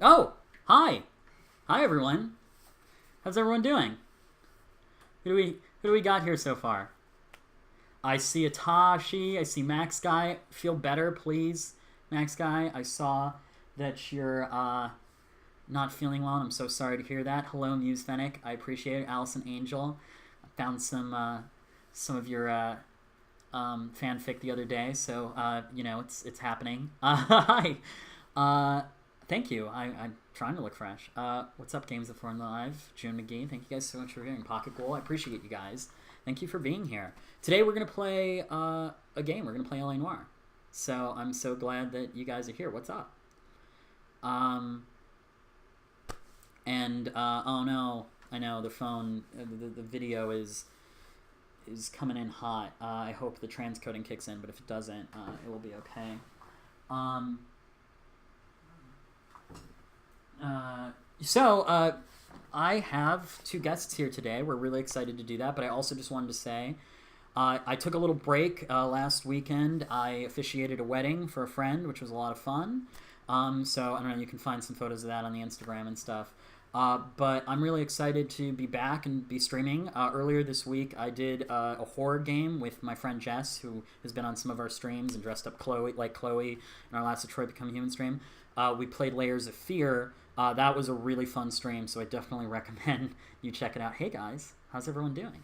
Oh, hi. Hi, everyone. How's everyone doing? Who do we got here so far? I see Atashi. I see Max Guy. Feel better, please, Max Guy. I saw that you're not feeling well, and I'm so sorry to hear that. Hello, Muse Fennec. I appreciate it. Allison Angel. I found some of your fanfic the other day, so it's happening. Hi. Thank you. I'm trying to look fresh. What's up, Games of Thorn Live? June McGee, thank you guys so much for hearing. Pocket Goal, I appreciate you guys. Thank you for being here. Today we're going to play a game. We're going to play LA Noire. So I'm so glad that you guys are here. What's up? Oh no, I know the phone, the video is coming in hot. I hope the transcoding kicks in, but if it doesn't, it will be okay. I have two guests here today. We're really excited to do that, but I also just wanted to say I took a little break last weekend. I officiated a wedding for a friend, which was a lot of fun. So I don't know, you can find some photos of that on the Instagram and stuff. But I'm really excited to be back and be streaming. Earlier this week, I did a horror game with my friend Jess, who has been on some of our streams and dressed up Chloe in our last Detroit Become Human stream. We played Layers of Fear. That was a really fun stream, so I definitely recommend you check it out. Hey guys, how's everyone doing?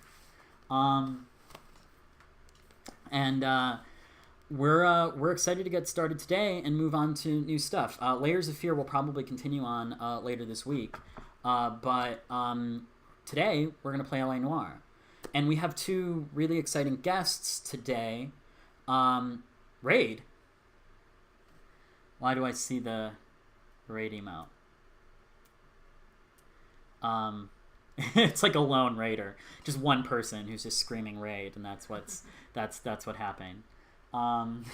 We're excited to get started today and move on to new stuff. Layers of Fear will probably continue on later this week, but today we're going to play LA Noire. And we have two really exciting guests today. Raid. Why do I see the raid emote? It's like a lone raider, just one person who's just screaming raid, and that's what happened. I'm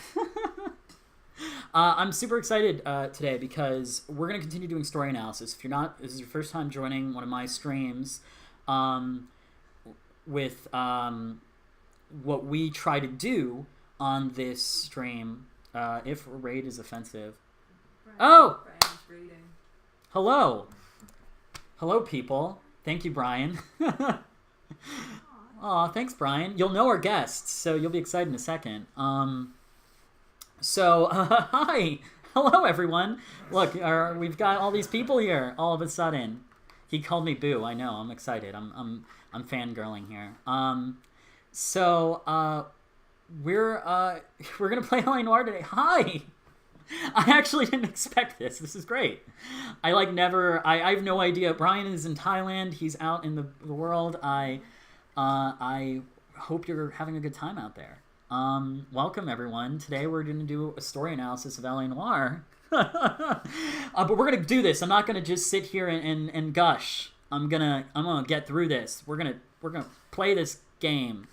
super excited today because we're going to continue doing story analysis. If this is your first time joining one of my streams, with what we try to do on this stream, if raid is offensive. Brian's raiding. Hello, people. Thank you, Brian. Aw, thanks, Brian. You'll know our guests, so you'll be excited in a second. Hi. Hello, everyone. Look, we've got all these people here all of a sudden. He called me Boo. I know. I'm excited. I'm fangirling here. We're going to play LA Noire today. Hi. I actually didn't expect this. This is great. I have no idea. Brian is in Thailand. He's out in the world. I hope you're having a good time out there. Welcome, everyone. Today we're going to do a story analysis of LA Noire. But we're going to do this. I'm not going to just sit here and gush. I'm gonna get through this. We're gonna play this game.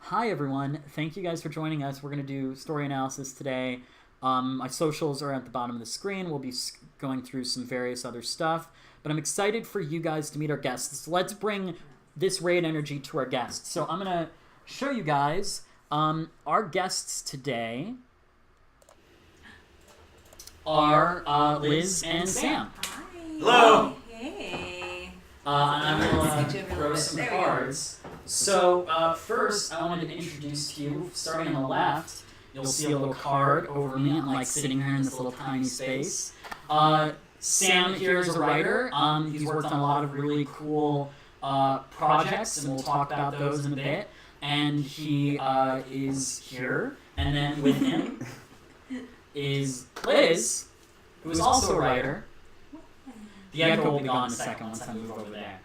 Hi, everyone. Thank you guys for joining us. We're going to do story analysis today. My socials are at the bottom of the screen. We'll be going through some various other stuff. But I'm excited for you guys to meet our guests. Let's bring this raid energy to our guests. So I'm going to show you guys our guests today are Liz and Sam. Hi. Hello. Hey. And I'm going to throw some cards. So first, I wanted to introduce to you, starting on the left, you'll see a little card over me. I'm like sitting here in this little tiny space. Sam here is a writer. He's worked on a lot of really cool projects, and we'll talk about those in a bit. And he is here. And then with him is Liz, who is also a writer. The echo will be gone in a second once I move over there.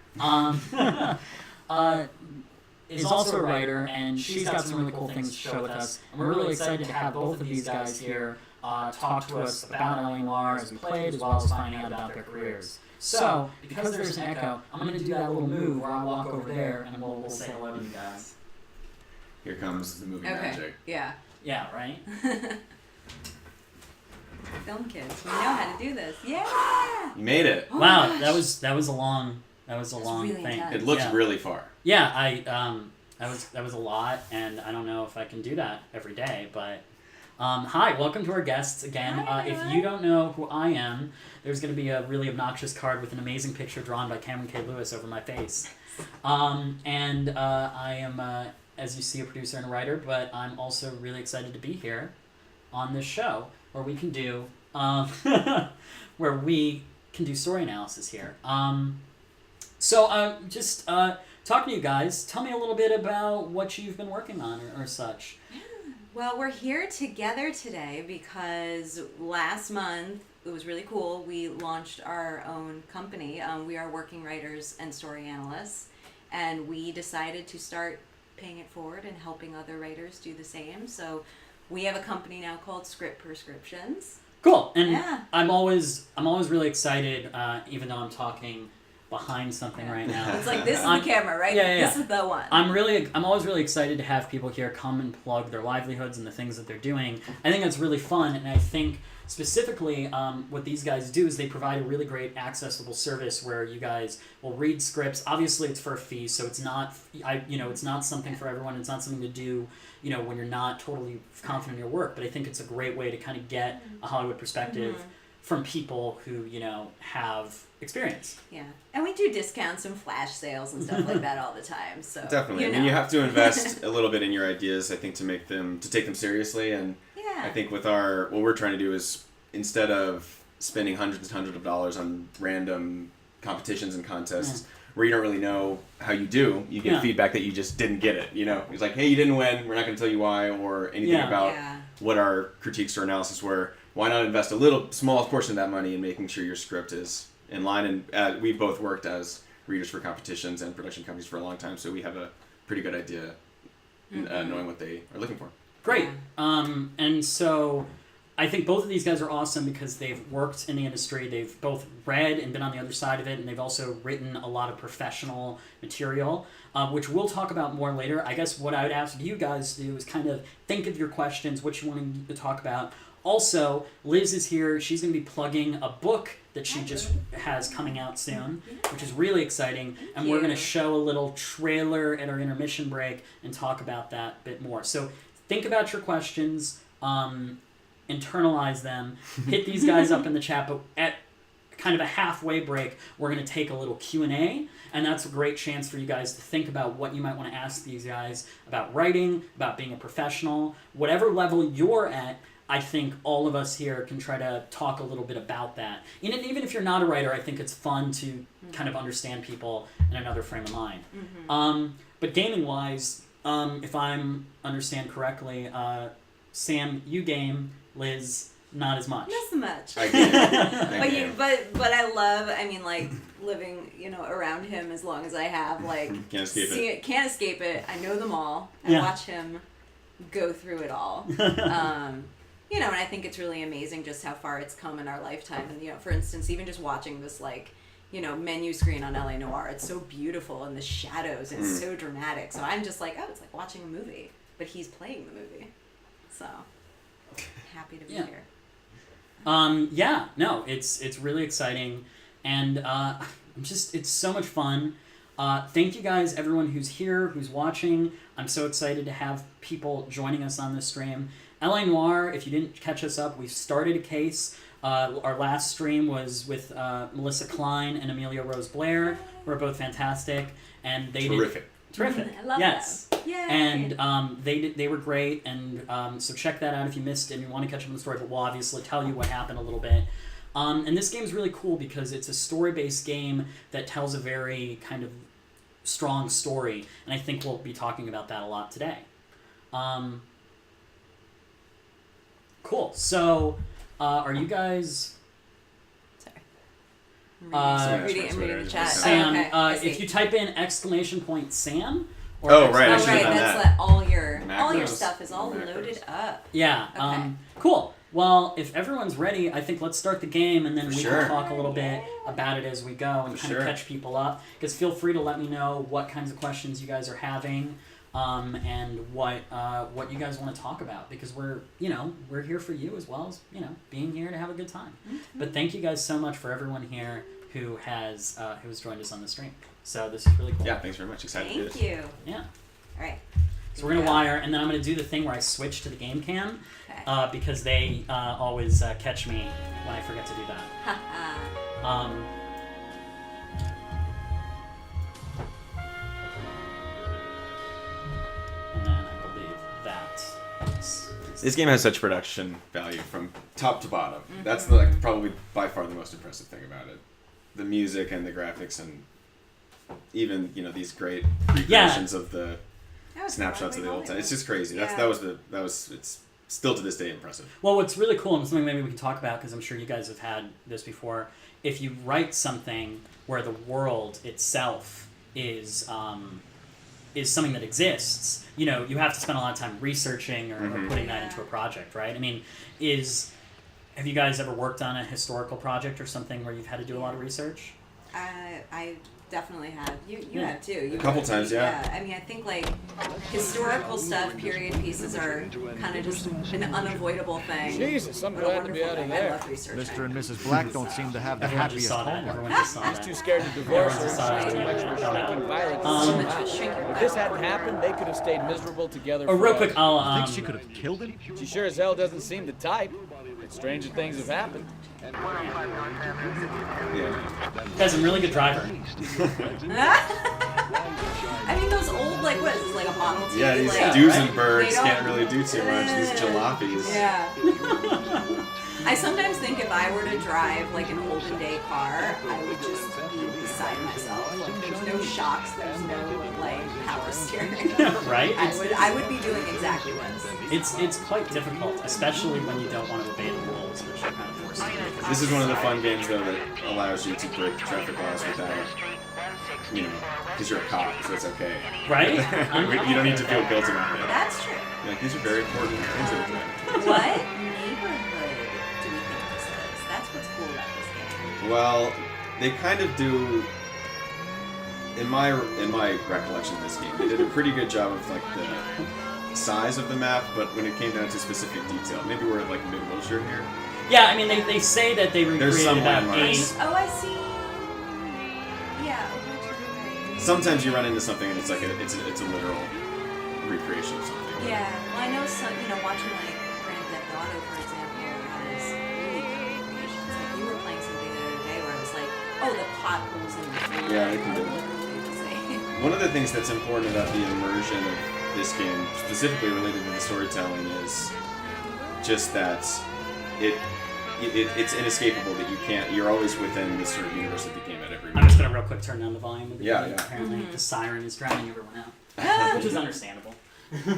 Is also a writer, and she's got some really cool things to share with us. And we're really excited to have both of these guys here talk to us about LA Noire as we played, as well as finding out about their careers. So, because there's an echo, I'm going to do that little move where I walk over there, and we'll say hello to you guys. Here comes the movie magic. Yeah. Yeah, right? Film kids, we know how to do this. Yeah. You made it. Wow, that was a long really thing. intense. It looks really far. Yeah, that was a lot, and I don't know if I can do that every day, but Hi, welcome to our guests again. Hi, If everyone. you don't know who I am, there's going to be a really obnoxious card with an amazing picture drawn by Cameron K. Lewis over my face. I am, as you see, a producer and a writer, but I'm also really excited to be here on this show where we can do story analysis here. Just talking to you guys, tell me a little bit about what you've been working on or such. Well, we're here together today because last month, it was really cool, we launched our own company. We are working writers and story analysts, and we decided to start paying it forward and helping other writers do the same. So we have a company now called Script Prescriptions. Cool, and Yeah. I'm always really excited, even though I'm talking behind something right now. It's like, this is the camera, right? Yeah. This is the one. I'm always really excited to have people here come and plug their livelihoods and the things that they're doing. I think that's really fun, and I think specifically what these guys do is they provide a really great accessible service where you guys will read scripts. Obviously, it's for a fee, so it's not it's not something for everyone. It's not something to do when you're not totally confident in your work. But I think it's a great way to kind of get a Hollywood perspective from people who have experience. Yeah, and we do discounts and flash sales and stuff like that all the time. So Definitely. I mean, you have to invest a little bit in your ideas, I think, to take them seriously. And yeah. I think what we're trying to do is, instead of spending hundreds and hundreds of dollars on random competitions and contests where you don't really know how you do, you get feedback that you just didn't get it. It's like, hey, you didn't win. We're not going to tell you why or anything about what our critiques or analysis were. Why not invest a small portion of that money in making sure your script is in line? And we've both worked as readers for competitions and production companies for a long time, so we have a pretty good idea knowing what they are looking for. Great. And so I think both of these guys are awesome because they've worked in the industry. They've both read and been on the other side of it, and they've also written a lot of professional material, which we'll talk about more later. I guess what I would ask you guys to do is kind of think of your questions, what you want to talk about. Also, Liz is here. She's going to be plugging a book that she just has coming out soon, which is really exciting. And we're going to show a little trailer at our intermission break and talk about that a bit more. So think about your questions, internalize them, hit these guys up in the chat, but at kind of a halfway break, we're going to take a little Q&A, and that's a great chance for you guys to think about what you might want to ask these guys about writing, about being a professional, whatever level you're at. I think all of us here can try to talk a little bit about that. And even if you're not a writer, I think it's fun to kind of understand people in another frame of mind. But gaming-wise, if I understand correctly, Sam, you game, Liz, not as much. Not so much. I get it. But I love, living, around him as long as I have, Can't escape it. Can't escape it. I know them all. I watch him go through it all. And I think it's really amazing just how far it's come in our lifetime. And, for instance, even just watching this, menu screen on LA Noire, it's so beautiful, and the shadows, it's so dramatic. So I'm just like, oh, it's like watching a movie, but he's playing the movie. So, happy to be here. It's really exciting, and it's so much fun. Thank you guys, everyone who's here, who's watching. I'm so excited to have people joining us on this stream. LA Noire, if you didn't catch us up, we've started a case. Our last stream was with Melissa Klein and Amelia Rose Blair, who are both fantastic, and they Terrific. I love that. Yay. And they were great, and so check that out if you missed it and you want to catch up on the story, but we'll obviously tell you what happened a little bit. And this game is really cool because it's a story-based game that tells a very kind of strong story, and I think we'll be talking about that a lot today. Cool. So, are you guys... Sorry. I'm reading the chat. Sam, okay, if you type in Sam... Or right, I Oh, should've right, done that's that. all your Macros. stuff is all Macros. loaded up. Yeah. Okay. Cool. Well, if everyone's ready, I think let's start the game, and then we sure. can talk a little bit about it as we go and kind of catch people up. Because feel free to let me know what kinds of questions you guys are having, and what you guys want to talk about. Because we're here for you as well as being here to have a good time. Mm-hmm. But thank you guys so much for everyone here who has joined us on the stream. So this is really cool. Yeah, thanks very much. Excited to do this. Thank you. Yeah. All right. So we're gonna wire, and then I'm gonna do the thing where I switch to the game cam, Okay. Because they always catch me when I forget to do that. And then I believe that is This game has such production value from top to bottom. That's probably by far the most impressive thing about it. The music and the graphics and even these great recreations of the snapshots of the old time. It's just crazy. Yeah. It's still to this day impressive. Well, what's really cool, and something maybe we can talk about, because I'm sure you guys have had this before, if you write something where the world itself is something that exists, you have to spend a lot of time researching or putting that into a project, right? I mean, have you guys ever worked on a historical project or something where you've had to do a lot of research? I definitely have. You have too. A couple times, yeah. I mean, I think historical stuff, period pieces are kind of just an unavoidable thing. Jesus, I'm but a glad to be wonderful out of thing. there. I love researching. Mr. and Mrs. Black don't seem to have the Everyone just happiest saw that. home life. Everyone just saw He's that. too scared to divorce her. Everyone's decided to Shrinking violence. If this hadn't happened, they could have stayed miserable together. Oh, real forever. quick, I'll... Think she could have killed him? She sure as hell doesn't seem the type. But stranger things have happened. Yeah. Guy's a really good driver. I mean, those old, what is this, a Model T? Yeah, these like, Duesenbergs they don't- can't really do too much. These jalopies. Yeah. I sometimes think if I were to drive an olden day car, I would just be beside myself. There's no shocks, there's no power steering. Right? I would be doing exactly this. It's quite difficult, especially when you don't want to obey the rules, which you're kind of forced to do. This is one of the fun games though that allows you to break traffic laws without, because you're a cop, so it's okay. Right? You don't need to feel guilty about it. That's true. These are very important things that we're doing. What neighborhood do we think this is? That's what's cool about this game. Well, they kind of do. In my recollection of this game, they did a pretty good job of the size of the map, but when it came down to specific detail, maybe we're at Mid-Wilshire here. Yeah, I mean, they say that they recreated some about landmarks. 8... Oh, I see. Yeah. Sometimes you run into something and it's it's a literal recreation of something. Yeah. Well, I know some. Watching Grand Theft Auto, for example, has really good recreations. You were playing something the other day where it was the potholes in the freeway. Yeah, they can do it. One of the things that's important about the immersion of this game, specifically related to the storytelling, is just that it's inescapable that you're always within this sort of universe that became at every I'm just going to real quick turn down the volume of the Yeah, game. yeah. Apparently the siren is drowning everyone out, which is understandable.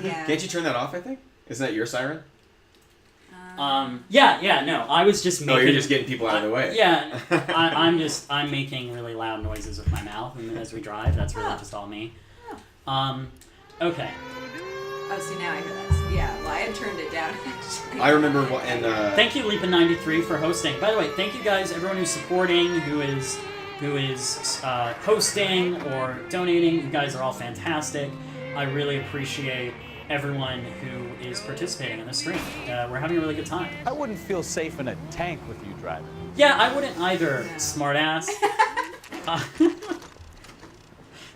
Yeah. Can't you turn that off, I think? Isn't that your siren? No, I was just making... No, you're just getting people out of the way. Yeah, I'm making really loud noises with my mouth as we drive. That's really just all me. Okay. Oh, see, now I hear that. Yeah, well, I had turned it down, actually. I remember Thank you, Leapin93, for hosting. By the way, thank you guys, everyone who's supporting, who is hosting or donating. You guys are all fantastic. I really appreciate everyone who is participating in this stream. We're having a really good time. I wouldn't feel safe in a tank with you driving. Yeah, I wouldn't either, smartass.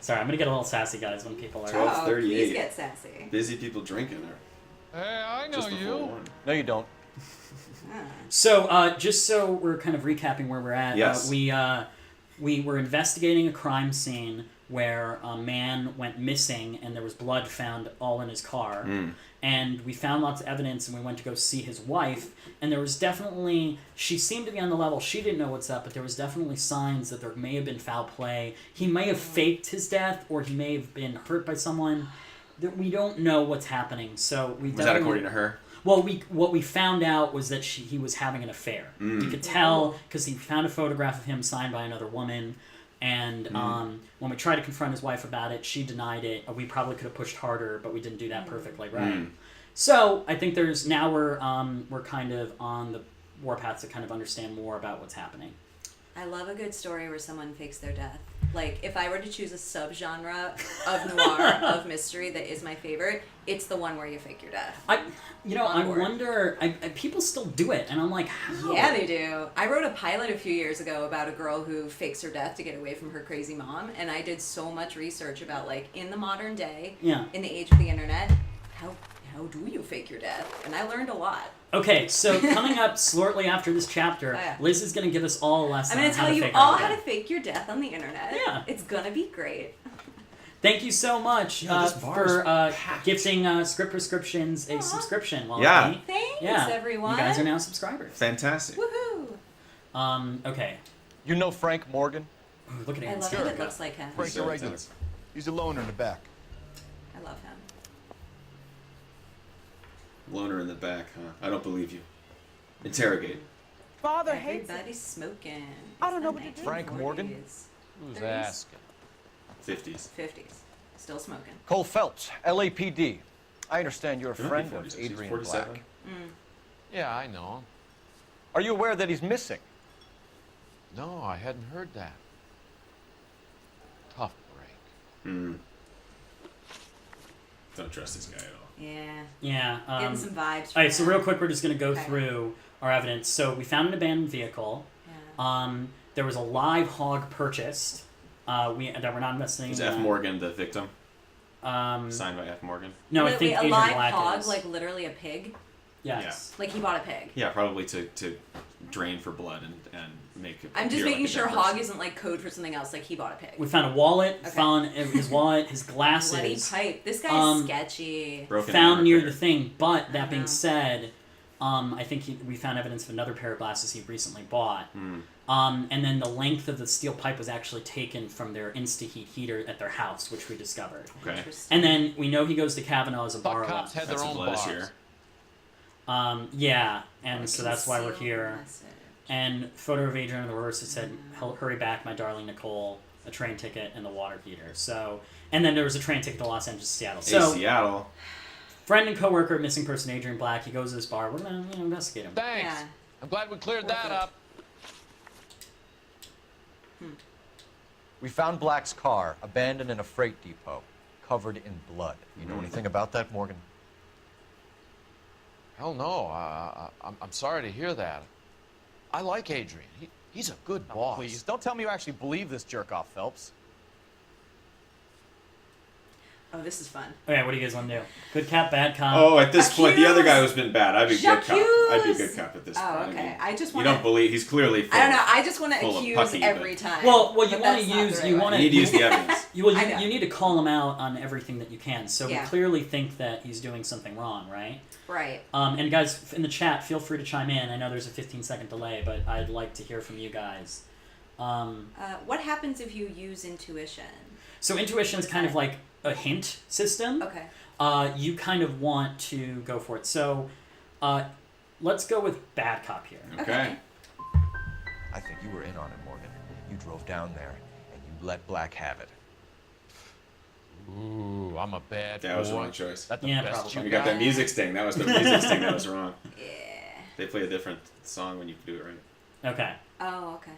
Sorry, I'm gonna get a little sassy, guys, when people are... 12:38. Please get sassy. Busy people drinking. Hey, I know Just before you. 1. No, you don't. So, just so we're kind of recapping where we're at, Yes. we were investigating a crime scene where a man went missing and there was blood found all in his car. And we found lots of evidence and we went to go see his wife. And there was definitely... She seemed to be on the level. She didn't know what's up, but there was definitely signs that there may have been foul play. He may have faked his death or he may have been hurt by someone. We don't know what's happening. So we Was that according to her? Well, what we found out was that he was having an affair. You could tell because he found a photograph of him signed by another woman. And when we tried to confront his wife about it, she denied it. We probably could have pushed harder, but we didn't do that perfectly, right? So I think we're kind of on the warpath to kind of understand more about what's happening. I love a good story where someone fakes their death. If I were to choose a subgenre of noir, of mystery that is my favorite, it's the one where you fake your death. I wonder, people still do it, and I'm like, how? Yeah, they do. I wrote a pilot a few years ago about a girl who fakes her death to get away from her crazy mom, and I did so much research about, in the modern day, Yeah. in the age of the internet, how how do you fake your death? And I learned a lot. Okay, so coming up shortly after this chapter, Oh, yeah. Liz is going to give us all a lesson. I'm going to tell you all how to fake your death on the internet. Yeah. It's going to be great. Thank you so much this bar is for gifting Script Prescriptions a subscription. Yeah. Thanks, everyone. You guys are now subscribers. Fantastic. Woohoo! Okay. You know Frank Morgan? Ooh, look at I him. love how it looks like him. Frank's a regular. He's a loner in the back. I love him. Loner in the back, huh? I don't believe you. Interrogate. Father hates it. Everybody's smoking. I don't know It's what to the do. Frank Morgan? 1940s, Who's 30s, asking? 50s. 50s. Still smoking. Cole Phelps, LAPD. I understand you're a It might friend be of 46, Adrian 47. Black. Yeah, I know. Are you aware that he's missing? No, I hadn't heard that. Tough break. Don't trust this guy at all. Yeah. Yeah. Getting some vibes. All right, so real quick, we're just going to go Okay. through our evidence. So we found an abandoned vehicle. Yeah. There was a live hog purchased. That we're not missing. Is F. Morgan the victim? Um, Signed by F. Morgan? no, I Wait, think a Adrian live Black hog, is. like literally a pig? Yes. Like he bought a pig? Yeah, probably to drain for blood and make it I'm just appear making like a sure dead hog person. isn't like code for something else, like he bought a pig. We found a wallet. Okay. Found his wallet, his Bloody glasses. pipe. This guy's sketchy. Broken Found arm near repair. the thing. But that know. being said, I think we found evidence of another pair of glasses he recently bought. And then the length of the steel pipe was actually taken from their Insta-Heat heater at their house, which we discovered. Okay. Interesting. And then we know he goes to Kavanaugh as a bar Thought cops had That's their some own lettuce bars. here. Yeah, and so that's why we're Concealed here. message. And photo of Adrian on the reverse, it said, "Hurry back, my darling Nicole," a train ticket, and the water heater. So, and then there was a train ticket to Los Angeles, Seattle. Hey, So, Seattle. friend and coworker, missing person Adrian Black. He goes to this bar. We're gonna investigate him. Thanks. Yeah. I'm glad we cleared that Perfect. up. We found Black's car abandoned in a freight depot, covered in blood. You know anything about that, Morgan? Hell no. I'm sorry to hear that. I like Adrian. He's a good boss. Please, don't tell me you actually believe this jerk-off, Phelps. Oh, this is fun. Okay, what do you guys want to do? Good cop, bad cop. Oh, at this point, the other guy Accused. who's been bad. I'd be good cop. I'd be J'accuse. good cop at this Oh, point. okay. I mean, I just you wanna- don't believe he's clearly. Full I don't know. I just want to full of accuse pucky, but- every time. Well, you but want to that's not use the you right want way. to You need to use the evidence. You I know. need to call him out on everything that you can. So Yeah. we clearly think that he's doing something wrong, right? Right. And guys in the chat, feel free to chime in. I know there's a 15-second delay, but I'd like to hear from you guys. What happens if you use intuition? So intuition is kind of like a hint system. Okay. You kind of want to go for it. So let's go with bad cop here. Okay. I think you were in on it, Morgan. You drove down there, and you let Black have it. Ooh, I'm a bad That was the boy. wrong choice. That the Yeah, best probably. You you got that music sting. That was the music sting that was wrong. Yeah. They play a different song when you do it right. Okay. Oh, okay.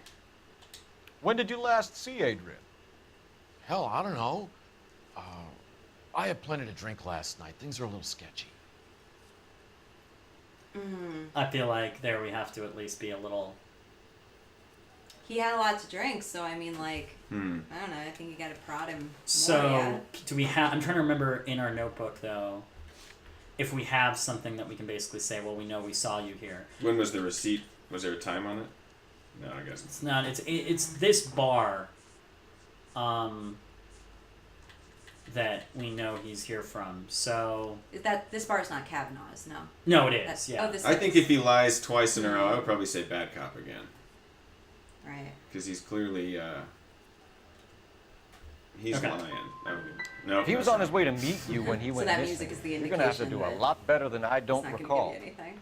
When did you last see Adrian? Hell, I don't know. I had plenty to drink last night. Things are a little sketchy. I feel like there we have to at least be a little. He had a lot to drink, so I mean, like, I don't know. I think you got to prod him more. So Yeah. do we have? I'm trying to remember in our notebook though, if we have something that we can basically say, well, we know we saw you here. When was the receipt? Was there a time on it? No, I guess. It's not. It's this bar. That we know he's here from. So Is that this bar is not Kavanaugh's? No. no, it is. That's, Yeah. Oh, this I is. think if he lies twice in a row, I would probably say bad cop again. Right. Because he's clearly, he's Okay. lying. I would, no. He was on his way to meet you when he went that missing. music is the You're gonna have to do indication a that lot better than I It's don't not gonna recall. give you anything.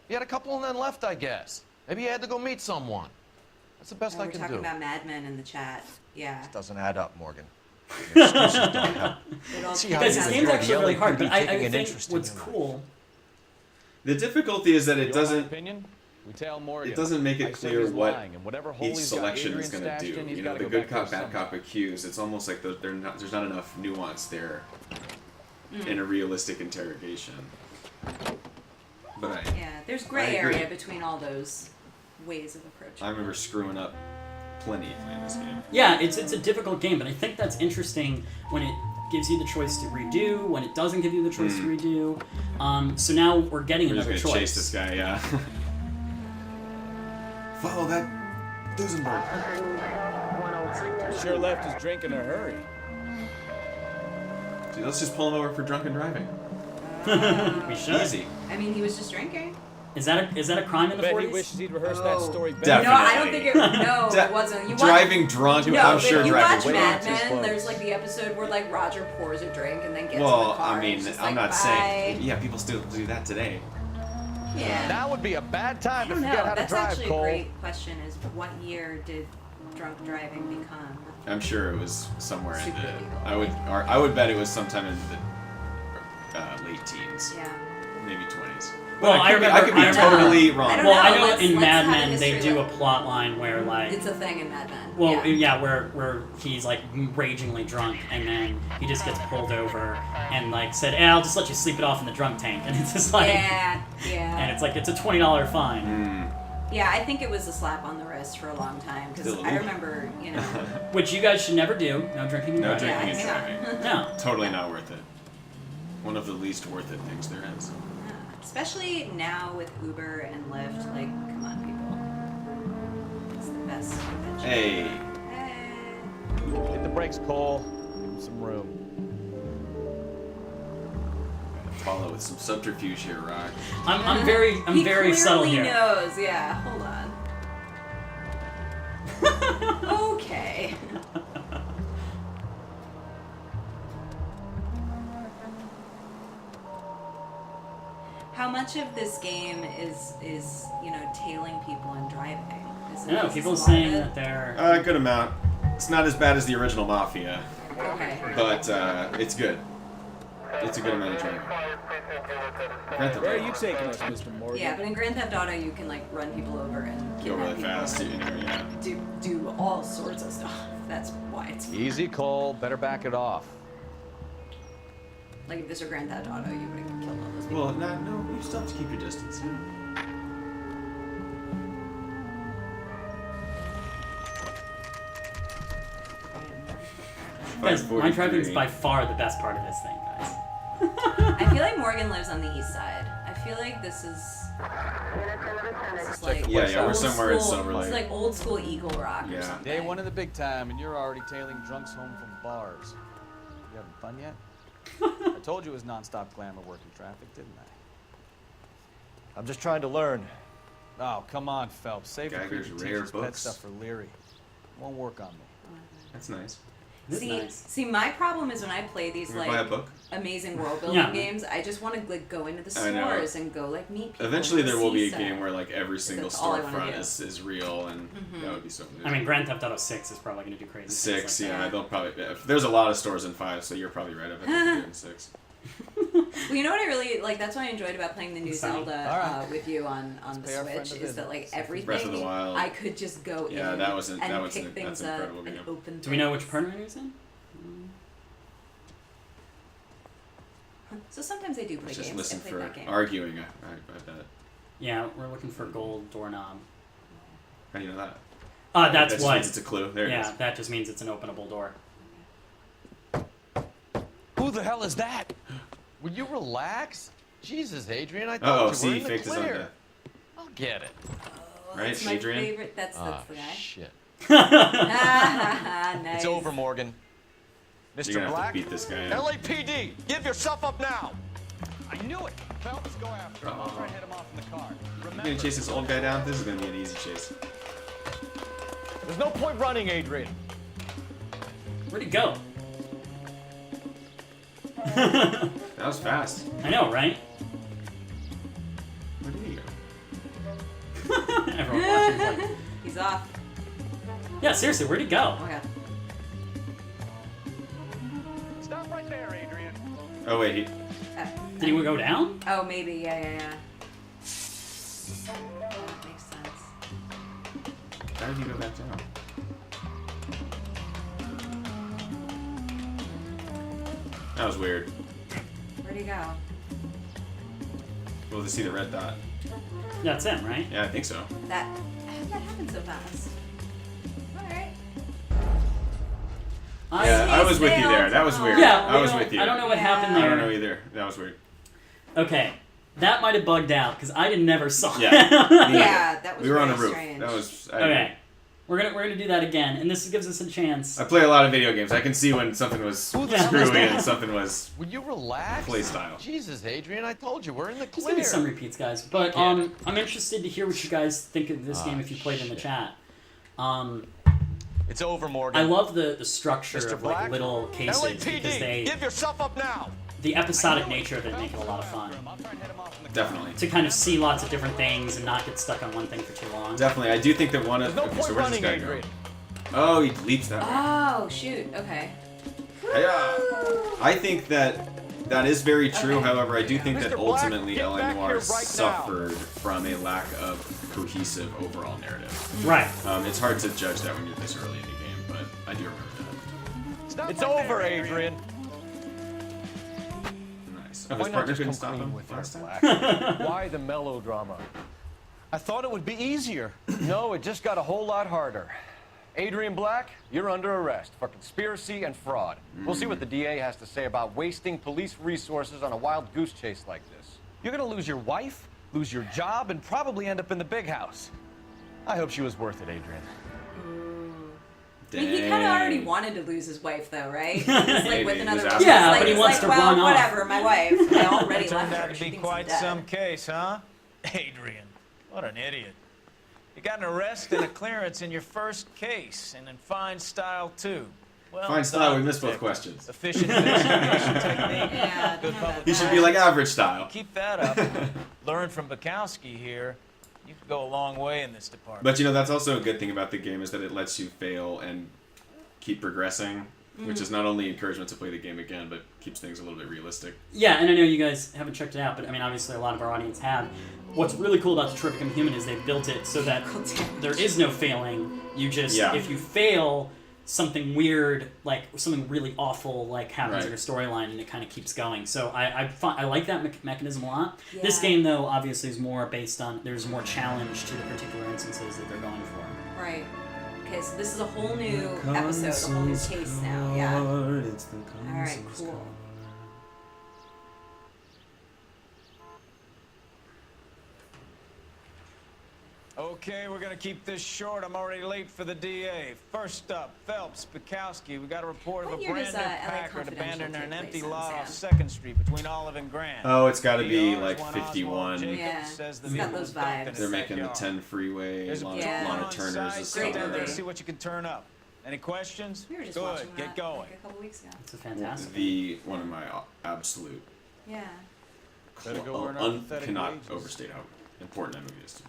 He had a couple and then left, I guess. Maybe he had to go meet someone. That's the best Oh, I we're can talking do. about Mad Men in the chat. Yeah. Doesn't add up, Morgan. Your excuses don't help. It all See how Guys, he this was game's going actually really hard, but LAPD I taking an think interest in what's him. cool. The difficulty is that it You want my doesn't. opinion? We tell Morgan. It doesn't make I it say clear he's what lying, and whatever hole each he's got selection is Adrian going to stashed do. in, he's You know, gotta the go good back cop, there bad cop, somehow. accused. It's almost like there's not enough nuance there in a realistic interrogation. But Yeah. There's I gray agree. area between all those ways of approaching. I remember screwing up plenty playing this game. Yeah, it's a difficult game, but I think that's interesting when it gives you the choice to redo, when it doesn't give you the choice to redo. So now we're getting We're another just gonna choice. chase this guy, yeah. Follow that Duesenberg. Sure left his drink in a hurry. Dude, let's just pull him over for drunken driving. We should. Easy. I mean, he was just drinking. Is that a crime in the Bet he 40s? wishes he'd rehearsed that story better. Definitely. No, I don't think it. No, it wasn't. You Driving drunk, No, I'm but sure you driving watch drunk. Mad Way too Men. close. There's like the episode where like Roger pours a drink and then gets in the Well, car. I and mean, it's just I'm like, not bye. saying. Yeah, people still do that today. Yeah. Now would be a bad time I to don't know. forget how to That's drive, actually Cole. a great question. Is what year did drunk driving become? I'm sure it was somewhere in Super the. legal. I would bet it was sometime in the late teens, Yeah. maybe 20s. Well, But I could be I totally I wrong. don't Well, know. I know Let's in Mad have a Men they history do a lesson. plot line where like, It's a thing in Mad Men. well, yeah. where he's like ragingly drunk and then he just gets pulled over and like said, "Hey, I'll just let you sleep it off in the drunk tank," and it's just like, Yeah, yeah. and it's like it's a $20 fine. Yeah, I think it was a slap on the wrist for a long time because Still I illegal. remember, Which you guys should never do. No drinking and No driving. drinking and Yeah. driving. No. Totally not worth it. One of the least worth it things there is. Especially now with Uber and Lyft, like, come on, people. It's the best invention. Hey. Hey. Hit the brakes, Cole. Give him some room. Follow with some subterfuge here, Raag. I'm very He very subtle clearly here. knows, yeah. Hold on. Okay. How much of this game is tailing people and driving? Is I know is people a lot saying of it? that they're. A good amount. It's not as bad as the original Mafia, Okay. but it's good. It's a good amount of driving. Grand Theft Where are Auto. you taking us, Mr. Morgan? Yeah, but in Grand Theft Auto, you can like run people over and Go kidnap really people fast, and yeah. do all sorts of stuff. That's why it's Easy, Cole. Better back it off. like if this were Grand Theft Auto, you would have killed all those people. Well, no, you still have to keep your distance. Guys, my driving is 543. by far the best part of this thing, guys. I feel like Morgan lives on the east side. I feel like this is like Yeah, we're old somewhere in school- Silver Lake. It's like old school Eagle Rock or Yeah. something. Day one of the big time, and you're already tailing drunks home from bars. You having fun yet? I told you it was nonstop glamour working traffic, didn't I? I'm just trying to learn. Oh, come on, Phelps. Save the Geiger's creepy rare teacher's pet books. stuff for Leary. Won't work on me. That's nice. This is See, nice. see, my problem is when I play these You wanna buy a like book? amazing world building Yeah. games, I just want to like go into the I know. stores and go like meet people. Eventually, and there go will be a see game stuff. where like every single That's all I wanna storefront do. is real, and that would be so good. I mean, Grand Theft Auto 6 is probably going to do crazy things 6, like yeah, that. they'll probably. There's a lot of stores in 5, so you're probably right. I bet they can do it in 6. Well, you know what I really like? That's what I enjoyed about playing the new Sunny. Zelda Alright. with you on the pay our friend Switch a is that visit. like everything Breath of the Wild. I could just go Yeah, in that was an- and that was pick an- things that's an up incredible and game. open. Do we know things. which partner he's in? So sometimes I do play Let's just games. listen I played for that game. arguing. I bet. Yeah, we're looking for gold doorknob. How do you know that? That's that just what. means it's a clue. There it Yeah, is. that just means it's an openable door. Who the hell is that? Will you relax? Jesus, Adrian, I thought Oh, you were see, he in the faked his own clear. death. I'll get it. Oh, Right, that's my Adrian? favorite. That's Ah, the guy. shit. Nice. It's over, Morgan. You're Mr. gonna have to Black, beat this guy. in. LAPD, give yourself up now. I knew it. Phelps, go after him. I'll try and hit him off in the car. You're gonna chase this old guy down. This is gonna be an easy chase. There's no point running, Adrian. Where'd he go? That was fast. I know, right? Where did he go? Everyone watching is like, He's off. yeah, seriously, where'd he go? Oh my god. Stop right there, Adrian. Oh wait, he. Did he go down? Oh, maybe. Yeah. That makes sense. How did he go back down? That was weird. Where'd he go? Well, to see the red dot. Yeah, that's him, right? Yeah, I think so. How did that happen so fast? Alright. I was with you there. That was weird. Yeah, I was with you. I don't know what happened there. I don't know either. That was weird. Okay, that might have bugged out because I never saw it. Yeah, that was we were on a very roof. strange. That was Okay, we're gonna do that again, and this gives us a chance. I play a lot of video games. I can see when something was Who the hell is screwy that? and something was Will you relax? play style. Jesus, Adrian, I told you, we're in the Just give me clear. some repeats, guys. But I'm interested to hear what you guys think of this game if you played in the shit. chat. It's over, Morgan. I love the structure Mr. of like Black? little cases because LAPD, give yourself up now. the episodic nature of it make it a lot of fun. Definitely. To kind of see lots of different things and not get stuck on one thing for too long. Definitely. I do think that one of... There's no Okay, so point where's this running, guy going? Adrian. Oh, he leaps that way. Oh, shoot. Okay. Hiya. I think that is very true. Okay. However, I do think that Mr. Black, ultimately get LA back Noire here right now. suffered from a lack of cohesive overall narrative. Right. It's hard to judge that when you're this early in the game, but I do remember that. It's over, Adrian. Nice. Oh, Why his not partner just couldn't come stop clean him with her, last time? Black? Why the melodrama? I thought it would be easier. No, it just got a whole lot harder. Adrian Black, you're under arrest for conspiracy and fraud. We'll see what the DA has to say about wasting police resources on a wild goose chase like this. You're gonna lose your wife, lose your job, and probably end up in the big house. I hope she was worth it, Adrian. I mean, he kind of already wanted to lose his wife, though, right? He's like Maybe. with He another was woman. after Yeah, He's but he he's wants like, to well, run off. whatever, my wife. I already Turned left her. out to She be thinks I'm quite dead. some case, huh? Adrian, what an idiot. You got an arrest and a clearance in your first case, and in fine style, too. Well Fine style, we done, missed both detective. questions. Efficient investigation technique. Yeah, Good no, public He should be like average style. Keep that up. Learn from Bukowski here. You could go a long way in this department. But you know, that's also a good thing about the game is that it lets you fail and keep progressing, which is not only encouragement to play the game again, but keeps things a little bit realistic. Yeah, and I know you guys haven't checked it out, but I mean, obviously a lot of our audience have. What's really cool about Detroit Become Human is they've built it so that there is no failing. You just, if you fail, something weird, like something really awful, like happens in your storyline, and it kind of keeps going. So I like that mechanism a lot. Yeah. This game, though, obviously is more based on, there's more challenge to the particular instances that they're going for. Right. Okay, so this is a whole new episode, a whole new case now. Yeah. All right, cool. Okay, we're gonna keep this short. I'm already late for the DA. First up, Phelps, Bukowski. We got a report of What a year brand does, new LA Packard Confidential abandoned in an take empty place in, lot off Sam? 2nd Street between Olive and Grand. Oh, it's got to be The like owners, one 51. Oswald Jacobs, Yeah, says the it's got vehicle those was dumped in vibes. his They're making the backyard. 10 freeway, There's a Lana, Yeah. Lana on Turner's site, is so Great still down there, movie. see what you can turn up. Any questions? We were just Good, watching get that going. like a couple weeks ago. It's a fantastic. One of my absolute Yeah. Better go earn our pathetic cannot wages. overstate how important that movie is to me.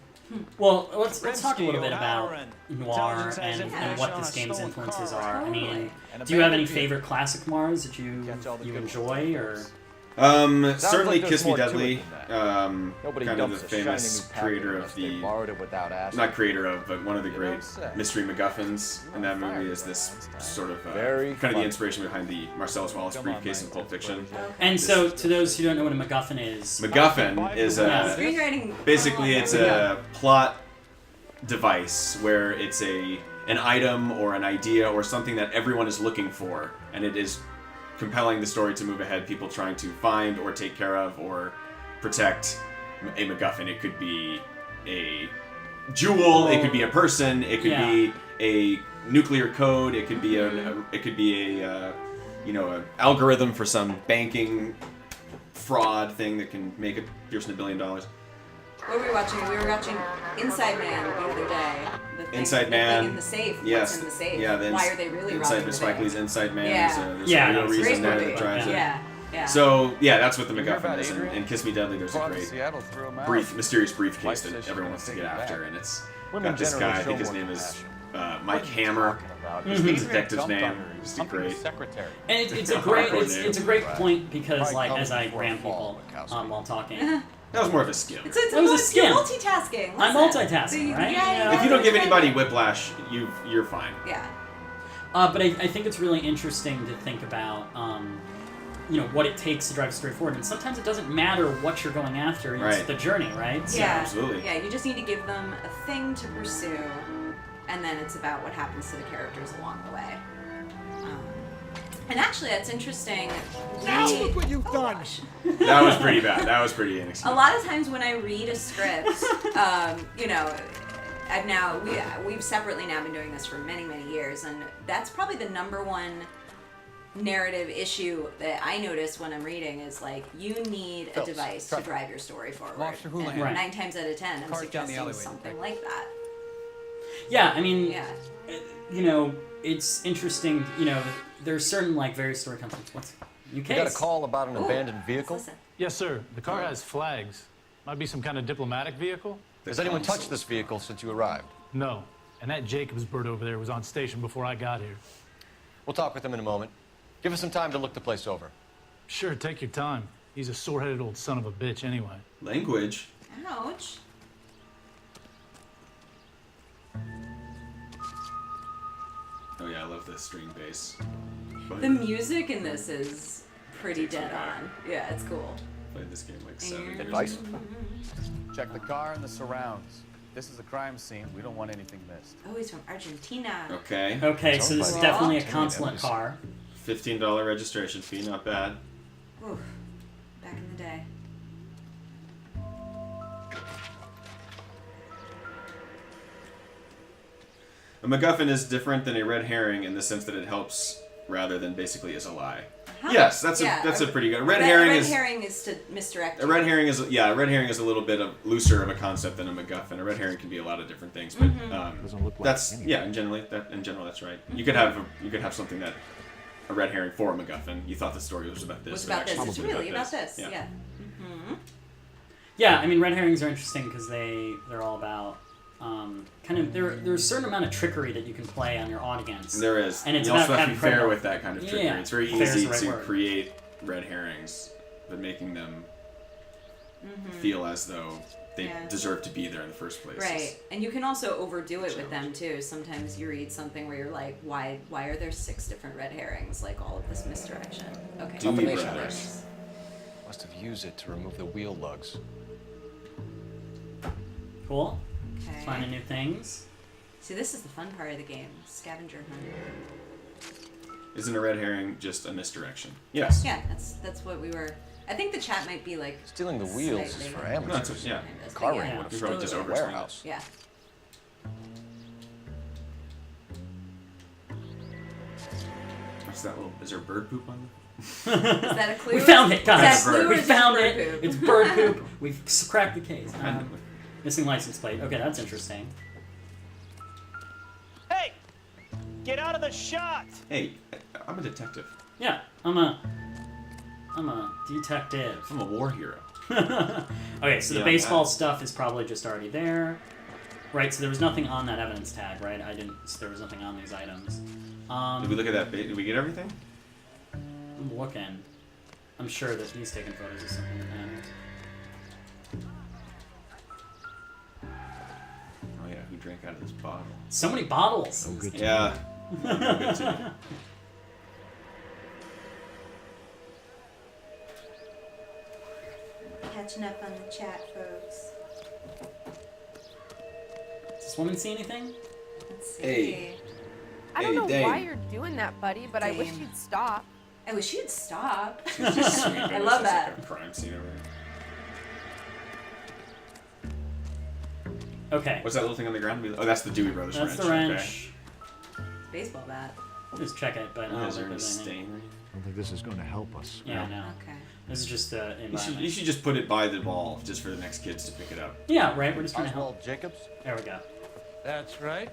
Well, let's talk a little Rimsky, bit about O'Halloran. noir Intelligence has and information what on this a game's stolen influences car. are. I mean, Totally. And do you have any abandoned favorite classic noirs that you Catch all the good ones. enjoy, or? Certainly like there's Kiss Me more to it Deadly. than that. Kind Nobody of dumps the a shiny famous new Packard creator unless of they the... borrowed it without asking. Not creator of, but one of the You great don't say. mystery MacGuffins in that movie is this sort of Very kind of the funny. inspiration behind the Marcellus Wallace Come on, briefcase in Mike. Pulp Fiction. And so, to those who don't know what a MacGuffin is, MacGuffin is Yeah. Screenwriting. basically it's Yeah. a plot device where it's an item or an idea or something that everyone is looking for, and it is compelling the story to move ahead. People trying to find or take care of or protect a MacGuffin. It could be a jewel. It could be a person. It could be a nuclear code. It could be a an algorithm for some banking fraud thing that can make it Pearson $1 billion. What were we watching? We were watching Inside Man the other day. The thing, Inside the Man. thing in the safe. Yes. What's in the safe? Yeah. Why are they really Inside robbing the Spike bank? Lee's Inside Man. Yeah. There's Yeah, a real that's a reason Great there movie. that drives it. Yeah. So yeah, that's what the You hear MacGuffin about is, and Adrian? in Kiss Me Deadly, there's a Brought to great Seattle, threw him out. mysterious briefcase Wife that says she's everyone gonna wants to take get it back. after, and it's Women got this generally guy. I show think his more name is compassion. Mike Hammer. He's a detective's name. He's great. Secretary. and it's a great it's a great point because, like, as I ram people while talking, That was more of a skim. It's That was a skim. You're multitasking. I'm Listen. multitasking, right? Yeah. If you don't give anybody whiplash, you're fine. Yeah. but I think it's really interesting to think about, what it takes to drive a story forward. And sometimes it doesn't matter what you're going after; it's Right. the journey, right? So, Yeah. absolutely. Yeah, you just need to give them a thing to pursue, and then it's about what happens to the characters along the way. And actually, that's interesting. Now look what you've done. That was pretty bad. That was pretty inexcusable. A lot of times when I read a script, you know, we've separately now been doing this for many, many years, and that's probably the number one narrative issue that I notice when I'm reading is like you need a device to drive your story forward. Officer Houlihan. And Right. 9 times out of 10, I'm Cart down the suggesting alleyway. something like that. Yeah, I mean, Yeah. you know, it's interesting. You know, there's certain like various story concepts. What's You got a call about an Ooh, abandoned vehicle? listen. Yes, sir. The car has flags. Might be some kind of diplomatic vehicle? Has anyone touched this vehicle since you arrived? No. And that Jacobs bird over there was on station before I got here. We'll talk with him in a moment. Give us some time to look the place over. Sure, take your time. He's a sore-headed old son of a bitch anyway. Language. Ouch. Oh yeah, I love the string bass. The music in this is pretty dead on. Yeah, it's cool. Played this game like 7 years Advice? ago. Check the car and the surrounds. This is a crime scene. We don't want anything missed. Oh, he's from Argentina. Okay. Okay, so this is Somebody- definitely a Yeah. consulate car. $15 registration fee, not bad. Oof. Back in the day. A MacGuffin is different than a red herring in the sense that it helps rather than basically is a lie. Yes, that's a pretty good. A red herring is to misdirect. A red herring is a red herring is a little bit looser of a concept than a MacGuffin. A red herring can be a lot of different things, but Doesn't look like that's anything. in general that's right. You could have something that a red herring for a MacGuffin. You thought the story was about this. Was but about this. actually It's was really about this. Yeah. Yeah, I mean, red herrings are interesting because they're all about kind of there's a certain amount of trickery that you can play on your audience. There is, and it's you about also have to having be fair credible- with that kind of trickery. Yeah, It's very fair is easy the right to word. create red herrings, but making them feel as though they deserve to be there in the first place. Right, and you can also overdo it with them too. Sometimes you read something where you're like, why are there 6 different red herrings? Like all of this misdirection. Okay. Dewey Combination Brothers. Must have used it to remove the wheel lugs. Cool. Okay. Finding new things. See, this is the fun part of the game. Scavenger hunt. Isn't a red herring just a misdirection? Yes. Yeah, that's what we were. I think the chat might be like Stealing the wheels is slightly for No, amateurs. it's, yeah. behind us, Car but ring yeah. would have You probably stolen just it in a overexplained it. warehouse. Yeah. What's that little? Is there bird poop on Is that a clue? We found it, guys. Is that a clue or We is it found bird it. poop? It's bird poop. We've cracked the case. And Missing license plate. Okay, that's interesting. Hey! Get out of the shot! hey, I'm a detective. Yeah, I'm a detective. I'm a war hero. Okay, so the Yeah, baseball that- stuff is probably just already there. Right, so there was nothing on that evidence tag, right? There was nothing on these items. Did we look at that? Did we get everything? I'm looking. I'm sure that he's taking photos of something that matters. Oh yeah, who drank out of this bottle? So many bottles. Oh, good. Yeah. Good too. Catching up on the chat, folks. Does this woman see anything? Let's see. Hey. I don't Hey, know Dame. why you're doing that, buddy, but I wish Dame. you'd stop. I wish you'd stop. Just sweeping. I It's love just that. like a crime scene over there. Okay. What's that little thing on the ground? Oh, that's the Dewey Brothers That's wrench. the wrench. Baseball bat. I'll just check it, but I Okay. don't Is there think any there's anything. stain or anything? I don't think this is going to help us. Yeah, no. Okay. This is just the environment. You should just put it by the wall just for the next kids to pick it up. Yeah, right. We're just trying to help. Oswald Jacobs? There we go. That's right.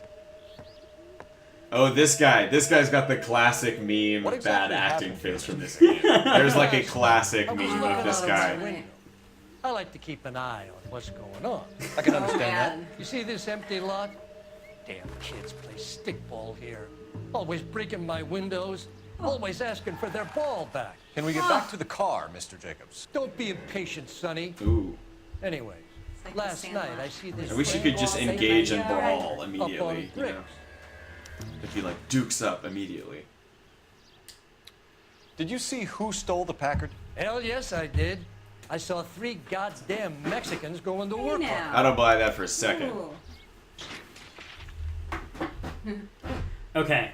Oh, this guy. This guy's got the classic meme What of bad exactly acting happened? face from this game. There's like a classic meme of this guy. Right. I like to keep an eye on what's going on. I can Oh understand that. man. You see this empty lot? Damn kids play stickball here. Always breaking my windows. Always asking for their ball back. Can we get back to the car, Mr. Jacobs? Don't be impatient, Sonny. Ooh. Anyway, It's like last the night Sandlot. I see this. I wish you could just thing engage and Yeah, right. brawl immediately. Up on You know? bricks. It'd be like dukes up immediately. Did you see who stole the Packard? Hell yes, I did. I saw 3 goddamn Mexicans going to Hey work on it. I now. don't buy that for a second. Ooh. Okay.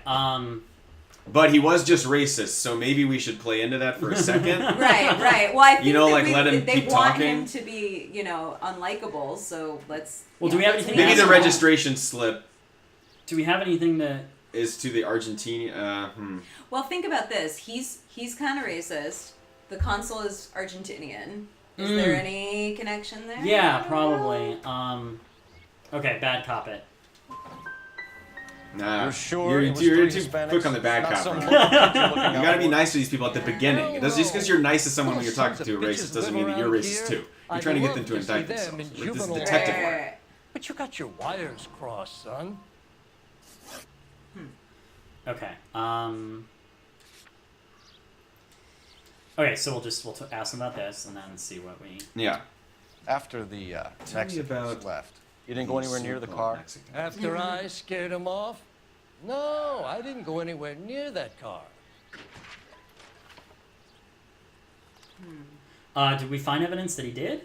But he was just racist, so maybe we should play into that for a second. Right. Well, I think let him they keep want talking. him to be, unlikable. So let's. Well, do we have anything? Maybe the registration slip. Do we have anything that is to the Argentina? Well, think about this. He's kind of racist. The consul is Argentinian. Is there any connection there? Yeah, probably. Okay, bad cop it. Nah, You're sure you're too quick on the bad cop. You gotta be nice to these people at the beginning. It doesn't, just because you're nice to someone when you're talking to a racist doesn't mean that you're racist too. You're trying to get them to indict themselves. This is detective work. But you got your wires crossed, son. Okay. Okay, so we'll ask him about this and then see what we. Yeah. After the Mexicans left, you didn't go anywhere near the car? After I scared him off? No, I didn't go anywhere near that car. Did we find evidence that he did?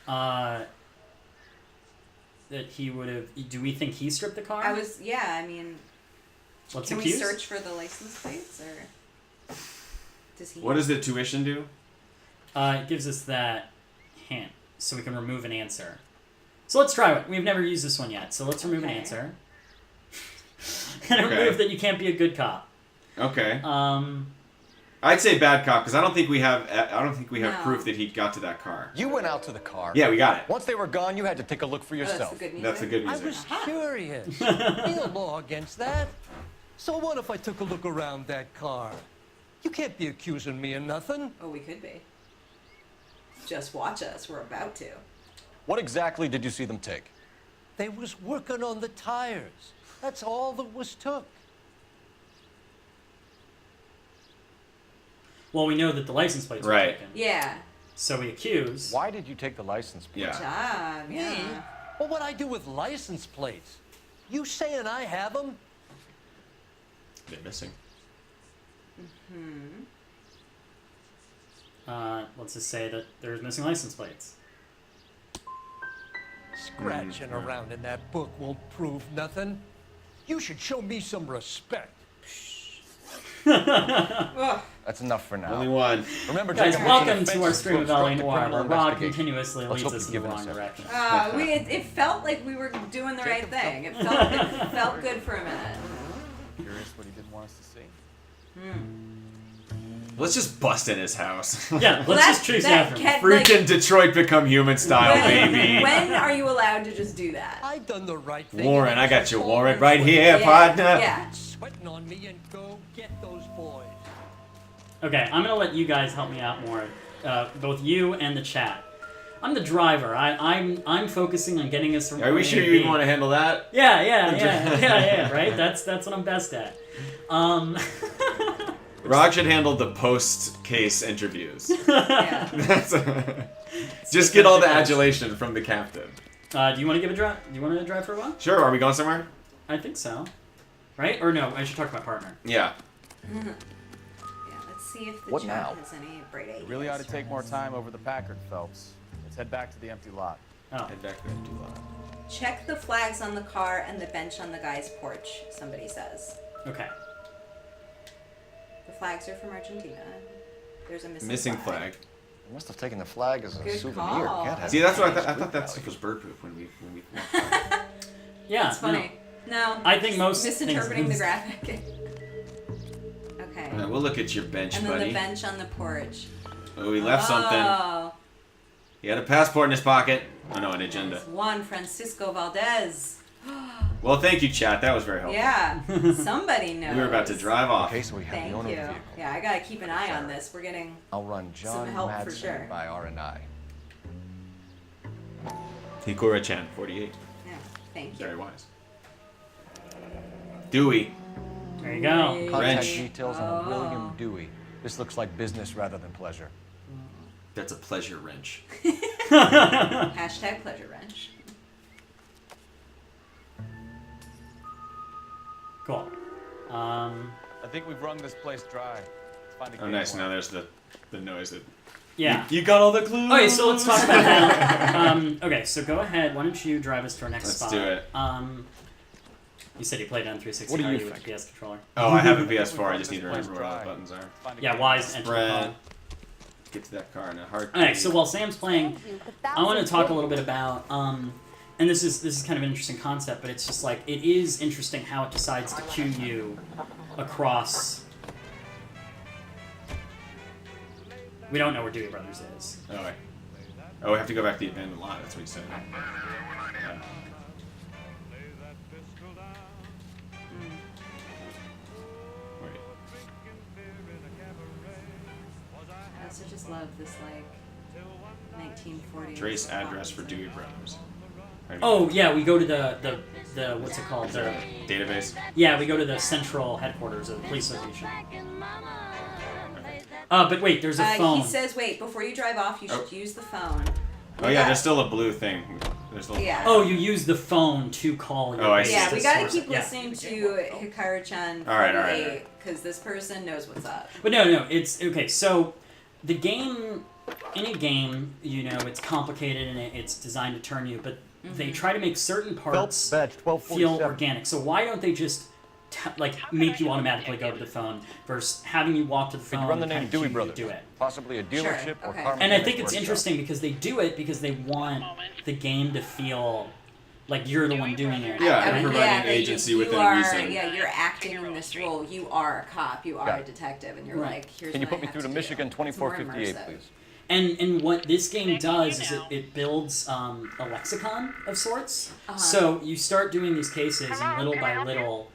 That he would have. Do we think he stripped the car? Let's Can we search for the license plates or does he? What does the tuition do? It gives us that hint, so we can remove an answer. So let's try it. We've never used this one yet, so let's remove an answer. And remove that you can't be a good cop. Okay. I'd say bad cop because I don't think we have proof that he got to that car. You went out to the car. Yeah, we got it. Once they were gone, you had to take a look for yourself. That's the good I music. was curious. No law against that. So what if I took a look around that car? You can't be accusing me of nothing. Oh, we could be. Just watch us. We're about to. What exactly did you see them take? They was working on the tires. That's all that was took. Well, we know that the license plates were taken. Yeah. So we accuse. Why did you take the license plates? Good job. Yeah. Well, what I do with license plates? You saying I have them? They're missing. Let's just say that there's missing license plates. Scratching around in that book won't prove nothing. You should show me some respect. That's enough for now. Only one. Remember, Guys, Jacob, welcome mentioned to our offense stream of to LA obstruct the Noire, where criminal Raag investigation. continuously Let's leads hope us in you've the given wrong us direction. It felt like we were doing the right thing. It felt good for a minute. Curious what he didn't want us to see. Let's just bust in his house. Yeah, let's just chase after him. Freaking Detroit Become Human style, baby. When are you allowed to just do that? I done the right thing. Warren, I got your warrant right here, partner. Yeah. Sweating on me and go get those boys. Okay, I'm gonna let you guys help me out more, both you and the chat. I'm the driver. I'm focusing on getting us from. Are we sure you even want to handle that? Yeah. Right. That's what I'm best at. Raag should handle the post-case interviews. Yeah. Just get all the adulation from the captain. Do you want to give a drive? Do you want to drive for a while? Sure. Are we going somewhere? I think so. Right? Or no? I should talk to my partner. Yeah. Yeah. Let's see if the What chat now? has any bright ideas. We really ought to take for more us. time over the Packard, Phelps. Let's head back to the empty lot. Oh. Head back there and do that. Check the flags on the car and the bench on the guy's porch. Somebody says. Okay. The flags are from Argentina. There's a Missing flag. They must have taken the flag as a Good souvenir. call. Can't have See, that's what I any thought that value. stuff was bird poop when we. Yeah. It's funny. No. I think most misinterpreting things- the graphic. Okay. All right, we'll look at your bench, And then buddy. the bench on the porch. Oh, he left something. Oh, He had a passport in his pocket. Oh no, an agenda. it's Juan Francisco Valdez. Well, thank you, chat. That was very helpful. Yeah, somebody knows. We were about to drive off. Okay, so we have Thank the owner you. of the vehicle. Yeah, I gotta keep an eye on this. We're getting. I'll run John help for Madsen sure. by R&I. Hikura-chan, 48. Yeah, thank you. Very wise. Dewey. There you go. Contact Wrench. details on William Dewey. This looks like business rather than pleasure. That's a pleasure wrench. Hashtag pleasure wrench. Cool. I think we've wrung this place dry. Let's find a Oh, nice. Now there's the noise that. Yeah. You got all the clues. Okay, so let's talk about that. Okay, so go ahead. Why don't you drive us to our next Let's spot? do it. You said you played it on 360. What do How you are you with think? the PS controller? Oh, I have a PS4. I just need to remember where all the buttons are. Yeah, Y is enter the Spread. car. Get to that car in a heartbeat. Alright, so while Sam's playing, I want to talk a little bit about, and this is kind of an interesting concept, but it's just like, it is interesting how it decides to queue you across... We don't know where Dewey Brothers is. Oh, wait. Oh, we have to go back to the abandoned lot. That's what he said. Yeah. Wait. I also just love this, like, 1940s. Trace address for Dewey Brothers. Oh, yeah, we go to the what's it called? The database? Yeah, we go to the central headquarters of the police association. But wait, there's a phone. He says, wait, before you drive off, you should use the phone. Oh, yeah, there's still a blue thing. There's still Oh, you use the phone to call your I see. Yeah, we gotta source. keep Yeah. listening to Hikaru-chan All right. because this person knows what's up. But no, it's okay. So the game, any game, you know, it's complicated and it's designed to turn you, but they try to make certain parts feel organic. So why don't they just make you automatically go to the phone versus having you walk to the phone? Could you run the and name kind of Dewey cue you Brothers? to do it. Possibly a dealership or car And I mechanics think it's workshop. interesting because they do it because they want the game to feel like you're the one doing it. Yeah, and providing agency within reason. Yeah, you're acting in this role. You are a cop. You are a detective, and you're Right. like, here's Can you what put I me have through to do. Michigan It's more 2458, immersive. please? And what this game does is it builds a lexicon of sorts. So you start doing these cases, and little by little,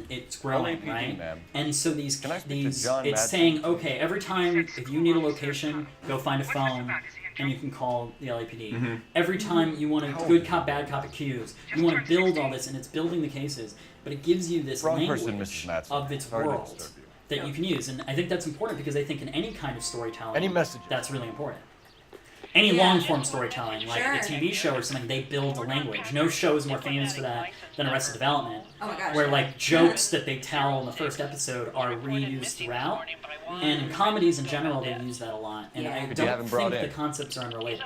it's growing, LAPD, right? ma'am. And so these John it's Madsen, saying, okay, every time if you need a location, go find a phone, and you can call the LAPD. Every time you want a good cop, bad cop accused, you want to build all this, and it's building the cases, but it gives you this Wrong language person, Mrs. Madsen. of its Sorry to world disturb you. that you can use, and I think that's important because I think in any kind of storytelling, Any messages? that's really important. Any long-form storytelling, like a TV show or something, they build a language. No show is more famous for that than Arrested Development, Oh my gosh. where like jokes that they tell in the first episode are reused throughout. And in comedies in general, they use that a lot. And I Could you have don't him brought think in? the concepts are unrelated.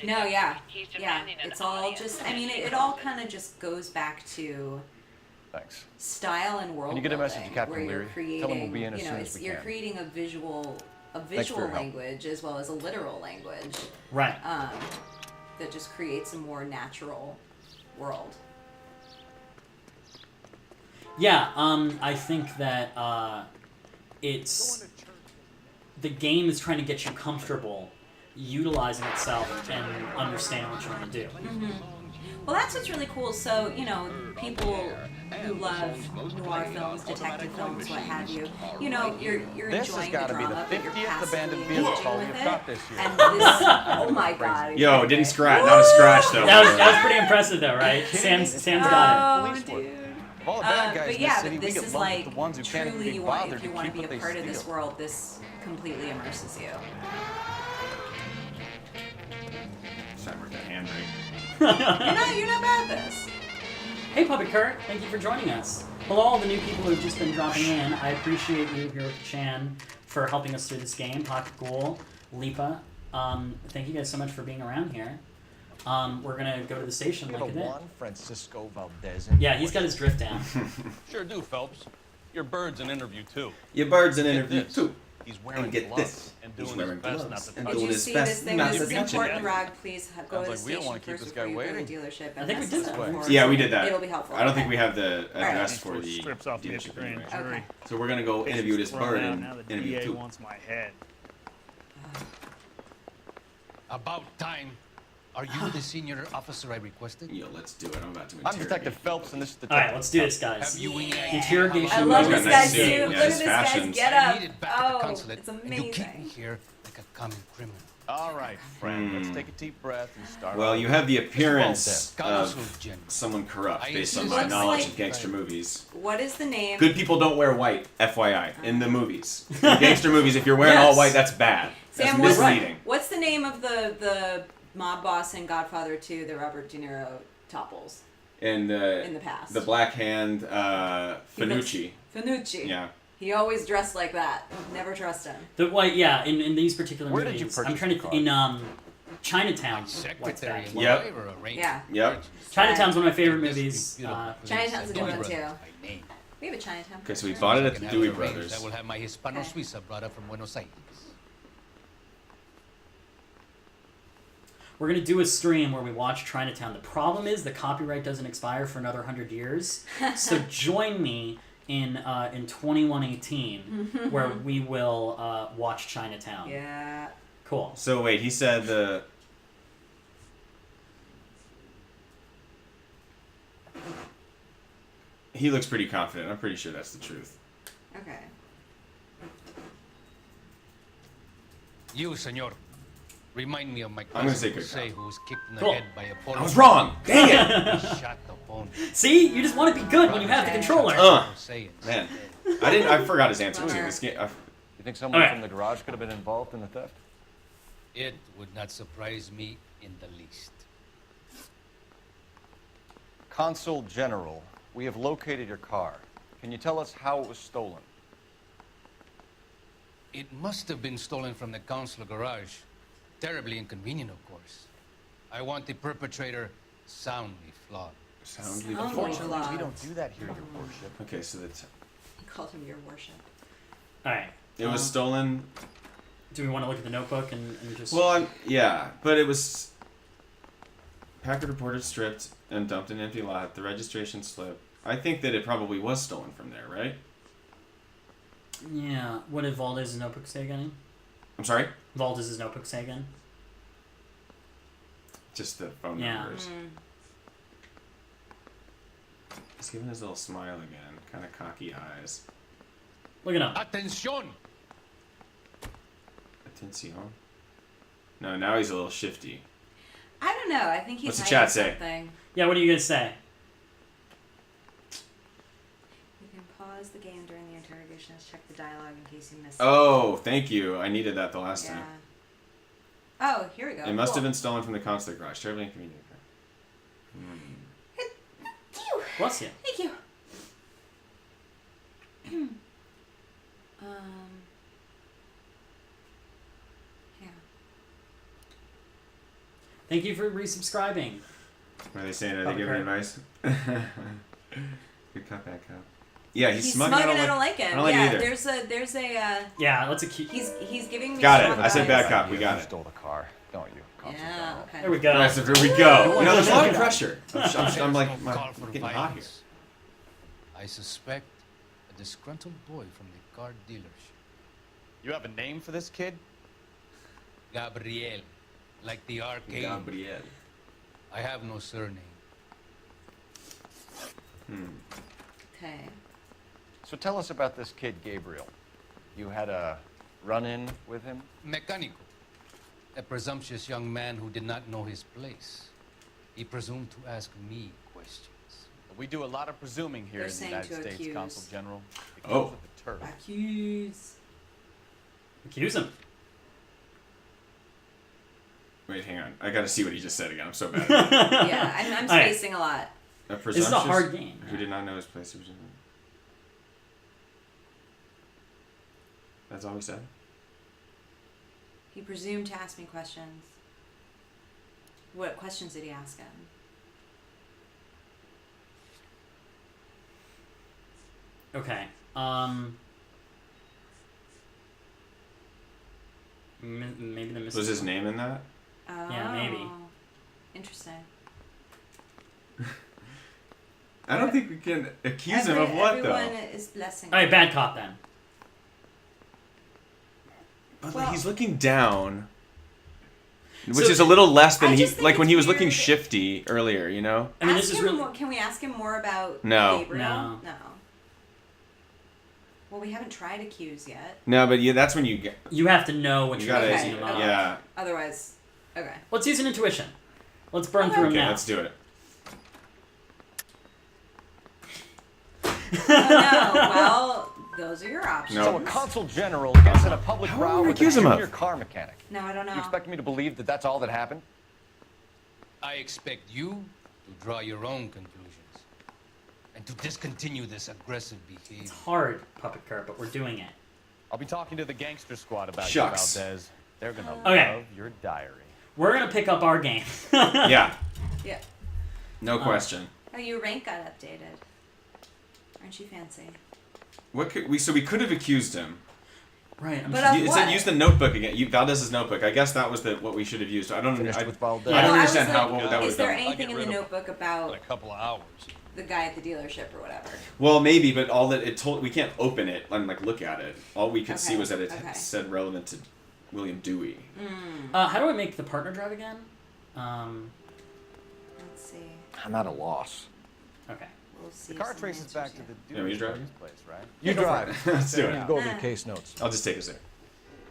No, yeah. It's all just, I mean, it all kind of just goes back to Thanks. style and world Can you get a message to building, Captain where you're Leary? creating, Tell him we'll be in as you know, soon it's, as we you're can. creating a visual for your help. language as well as a literal language. Right. That just creates a more natural world. Yeah, I think that it's the game is trying to get you comfortable utilizing itself and understanding what you want to do. Well, that's what's really cool. So, you know, people who love noir films, detective films, what have you, you know, you're This has enjoying the gotta be the drama, but you're 50th passively abandoned vehicle engaging call with we've it. got this year. And this, oh my god. Yo, didn't scratch. Not a scratch though. That was pretty impressive though, right? Sam's got it. Oh, dude. Of all the bad guys But in yeah, the city, but we this get is lumped like with the ones who can't even truly be you want, bothered if you to want to keep be a what part they of this steal. world, this completely immerses you. Trying to work that handbrake. You're not bad at this. Hey, Puppet Kurt, thank you for joining us. Hello, all the new people who have just been dropping in. I appreciate you here with Chan for helping us through this game. Pocket Ghoul, Lipa, thank you guys so much for being around here. We're gonna go to the station like a bit. Juan Francisco Valdez. Yeah, he's got his drift down. Sure do, Phelps. Your bird's an interview, too. Your bird's an Get interview this. too. He's wearing And get gloves this. and He's doing his wearing best gloves not to and touch Did doing you his see best this thing? not This to is touch it. important, Raag. Please go Sounds to the like we don't station wanna keep first this before guy you go to a waiting. dealership. I And think we mess did this that. up for us. Yeah, we did that. It'll be helpful. I don't think Okay. we have the right. address for the strips off the dealership grand anyway. jury. So we're gonna go interview this Thrown bird out, and now the interview DA too. wants my head. About time. Are you the senior officer I requested? Yo, let's do it. I'm about to I'm interrogate. Detective Phelps, and this is All Detective. right, let's do this, guys. Have you any idea Interrogation. I love He's got this nice guy's suit. suit. Yeah, Look at his this guy's fashions. get I up. need it back at the Oh, consulate, it's and you keep me amazing. here like a common criminal. All right, friend. Let's take a deep breath and start. Well, you have the appearance Valdez. of General. someone corrupt I based on insist. my Looks knowledge like- of gangster movies. What is the name? Good people don't wear white, FYI, in the movies. In gangster movies, if you're wearing all Yes. white, that's bad. That's Sam, misleading. what's the name of the mob boss in Godfather 2 that Robert De Niro topples And in the past? the Black Hand, Finucci. Finucci. Yeah. He always dressed like that. Never trust him. The white, yeah. In these particular Where did you movies, I'm purchase trying to the car? in Chinatown. Secretary and Yep. driver arranged Yeah. Yep. Chinatown's one of my favorite movies. Chinatown's a good one too. We have a Chinatown. Okay, so we bought it at the Dewey I Brothers. will have my Hispano Suiza brought up from Buenos Aires. We're gonna do a stream where we watch Chinatown. The problem is the copyright doesn't expire for another 100 years. So join me in 2118 where we will watch Chinatown. Yeah. Cool. So wait, he said the. He looks pretty confident. I'm pretty sure that's the truth. Okay. You, senor, remind me of my I'm gonna cousin say good Jose, cop. who was kicked in the Cool. head by a police. I was wrong. Dang it! He shot the opponent. See, you just want to be good when you have the controller. Jose and Man, I forgot his answer too. This game. You think someone Okay. from the garage could have been involved in the theft? It would not surprise me in the least. Consul General, we have located your car. Can you tell us how it was stolen? It must have been stolen from the consular garage. Terribly inconvenient, of course. I want the perpetrator soundly flogged. Soundly Unfortunately, flogged. we don't do that here, Your Worship. Okay, so that's. He called him your worship. All right. It was stolen. Do we want to look at the notebook and just? Well, yeah, but it was. Packard reported stripped and dumped in an empty lot. The registration slip. I think that it probably was stolen from there, right? Yeah. What did Valdez's notebook say again? I'm sorry? Valdez's notebook say again? Just the phone Yeah. numbers. He's giving his little smile again. Kind of cocky eyes. Look it up. Atención! Atención. No, now he's a little shifty. I don't know. I think he's What's the hiding chat say? something. Yeah, what are you gonna say? You can pause the game during the interrogations. Check the dialogue in case you missed Oh, thank you. I needed that the last Yeah. time. Oh, here we go. It must have Cool. been stolen from the consular garage. Terribly inconvenient. Bless you. Thank you. Yeah. Thank you for resubscribing. What are they saying? Are they Public giving credit. advice? Good cop, bad cop. Yeah, he's smug. smug and I don't like him. I don't like yeah, it either. there's a. Yeah, let's keep. He's giving me. Got it. strong I said vibes. bad cop. We got You it. stole the car, don't you, Consul Yeah. General? Okay. There we go. Nice, there we go. You know, there's a lot of Yeah. pressure. I'm like, No call for getting hot here. violence. I suspect a disgruntled boy from the car dealership. You have a name for this kid? Gabriel. Like the arcade. Gabriel. I have no surname. Okay. So tell us about this kid, Gabriel. You had a run-in with him? Mecánico. A presumptuous young man who did not know his place. He presumed to ask me questions. We do a lot of presuming here They're in the saying United to States, accuse. Consul General. It Oh. goes with the turf. Accuse. Accuse him. Wait, hang on. I gotta see what he just said again. I'm so bad. Yeah, I'm All right. spacing a lot. A This is a presumptuous hard game. who did not know his place. That's all he said? He presumed to ask me questions. What questions did he ask him? Okay. Maybe the Was his name in that? Oh. Yeah, maybe. Interesting. I don't think we can accuse him of what, though? Everyone is blessing. All right, bad cop then. But Well- he's looking down, which So- is a little less than I he just think like when it's he was looking weird. shifty earlier. You know? I mean, Ask this is him really. more, can we ask him more about No. Gabriel? No. Well, we haven't tried accuse yet. No, but yeah, that's when you get. You have to know what You you're gotta- accusing him of. yeah. Otherwise, okay. Let's use an intuition. Let's burn Okay. through him Okay, now. let's do it. Oh, no. Well, those are your options. No. So a Consul General gets in a public How row would we with a accuse him of? junior car mechanic. No, I don't know. You expect me to believe that that's all that happened? I expect you to draw your own conclusions and to discontinue this aggressive behavior. It's hard, Puppet Kurt, but we're doing it. I'll be talking to the gangster squad about Shucks. you, Valdez. They're gonna Okay. love your diary. we're gonna pick up our game. Yeah. Yeah. No question. Oh, your rank got updated. Aren't you fancy? What could we? So we could have accused him. Right. But of It what? said use the notebook again. Valdez's notebook. I guess that was what we should have used. I don't. Finished I, with Valdez. I don't No, understand was how like, what that is was there done. anything in the rid of notebook in about a couple of hours. the guy at the dealership or whatever? Well, maybe, but all that it told, we can't open it and like look at it. All we could see Okay, was that it okay. said relevant to William Dewey. How do I make the partner drive again? Let's see. I'm at a loss. Okay. We'll see. The car some traces answers back to here. the Yeah, you dude's drive? place, right? You Go for drive. it. Let's do it. You go over the case notes. I'll just take us there.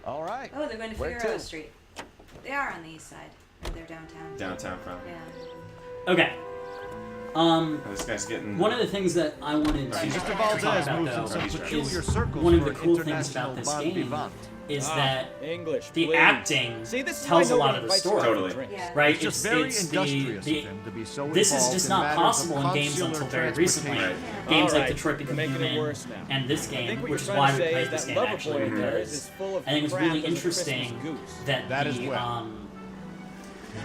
All right. Oh, they're going to Where Figueroa to? Street. They are on the east side. Or they're downtown. Downtown from. Yeah. Okay. This guy's getting. One of the things that I wanted to Mr. talk Valdez about moves in though some is peculiar circles one of for the cool things international about this bon game vivant. is that English, the please. acting See, this is tells why a no lot one of the invites you story. out to Totally. drink. Yeah. Right? It's just very it's industrious the, of him to be so this is involved just in not matters of possible in games consular until very recently. transportation. Right. Games like Alright, Detroit you're Become making it Human worse now. and this I think game, what which is you're why trying we to say played is this that game Lover actually Boy of yours because is full of I think it's crap really as a Christmas interesting goose. that That is the wet.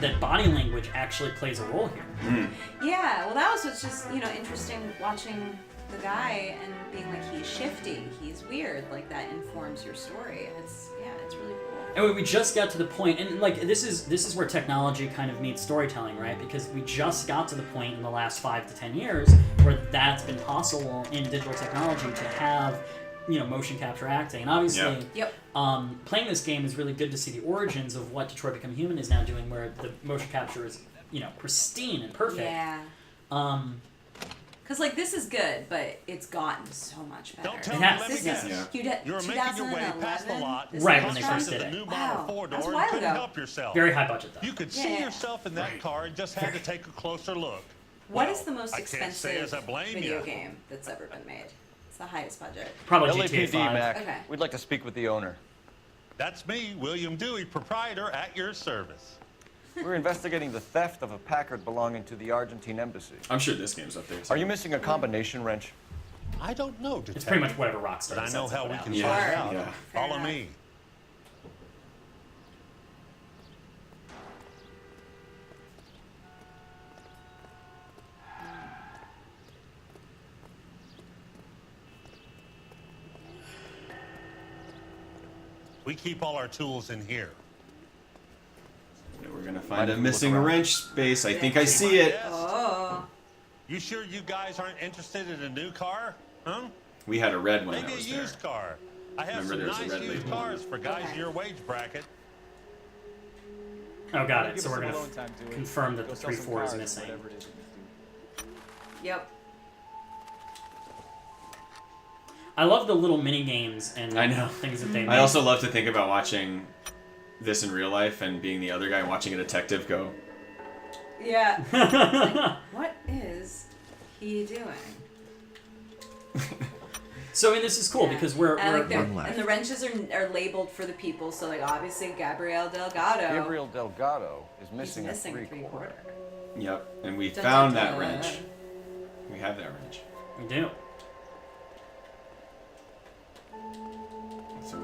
that body language actually plays a role here. Yeah, well, that was what's just, interesting watching the guy and being like, he's shifty, he's weird. Like, that informs your story. And it's really cool. And we just got to the point, and like this is where technology kind of meets storytelling, right? Because we just got to the point in the last 5 to 10 years where that's been possible in digital technology to have, motion capture acting. And obviously, Yep. Playing this game is really good to see the origins of what Detroit Become Human is now doing, where the motion capture is, pristine and perfect. Yeah. Because, like, this is good, but it's gotten so much better. Don't tell It me, has. let me This guess. is- You're making your way past the 2011, lot. this Right, is when they from- first did The it. new Wow, model 4 that was door a while and couldn't ago. help yourself. Very high budget though. You could see Yeah. yourself in that car and just had to take a closer look. What Well, is the most I can't say expensive as I blame video you. game that's ever been made? It's the highest budget. Probably GTA LAPD, 5. Mac. Okay. We'd like to speak with the owner. That's me, William Dewey, proprietor, at your service. We're investigating the theft of a Packard belonging to the Argentine embassy. I'm sure this game's up there. Too. Are you missing a combination wrench? I don't know, detective. It's pretty much whatever Rockstar But I know decides to how put we out. can Yeah. find Sure. out. Yeah. Follow enough. me. We keep all our tools in here. We're gonna Mind find a if we look missing around? wrench space. I think I see it. Yes. Oh. You sure you guys aren't interested in a new car? Huh? We had a red one that Maybe a was there. used car. I have Remember, some there's a nice red used label. cars for guys Okay. in your wage bracket. Oh, got it. Give So us we're some gonna alone time, Dewey. confirm that Go the sell some 3-4 is cars, missing. whatever it is you do. Yep. I love the little mini games and I know. things that they make. I also love to think about watching this in real life and being the other guy and watching a detective go. Yeah. Like, what is he doing? So I mean, this is cool Yeah. because we're And, like, they're- One left. and the wrenches are labeled for the people, so like obviously Gabriel Delgado. Gabriel Delgado is He's missing, missing a a three-quarter. three-quarter. Yep, and we Dun, found dun, that dun. wrench. We have that wrench. we do. So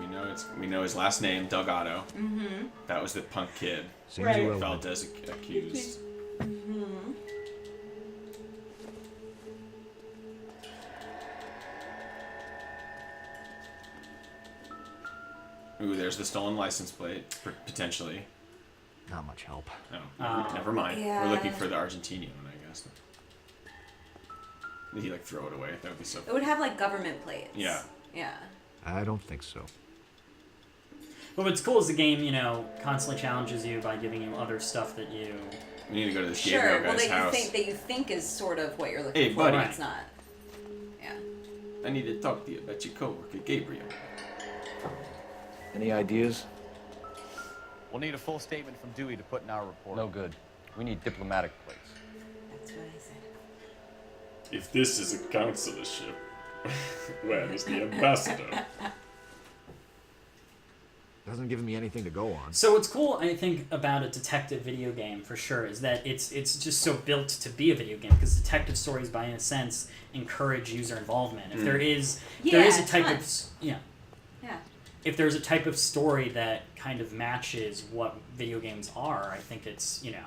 we know his last name, Delgado. Mm-hmm. That was the punk kid. Seems Right. irrelevant. Valdez accused. Mm-hmm. Ooh, there's the stolen license plate, potentially. Not much help. No, never mind. Yeah. We're looking for the Argentinian one, I guess. Did he like throw it away? That would be so. It would have like government plates. Yeah. Yeah. I don't think so. But what's cool is the game, constantly challenges you by giving you other stuff that you. We need to go to this Sure. Gabriel Well, guy's that house. you think is sort of what you're looking Hey, for, buddy. but it's not. Yeah. I need to talk to you about your coworker, Gabriel. Any ideas? We'll need a full statement from Dewey to put in our report. No good. We need diplomatic plates. That's what I said. If this is a consularship, where is the ambassador? Doesn't give me anything to go on. So what's cool, I think, about a detective video game for sure is that it's just so built to be a video game because detective stories, by in a sense, encourage user involvement. If there is a type of Yeah. if there's a type of story that kind of matches what video games are, I think it's, you know,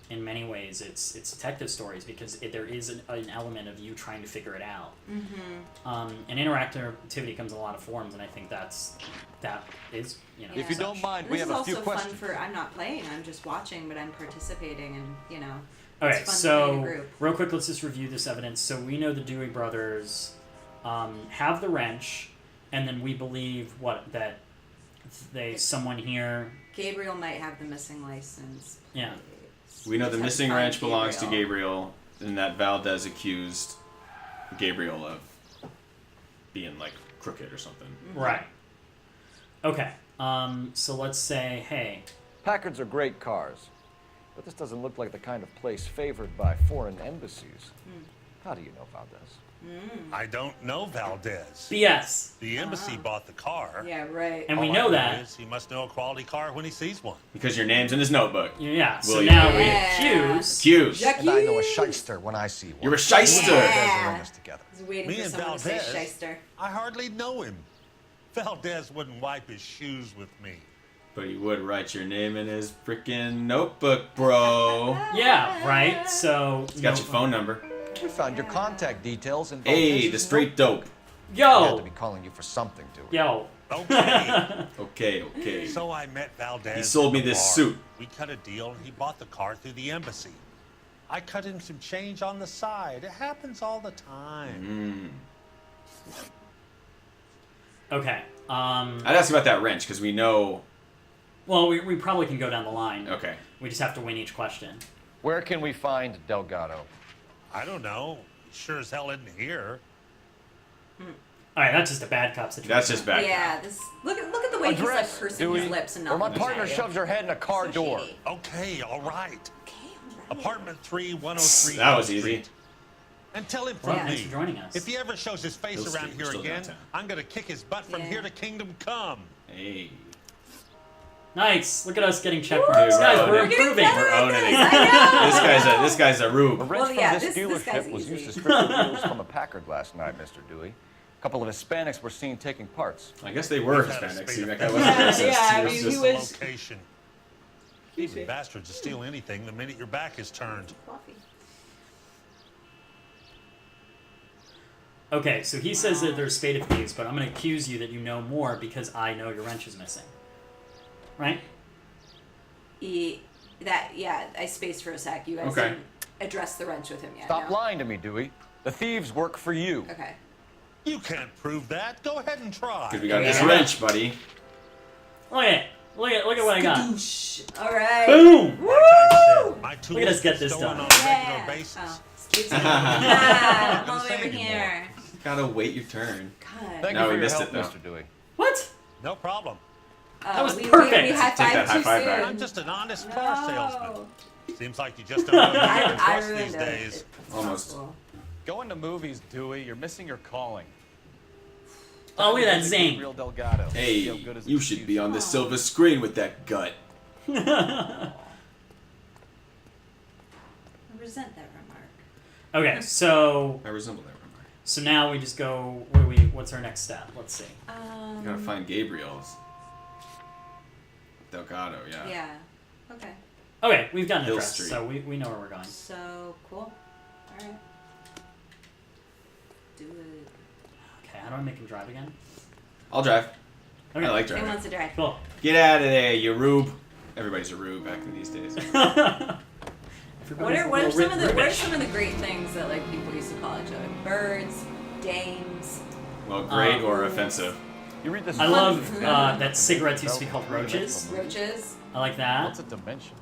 in many ways it's detective stories, because there is an element of you trying to figure it out. And interactivity comes in a lot of forms, and I think that is, you know. If you don't mind, we This have is a few also questions. fun for, I'm not playing, I'm just watching, but I'm participating, and, you know, Okay, it's fun to be in a so group. real quick, let's just review this evidence. So we know the Dewey brothers have the wrench, and then we believe that someone here. Gabriel might have the missing license. Yeah. We know the Just missing have to wrench find belongs to Gabriel, and that Valdez accused Gabriel of being like crooked or something. Right. Okay. So let's say, hey. Packards are great cars, but this doesn't look like the kind of place favored by foreign embassies. How do you know Valdez? I don't know Valdez. BS. The embassy bought the car. Yeah, right. And we All know I that. is he must know a quality car when he sees one. Because your name's in his notebook. Yeah, so William. now we accuse. Accused. And I know a shyster when I see one. You're a shyster. Yeah. Run this together. I was waiting Me for and someone to say Valdez, shyster. I hardly know him. Valdez wouldn't wipe his shoes with me. But he would write your name in his freaking notebook, bro. Yeah, right? So. He's got your phone number. We found your contact details and Hey, the straight dope. We had to Yo! be calling you for something, too. Yo. Okay. Okay. So I met Valdez. He sold in me the this bar. suit. We cut a deal and he bought the car through the embassy. I cut him some change on the side. It happens all the time. Okay. I'd ask about that wrench, because we know... Well, we probably can go down the line. Okay. We just have to win each question. Where can we find Delgado? I don't know. He sure as hell isn't here. Alright, that's just a bad cop situation. That's just bad. Yeah, this. Look at the way he's like Address, pursing Dewey, his lips and not or my looking partner at you. shoves her head in a car So door. shady. Okay, all right. Okay, all right. Apartment 3, 103. That was Hill easy. Street. And tell him Well, from thanks me. for joining us. If he ever shows his face Hill around Street, here we're still again, downtown. I'm gonna kick his butt from Yeah. here to Kingdom Come. Hey. Nice. Look at us getting check marks. Dude, Guys, we're we're owning it. improving. We're owning it. I know. This guy's a rube. The wrench Well, yeah, from this this guy's dealership was easy. used to strip the wheels from a Packard last night, Mr. Dewey. A couple of Hispanics were seen taking parts. I guess they were We've had a Hispanics. spate See, of that guy things. wasn't racist. Yeah, I He was mean, just- he was- Location. These bastards will steal anything the minute your back is turned. Coffee. Okay, so he says that there's spade of thieves, but I'm going to accuse you that you know more because I know your wrench is missing. Right? I spaced for a sec. You guys Okay. didn't address the wrench with him yet. Stop no? lying to me, Dewey. The thieves work for you. Okay. You can't prove that. Go ahead and try. Because we got this Yeah. wrench, buddy. Look at it. Look at what I got. All right. Boom! Like I said, my Look at us get tools this stolen done. on a regular Yeah. basis. Oh, excuse me. Ah, all the way over anymore. here. Gotta wait your turn. God. Thank No, you for we your missed help, it, though. Mr. Dewey. What? No problem. That was we perfect. high Take that five high too five soon. back. I'm just an honest car No. salesman. Seems like you just don't know who you can I trust ruined these it. days. It's Almost. possible. Going to movies, Dewey. You're missing your calling. Oh, look at that Really zing. Real Delgado. Hey, Feel good as you an should excuse. be on the silver screen with that gut. I resent that remark. Okay, so I resemble that remark. so now we just go. What's our next step? Let's see. You gotta find Gabriel's. Delgado, yeah. Yeah. Okay. Okay, we've got an Hill address, Street. so we know where we're going. So cool. All right. Do it. Okay, how do I make him drive again? I'll drive. Okay. I like Who driving. wants to drive? Cool. Get out of there, you rube. Everybody's a rube back in these days. What are some of the great things that like people used to call each other? Birds, dames. Well, great or offensive. You read this. I love that cigarettes used to be called roaches. Roaches. I like that. What's a dimension?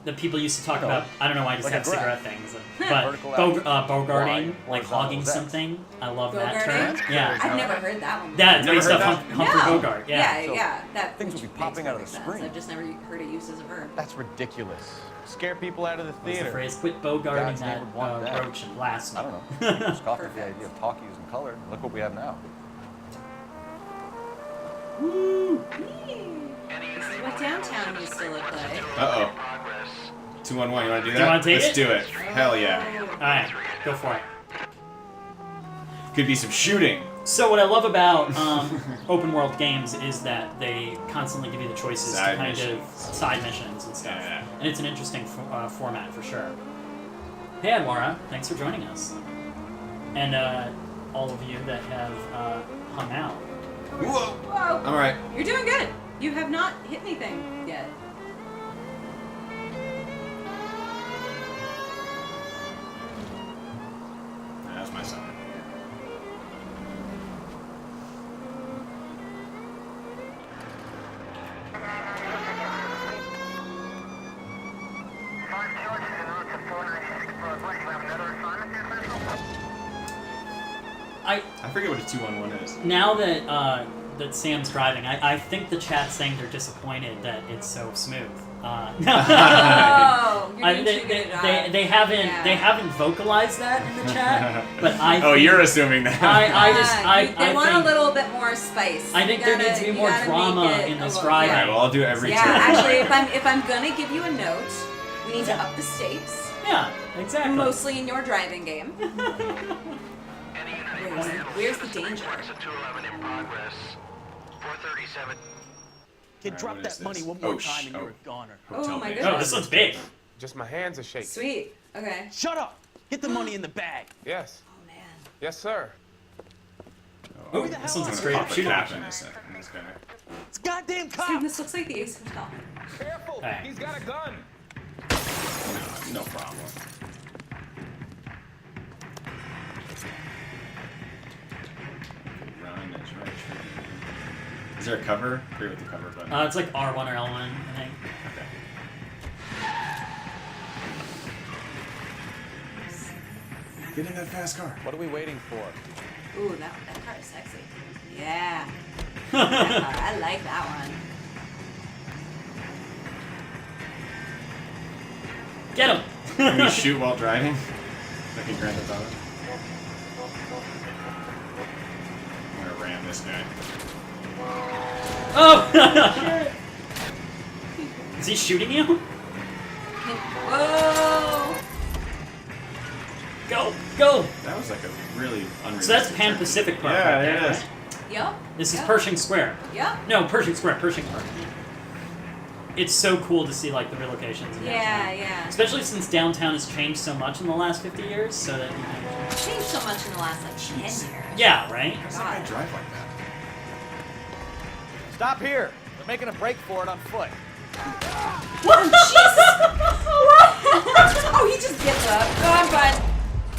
That people used to talk about. I don't know why I just Like have a graph. cigarette things, but Vertical bogarting, line, like horizontal hogging is X. something. I love that term. Bogarting? Yeah. I've never heard that one. That's Never based heard off that? Humphrey No. Bogart. Yeah. Yeah, yeah. That things would be popping out of the sense. screen. I've just never heard it used as a verb. That's ridiculous. Scare people out of the What's the theater. phrase? Quit bogarting God's name that would want that. roach and blast me. I don't know. Scoffed at the Perfect. idea of talkies in color. Look what we have now. This is what downtown used to look like. Uh-oh. 211, you wanna do that? Do you wanna take Let's it? do it. Hell yeah. Alright, go for it. Could be some shooting. So what I love about open world games is that they constantly give you the choices to kind of side missions and stuff. Yeah. And it's an interesting format for sure. Hey, Adwara, thanks for joining us. And all of you that have hung out. Whoa. All right. You're doing good. You have not hit anything yet. That's my son. I forget what a 211 is. Now that that Sam's driving, I think the chat's saying they're disappointed that it's so smooth. Oh, you're being too good at they haven't vocalized that in the chat, but I. Oh, you're assuming that. They want a little bit more spice. I think there needs to be more drama in this driving. Alright, well, I'll do every turn. Actually, if I'm gonna give you a note, we need to up the stakes. Yeah, exactly. Mostly in your driving game. Where's the danger? Kid, drop that money one more time and you're a goner. Oh my goodness. Oh, this one's big. Just my hands are shaking. Sweet. Okay. Shut up! Get the money in the bag. Yes. Oh man. Yes, sir. Oh, this one's a straight up shooting. This guy. It's goddamn cop! Sam, this looks like the Ace Hotel. Careful! Hey. He's got a gun. No problem. Run, that's right. Is there a cover? I forget what the cover button. It's like R1 or L1, I think. Okay. Get in that fast car. What are we waiting for? Ooh, that car is sexy. Yeah. That car. I like that one. Get him! Can you shoot while driving? Like in Grand Theft Auto? I'm gonna ram this guy. Oh! Is he shooting you? Whoa! Go! Go! That was like a really unrealistic. So that's Pan Pacific Park. Yeah, right there, it is. right? Yep. This is Yep. Pershing Square. Yep. No, Pershing Square, Pershing Park. It's so cool to see like the relocations. In downtown. Yeah. Especially since downtown has changed so much in the last 50 years, so that you know. Changed so much in the last like 10 years. Yeah, right? How does that guy drive like that? Stop here. They're making a break for it on foot. What? Jesus! What? Oh, he just gets up. Go on, bud.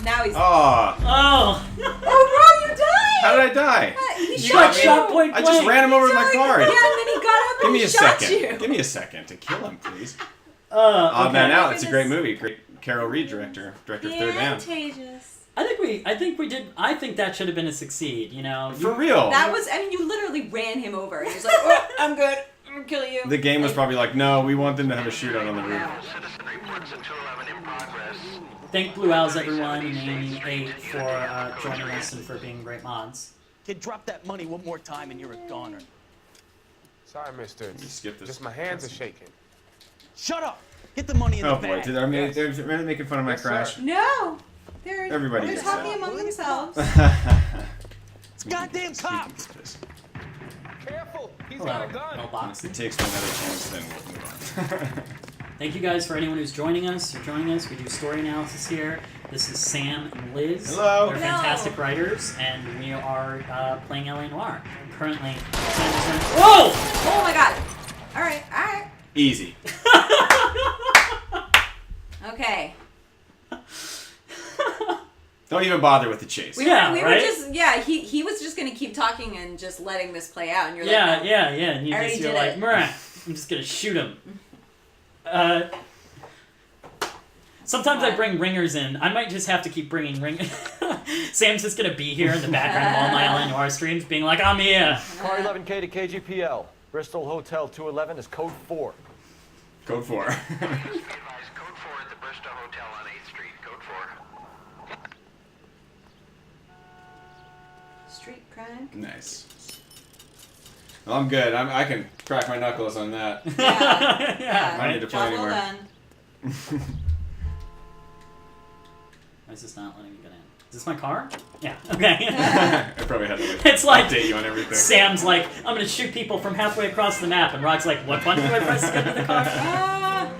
Now he's. Oh. Oh. Oh, bro, you died! How did I die? He You got shot point I just ran him over with my car. Yeah, and then he got up Give and me he a shot second. you. Give me a second to kill him, please. Okay. Odd Man Out. It's a great movie. Great Carol Reed director of Third Down. Contagious. I think we did. I think that should have been a succeed. You know. For real. That was. I mean, you literally ran him over. He was like, "Oh, I'm good. I'm gonna kill you." The game was probably like, no, we want them to have a shootout on the roof. Thank Blue Owls everyone and Amy 8 for joining us and for being great mods. Kid, drop that money one more time and you're a goner. Sorry, mister. You skipped this. Just my hands are shaking. Shut up! Get the money in the Oh boy, bag. they're really making fun of my crash. No, they're Everybody gets talking that. among themselves. It's goddamn cop! Careful! He's Hello, got a gun. mailbox. If it takes me another chance, then we'll move on. Thank you guys for anyone who's joining us. We do story analysis here. This is Sam and Liz. Hello. They're fantastic writers, and we are playing LA Noire. Currently, Sam is in. Whoa! Oh my god! All right. Easy. Okay. Don't even bother with the chase. We right? were just he was just gonna keep talking and just letting this play out, and you're like, no, Yeah. And I already you're did like, it. Murrah, I'm just gonna shoot him. Sometimes I bring ringers in. I might just have to keep bringing ringers. Sam's just gonna be here in the background of all my LA Noire streams, being like, I'm here. Car 11K to KGPL. Bristol Hotel 211 is code 4. Code 4. Code 4 at the Bristol Hotel on 8th Street. Code 4. Street crime. Nice. Well, I'm good. I can crack my knuckles on that. Yeah. I don't need to play Job well anymore. done. is this not letting me get in? Is this my car? Yeah. Okay. I probably had to it's like update you on everything. Sam's like, I'm gonna shoot people from halfway across the map, and Raag's like, what button do I press to get to the car?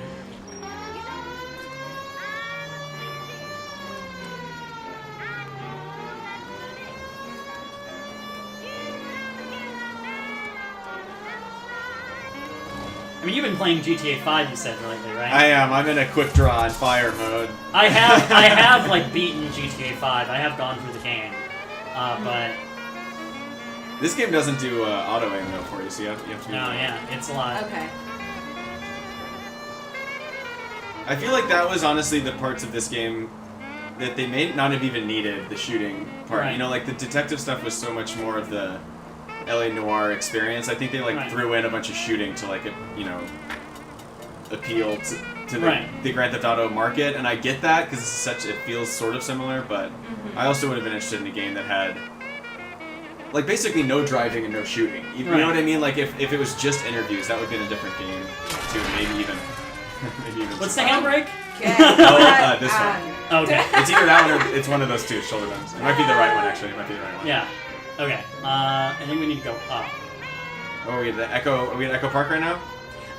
I mean, you've been playing GTA 5, you said lately, right? I am. I'm in a quick draw and fire mode. I have like beaten GTA 5. I have gone through the game, but this game doesn't do auto aim though for you, so you have to. No, yeah, it's a lot. Okay. I feel like that was honestly the parts of this game that they may not have even needed the shooting part. Right. You know, like the detective stuff was so much more of the LA Noire experience. I think they like threw in a bunch of shooting to like appeal to the Grand Theft Auto market, and I get that because it feels sort of similar. But I also would have been interested in a game that had like basically no driving and no shooting. You know what I mean? Like if it was just interviews, that would be in a different game too. Maybe even. What's the handbrake? This one. Okay. It's either that one or it's one of those two shoulder buttons. It might be the right one actually. It might be the right one. Yeah. Okay. I think we need to go up. Oh, are we at Echo Park right now?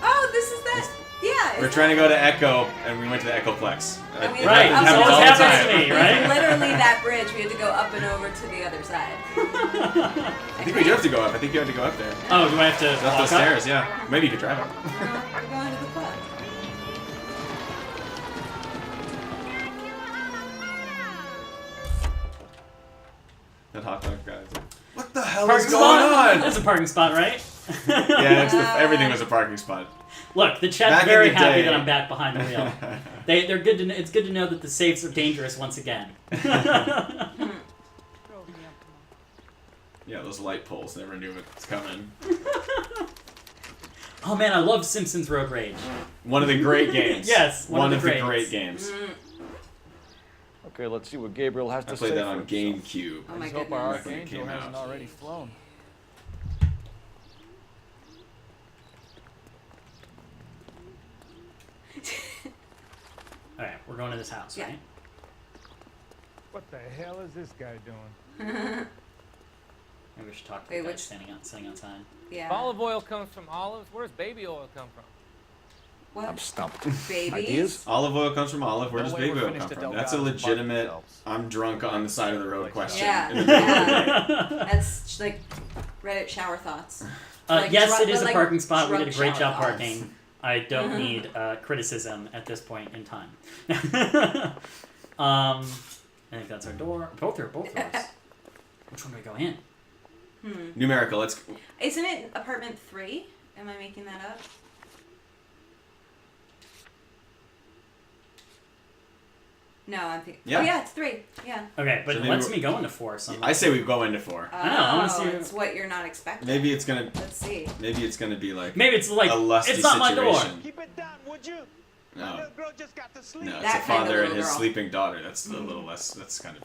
Oh, this is that. Yeah. We're trying to go to Echo, and we went to the Echoplex. Right. That's always happens to me, right? Literally that bridge. We had to go up and over to the other side. I think we do have to go up. I think you have to go up there. Oh, do I have to up those stairs? Yeah. Maybe you could drive up. We're going to the club. That hot dog guy. What the hell Parking is going spot? on? That's a parking spot, right? Yeah, everything was a parking spot. Look, the chat's Back in very the happy day. that I'm back behind the wheel. They're good to. It's good to know that the safes are dangerous once again. Yeah, those light poles. Never knew it was coming. Oh man, I love Simpsons Road Rage. One of the great games. Yes, one of the greats. great games. Okay, let's see what Gabriel has I to played say. that on GameCube. Oh my Let's hope our goodness. Archangel hasn't already flown. All right, we're going to this house, right? What the hell is this guy doing? Maybe we should talk to the guy sitting outside. Yeah. If olive oil comes from olives, where does baby oil come from? What? I'm stumped. Babies? Ideas? Olive oil comes from olive. Where No does way baby we're oil finished come at from? Delgado's That's a legitimate, Phelps. I'm drunk on the side of the road question. Yeah. in the middle of the Yeah. That's like Reddit shower thoughts. Like yes, it is a parking spot. We drunk did a great shower job thoughts. parking. I don't need criticism at this point in time. I think that's our door. Both doors. Which one do we go in? Numerical, let's... Isn't it apartment 3? Am I making that up? No, I'm thinking. Yeah. Oh yeah, it's 3. Yeah. Okay, but So it maybe lets we're- me go into 4. So I say we go into 4. I know, I wanna see- It's what you're not expecting. Maybe it's gonna... Let's see. Maybe it's gonna be like... Maybe it's like, a lusty it's not my door. situation. Keep it down, would you? No. Little girl just got to sleep. No, it's That a kind of father and little his girl. sleeping daughter. That's a little less... That's kind of...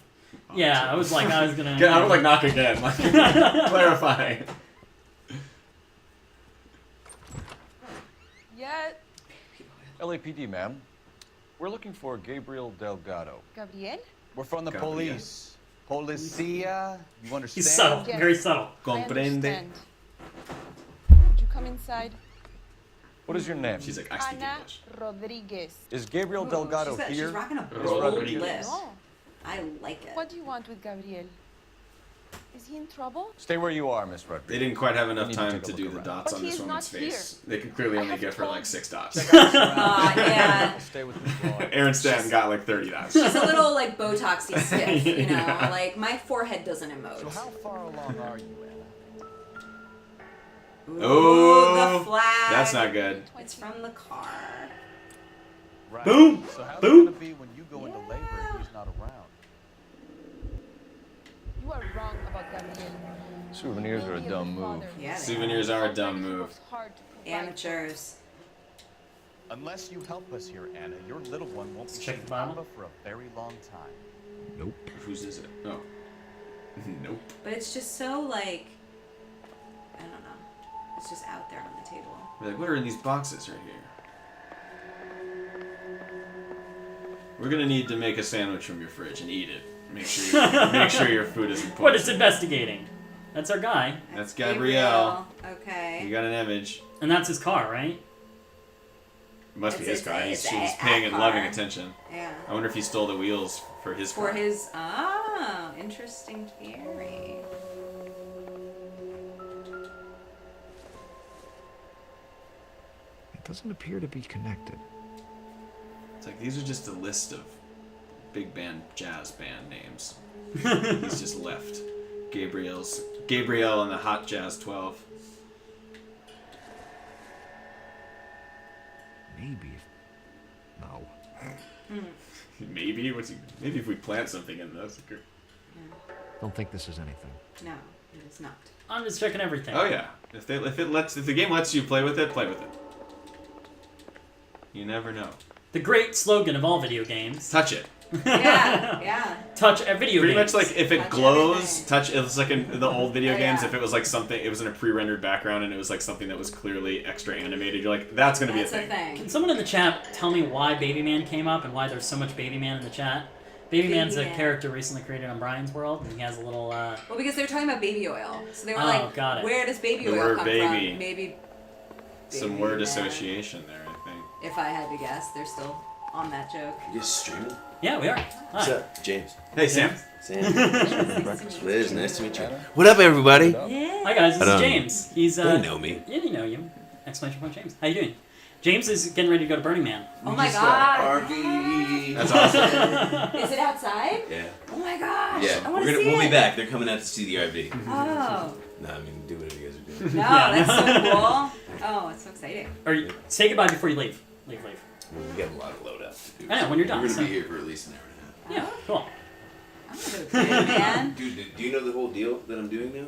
Yeah, I was gonna. I would like knock again. Like, clarify. Yeah, LAPD, ma'am. We're looking for Gabriel Delgado. Gabriel? We're from the Gabriel. police. Policia. You understand? He's subtle, Yes. very subtle. I Comprende. understand. Would you come inside? What is your name? She's like, I speak Ana English. Rodriguez. Is Gabriel Delgado she's here? rocking a Miss bold Rodriguez? lip. No. I like it. What do you want with Gabriel? Is he in trouble? Stay where you are, Miss Rodriguez. They didn't quite have enough We need time take a to look do the around. dots But on he this is woman's not face. They could clearly I only have give her told- like 6 dots. Yeah. Stay with this boy. Aaron Stanton got like 30 dots. She's a little like Botoxy stiff, you know. Yeah. Like my forehead doesn't emote. So how far along are you, Anna? Oh, the flag. that's not good. It's from the car. Right. Boom. So how's Boom. it gonna be when you go into labor and he's not around? You are wrong about Gabriel. Souvenirs are a Maybe dumb your move. father. Yeah. Souvenirs are a dumb Already he move. works hard to provide Amateurs. Unless you help us here, Anna, your little one won't be check seeing the bottle. Papa for a very long time. Nope. Whose is it? Oh. Nope. But it's just so like I don't know. It's just out there on the table. We're like, what are in these boxes right here? We're gonna need to make a sandwich from your fridge and eat it. Make sure your food isn't poisoned. What is investigating? That's our guy. That's Gabrielle. Okay. You got an image. And that's his car, right? It must be his car. He's paying and loving attention. Yeah. I wonder if he stole the wheels for his car. Interesting theory. It doesn't appear to be connected. It's like these are just a list of big band jazz band names. He's just left. Gabrielle and the Hot Jazz 12. Maybe. No. Maybe if we plant something in this. Don't think this is anything. No, it is not. I'm just checking everything. Oh yeah. If the game lets you play with it, play with it. You never know. The great slogan of all video games. Touch it. Yeah. Touch a video Pretty games. much like if it Touch glows, everything. touch. It was like in the old video games. Yeah. If it was like something, it was in a pre-rendered background, and it was like something that was clearly extra animated. You're like, that's gonna be a thing. Can someone in the chat tell me why Baby Man came up and why there's so much Baby Man in the chat? Baby Man's a character recently created on Brian's World, and he has a little. Well, because they were talking about baby oil, so they were got it. "Where does baby The oil word come baby. from?" Maybe. Some Baby word Man. association there, I think. If I had to guess, they're still on that joke. You guys streaming? Yeah, we are. What's Hi. up, James? Hey, Sam. Liz, nice to meet you. What up, everybody? Hi guys, this is James. He's They know me. Yeah, they know you. Exclamation point, James. How you doing? James is getting ready to go to Burning Man. Oh my god! RV. That's awesome. Is it outside? Yeah. Oh my gosh! Yeah. I want to see We'll it. be back. They're coming out to see the RV. Oh. No, I mean, do whatever you guys are doing. No, that's so cool. Oh, it's so exciting. Or say goodbye before you leave. Leave. Well, we got a lot of load up to do. I know, when you're done, We're gonna so- be here for at least an hour and a half. Yeah, cool. I'm gonna go to Burning Man. Dude, do you know the whole deal that I'm doing now?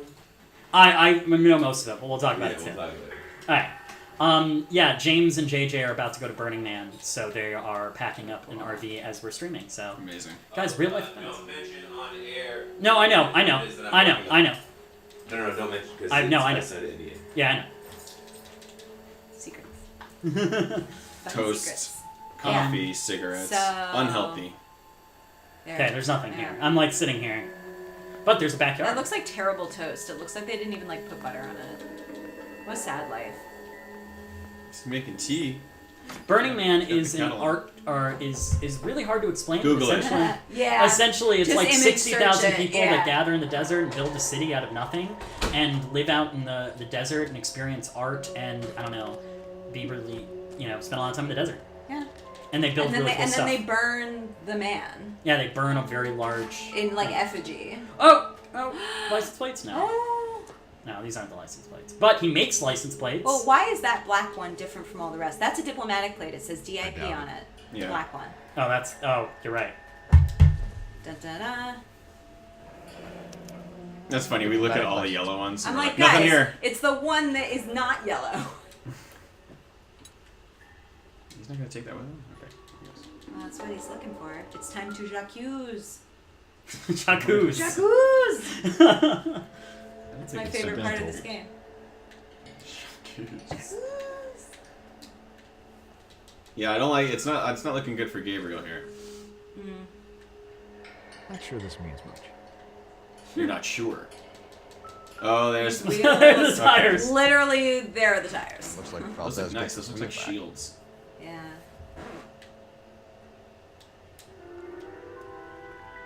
I know most of it, but we'll talk about it We'll soon. talk about it. Alright. Yeah, James and JJ are about to go to Burning Man, so they are packing up an RV as we're streaming, so. Amazing. Guys, real life No mention on air. No, I know. No, No, don't mention because I know. that's not an idiot. Yeah, I know. Secrets. Toast, secrets. coffee, cigarettes. So- Unhealthy. Okay, there's nothing here. I'm like sitting here. But there's a backyard. That looks like terrible toast. It looks like they didn't even like put butter on it. What a sad life. Just making tea. Burning Man is the an kettle. art, or is really hard to explain. Google it. Essentially, Yeah. Essentially, it's Just like image 60,000 search it, people yeah. that gather in the desert and build a city out of nothing, and live out in the desert and experience art and, I don't know, be really, spend a lot of time in the desert. Yeah. And they build And then really they, cool and stuff. then they burn the man Yeah, they burn a very large... in like effigy. Oh, license plates? No. Oh. No, these aren't the license plates. But he makes license plates. Well, why is that black one different from all the rest? That's a diplomatic plate. It says DIP on it. The Yeah. black one. Oh, you're right. Dun, dun, dun. That's funny. We look at all the yellow ones. I'm and we're like, nothing guys, here. it's the one that is not yellow. He's not gonna take that with him. Okay. Well, that's what he's looking for. It's time to j'accuse. J'accuse. J'accuse! That's my think it's favorite part of gentle. this game. Yeah, I don't like. It's not looking good for Gabriel here. Not sure this means much. You're not sure. Oh, there's Wheels. There's the tires. Literally, there are the tires. Looks like Those look Valdez nice. gets Those his look like wheel back. shields. Yeah.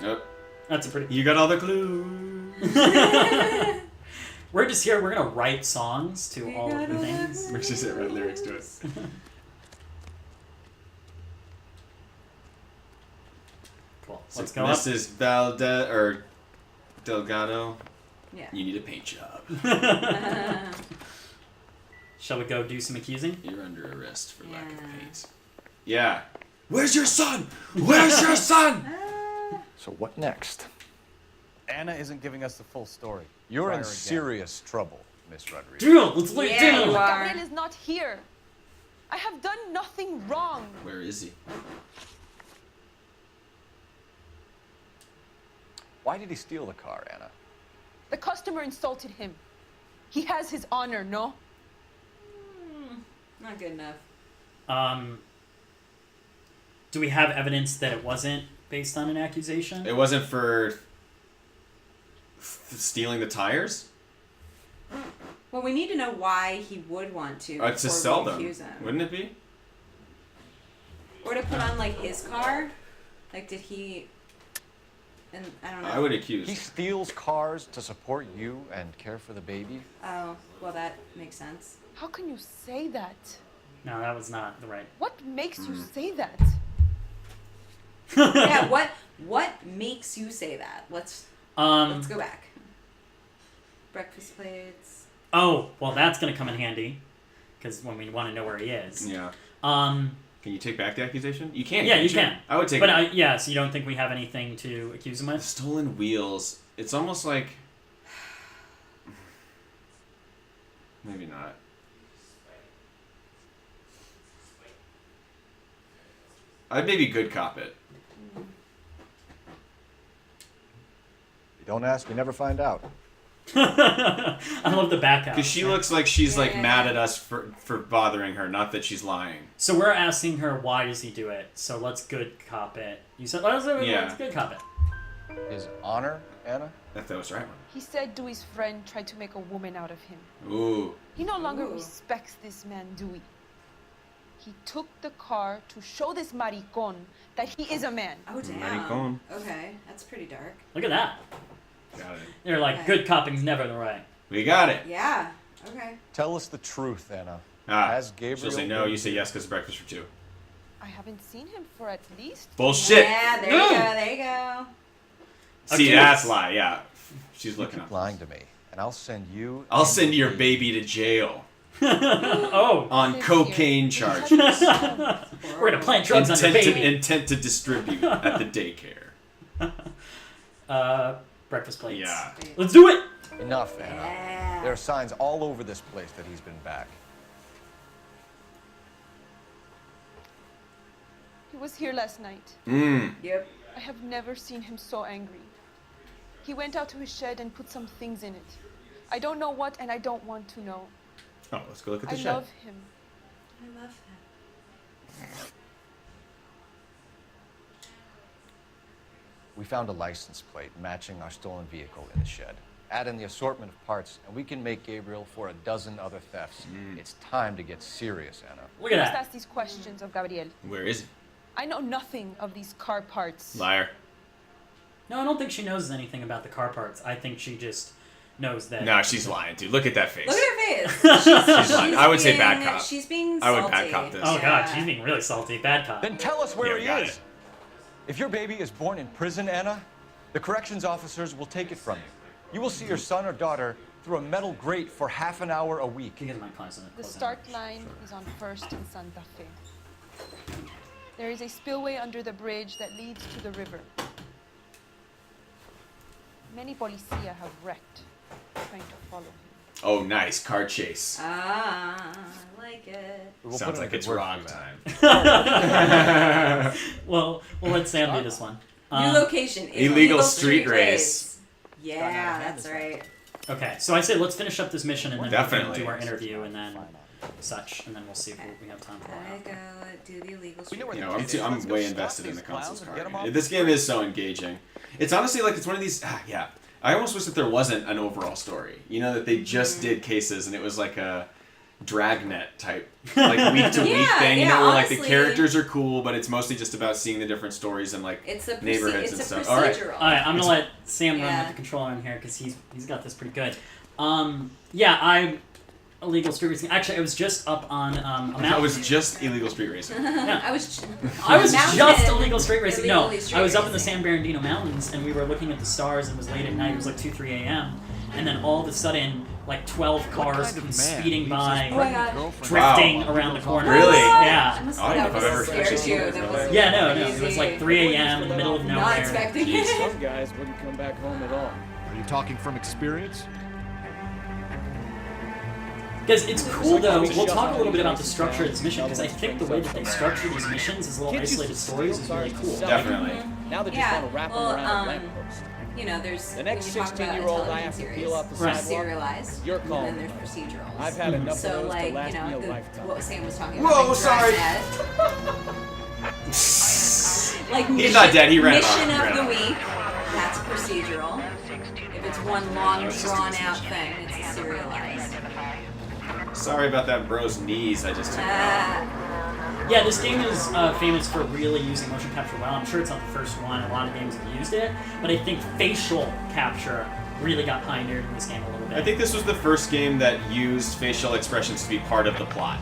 Nope. That's a pretty... You got all the clues. We're just here. We're going to write songs to all of the things. We're just gonna write lyrics to it. Cool. So Let's go up. Mrs. Valdez or Delgado. Yeah. You need a paint job. Shall we go do some accusing? You're under arrest for lack of paint. Yeah. Where's your son? Where's your son? So what next? Anna isn't giving us the full story. You're Try in her again. serious trouble, Miss Rodriguez. Deal! Let's lay it down! you are. Gabriel is not here. I have done nothing wrong. Where is he? Why did he steal the car, Anna? The customer insulted him. He has his honor, no? Not good enough. do we have evidence that it wasn't based on an accusation? It wasn't for stealing the tires? Well, we need to know why he would want to. To sell them, accuse him. wouldn't it be? Or to put on like his car. Like, did he? And I don't know. I would accuse. He steals cars to support you and care for the baby. Oh, well, that makes sense. How can you say that? No, that was not the right. What makes you say that? Yeah, what makes you say that? Let's go back. Breakfast plates. Oh, well, that's gonna come in handy, because when we want to know where he is. Yeah. Can you take back the accusation? You can. Yeah, you can. I would take but it. Yeah, so you don't think we have anything to accuse him with? Stolen wheels. It's almost like... Maybe not. I'd maybe good cop it. You don't ask, you never find out. I love the back out. Because she looks like she's like mad at us for bothering her, not that she's lying. So we're asking her, why does he do it? So let's good cop it. You said, let's good cop it. His honor, Anna? If that was the right one. He said Dewey's friend tried to make a woman out of him. Ooh. He no longer respects this man, Dewey. He took the car to show this maricon that he is a man. Oh, damn. Maricon. Okay, that's pretty dark. Look at that. Got it. They're like, good copping's never the right. We got it. Yeah, okay. Tell us the truth, Anna. Has Gabriel... She'll say no, you say yes because breakfast for two. I haven't seen him for at least... Bullshit! Yeah, there you go, there you go. See, Okay. that's lie, yeah. She's looking Keep up. lying to me, and I'll send you... I'll send your baby to jail. Oh. On cocaine charges. We're gonna plant drugs on your baby. Intent to distribute at the daycare. Breakfast plates. Yeah. Let's do it! Enough, Anna. There are signs all over this place that he's been back. He was here last night. Yep. I have never seen him so angry. He went out to his shed and put some things in it. I don't know what, and I don't want to know. Oh, let's go look at the I shed. love him. I love him. We found a license plate matching our stolen vehicle in the shed. Add in the assortment of parts, and we can make Gabriel for a dozen other thefts. It's time to get serious, Anna. Look at You must that. ask these questions of Gabriel. Where is he? I know nothing of these car parts. Liar. No, I don't think she knows anything about the car parts. I think she just knows that... No, she's lying, dude. Look at that face. Look at her face. She's lying. I would say being- bad cop. She's being I would salty. bad cop this. Oh, God, she's being really salty. Bad cop. Then tell us where Yeah, he got is. it. If your baby is born in prison, Anna, the corrections officers will take it from you. You will see your son or daughter through a metal grate for half an hour a week. The start line is on 1st and Santa Fe. There is a spillway under the bridge that leads to the river. Many policia have wrecked trying to follow him. Oh, nice. Car chase. Ah, I like it. Sounds like it's Raag time. well, we'll let Sam do this one. New location. Illegal street race. Yeah, that's right. Okay, so I say let's finish up this mission and then we'll Definitely. do our interview and then such, and then we'll see if we have time for I it. go do the illegal street You know, race. I'm way invested in the consoles card. This game is so engaging. It's honestly like it's one of these. Yeah, I almost wish that there wasn't an overall story. You know, that they just did cases and it was like a Dragnet type, like week to week thing. You know, where like the honestly. characters are cool, but it's mostly just about seeing the different stories and like It's a neighborhoods it's and a stuff. procedural. All right, I'm gonna let Sam run Yeah. with the controller in here because he's got this pretty good. Yeah, I illegal street racing. Actually, I was just up on a mountain. I was just illegal street racing. I was just illegal street racing. No, illegally street I was up in the racing. San Bernardino Mountains and we were looking at the stars and it was late at night. It was like 2-3 a.m. And then all of a sudden, like 12 cars come speeding by, drifting around the corner. Really? Yeah. I don't know if I've ever actually seen you. this. Yeah, no. It was like 3 a.m. in the middle of nowhere. Not expecting it. Some guys wouldn't come back home at all. Are you talking from experience? Because it's cool though, we'll talk a little bit about the structure of this mission, because I think the way that they structure these missions as little isolated stories is really cool. Definitely. Now they just Yeah, want to wrap well, them around a lamppost. You know, there's The next when you talk about 16-year-old I a have to television peel off the series, sidewalk. serialized, Your call. and then there's procedurals. I've had enough so, of those like, to last you know, me a lifetime. what Sam was talking about. Whoa, like, sorry. Dragnet. Like He's not dead. He ran mission off. of the week. That's procedural. If it's one long, drawn-out thing, it's a serialized. Sorry about that bro's knees I just took out. Yeah, this game is famous for really using motion capture well. I'm sure it's not the first one. A lot of games have used it. But I think facial capture really got pioneered in this game a little bit. I think this was the first game that used facial expressions to be part of the plot.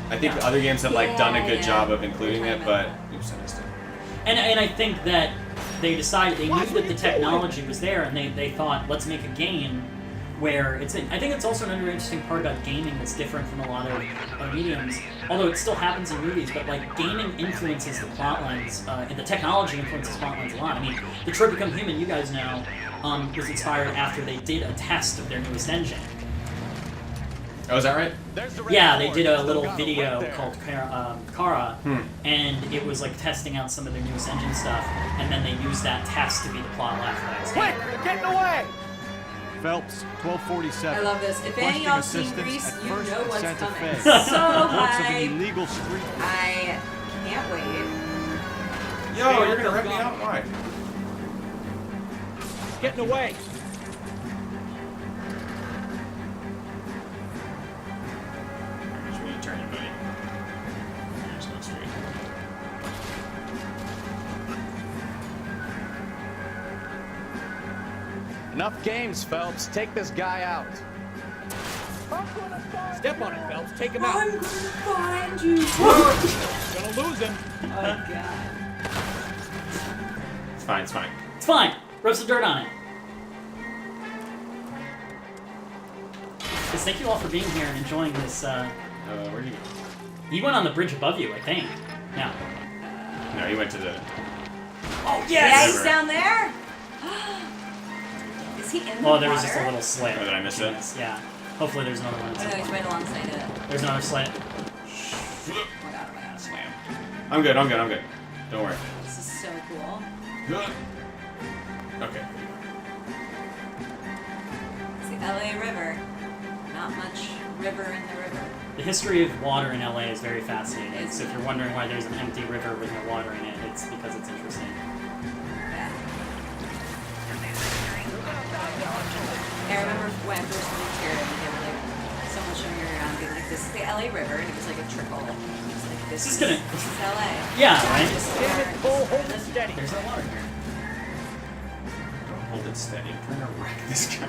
I think other games have done a good job of including it, but oops, I missed it. And I think that they decided, they knew that the technology was there, and they thought, let's make a game where it's I think it's also another interesting part about gaming that's different from a lot of mediums, although it still happens in movies, but like gaming influences the plot lines, and the technology influences plot lines a lot. I mean, Detroit Become Human, you guys know, was inspired after they did a test of their newest engine. Oh, is that right? Yeah, they did a little video called Kara, and it was like testing out some of their newest engine stuff, and then they used that test to be the plot line for that. Quick, they're getting away! Phelps, 1247. I love this. If any of y'all seen Grease, you know what's coming. So high. Illegal street. I can't wait. Yo, you're gonna rip me out? Why? Getting away. Which way you turn it, buddy? Just go straight. Enough games, Phelps. Take this guy out. Step on it, Phelps. Take him out. I'm gonna find you. Gonna lose him. Oh, God. It's fine, it's fine. It's fine. Rub some dirt on it. Guys, thank you all for being here and enjoying this. Where'd you go? He went on the bridge above you, I think. No. No, he went to the... Oh, yes! Yeah, he's down there. Is he in the water? Oh, there was just a little slit. Oh, did I miss it? Yeah. Hopefully there's another one. Oh, no, he's right alongside it. There's another slit. Oh my god, oh my god. Slam. I'm good, I'm good, I'm good. Don't worry. This is so cool. Okay. It's the LA River. Not much river in the river. The history of water in LA is very fascinating. So if you're wondering why there's an empty river with no water in it, it's because it's interesting. Yeah. I remember when I first moved here, and they were like, someone showing me around, being like, "This is the LA River," and it was like a trickle. It was like, "This is LA." Yeah, right? Damn it, Bull, hold it steady. There's no water here. Don't hold it steady. I'm trying to wreck this guy.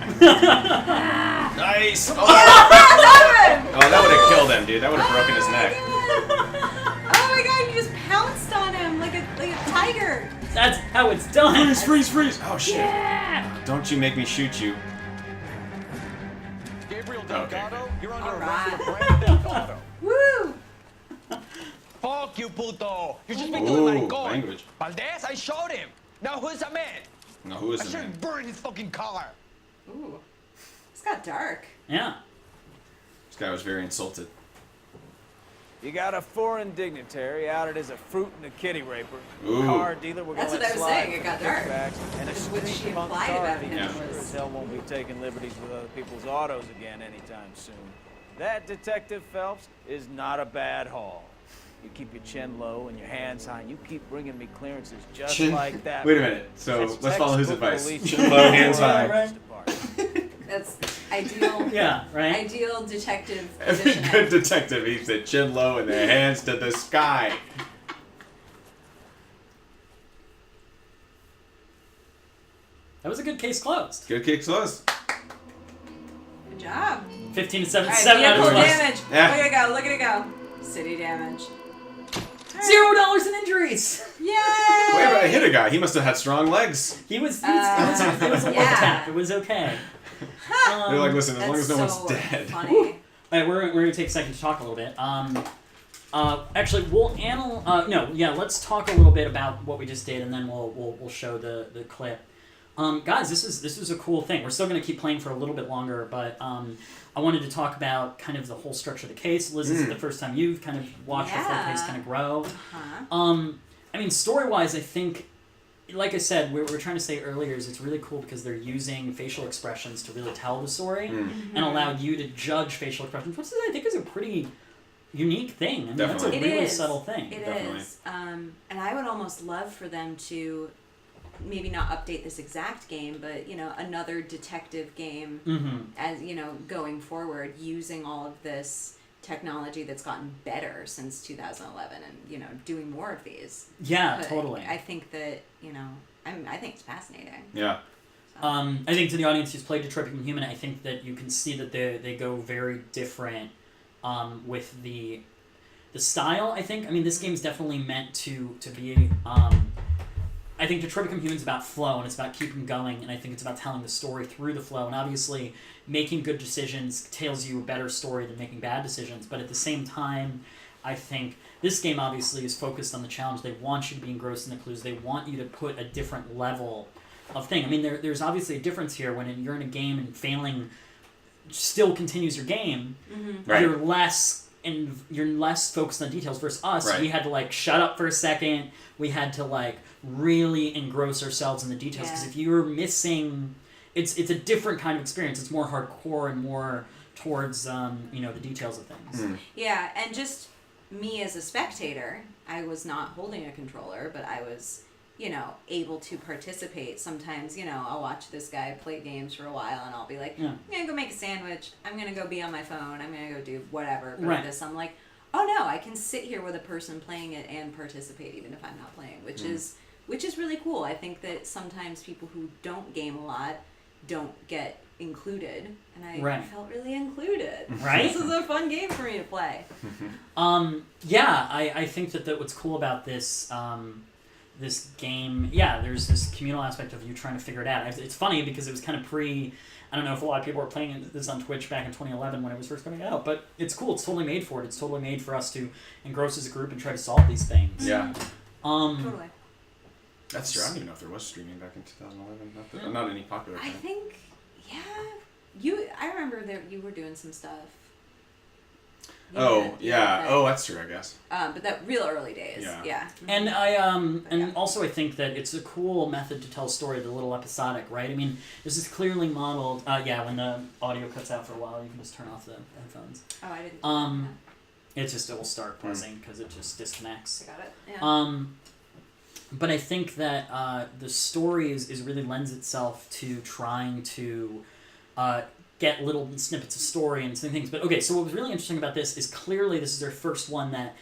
Nice! Oh, that would have killed him, dude. That would have broken his neck. Oh my god, you just pounced on him like a tiger. That's how it's done. Freeze, freeze, freeze! Oh, shit. Yeah. Don't you make me shoot you. Gabriel Delgado, you're under Alright. arrest for brand theft auto. Woo! Fuck you, puto. You just been Ooh, doing maricón. language. Valdez, I showed him. Now who's the man? No, who is I the should man? burn his fucking car. Ooh. It's got dark. Yeah. This guy was very insulted. You got a foreign dignitary outed as a fruit and a kitty raper. Ooh. Car dealer, we're That's gonna what I was slide saying, it for got dark. kickbacks, and a What she street punk implied car about thief him sure was- as hell won't be taking liberties with other people's autos again anytime soon. That, Detective Phelps, is not a bad haul. You keep your chin low and your hands high, and you keep bringing me clearances just like that. Wait a minute. So That's let's follow his textbook advice. police Chin low, hands high. Right. That's ideal. Yeah, right? Ideal detective Every positioning. good detective, he said chin low and their hands to the sky. That was a good case closed. Good kick close. Good job. 15 to 7. All right, 7 out of vehicle 12. damage. Yeah. Look at it go. Look at it go. City damage. $0 in injuries. Yay! Wait, but I hit a guy. He must have had strong legs. It was a love tap. It was okay. They're like, listen, as long as no That's one's so dead. funny. All right, we're going to take a second to talk a little bit. Actually, we'll let's talk a little bit about what we just did, and then we'll show the clip. Guys, this is a cool thing. We're still going to keep playing for a little bit longer, but I wanted to talk about kind of the whole structure of the case. Liz, this is the first time you've kind of watched the full case kind of grow. I mean, story-wise, I think, like I said, we're trying to say earlier, is it's really cool because they're using facial expressions to really tell the story and allow you to judge facial expressions, which I think is a pretty unique thing. I mean, that's a really subtle thing. It is. And I would almost love for them to maybe not update this exact game, but another detective game as going forward, using all of this technology that's gotten better since 2011, and doing more of these. Yeah, but totally. I think that I think it's fascinating. Yeah. I think to the audience who's played Detroit Become Human, I think that you can see that they go very different with the style. I think this game's definitely meant to be. I think Detroit Become Human is about flow, and it's about keeping going, and I think it's about telling the story through the flow. And obviously, making good decisions tells you a better story than making bad decisions. But at the same time, I think this game obviously is focused on the challenge. They want you to be engrossed in the clues. They want you to put a different level of thing. There's obviously a difference here when you're in a game and failing still continues your game. Right. You're less focused on details versus us. Right. We had to shut up for a second. We had to really engross ourselves in the details, because if you're missing, it's a different kind of experience. It's more hardcore and more towards the details of things. Yeah, and just me as a spectator, I was not holding a controller, but I was able to participate. Sometimes, I'll watch this guy play games for a while and I'll be like, I'm going to go make a sandwich. I'm going to go be on my phone. I'm going to go do whatever. But with this, I'm like, oh no, I can sit here with a person playing it and participate even if I'm not playing, which is really cool. I think that sometimes people who don't game a lot don't get included, and I felt really included. Right? This is a fun game for me to play. I think that what's cool about this this game, there's this communal aspect of you trying to figure it out. It's funny because it was kind of I don't know if a lot of people were playing this on Twitch back in 2011 when it was first coming out, but it's cool. It's totally made for it. It's totally made for us to engross as a group and try to solve these things. Yeah. Totally. That's true. I don't even know if there was streaming back in 2011. Not any popular time. I think, I remember that you were doing some stuff. Oh, that's true, I guess. But that real early days. Yeah. And also I think that it's a cool method to tell a story, the little episodic, right? This is clearly modeled. When the audio cuts out for a while, you can just turn off the headphones. Oh, I didn't. It will start buzzing because it just disconnects. I got it. Yeah. But I think that the story is really lends itself to trying to get little snippets of story and some things. But okay, so what was really interesting about this is clearly this is their first one that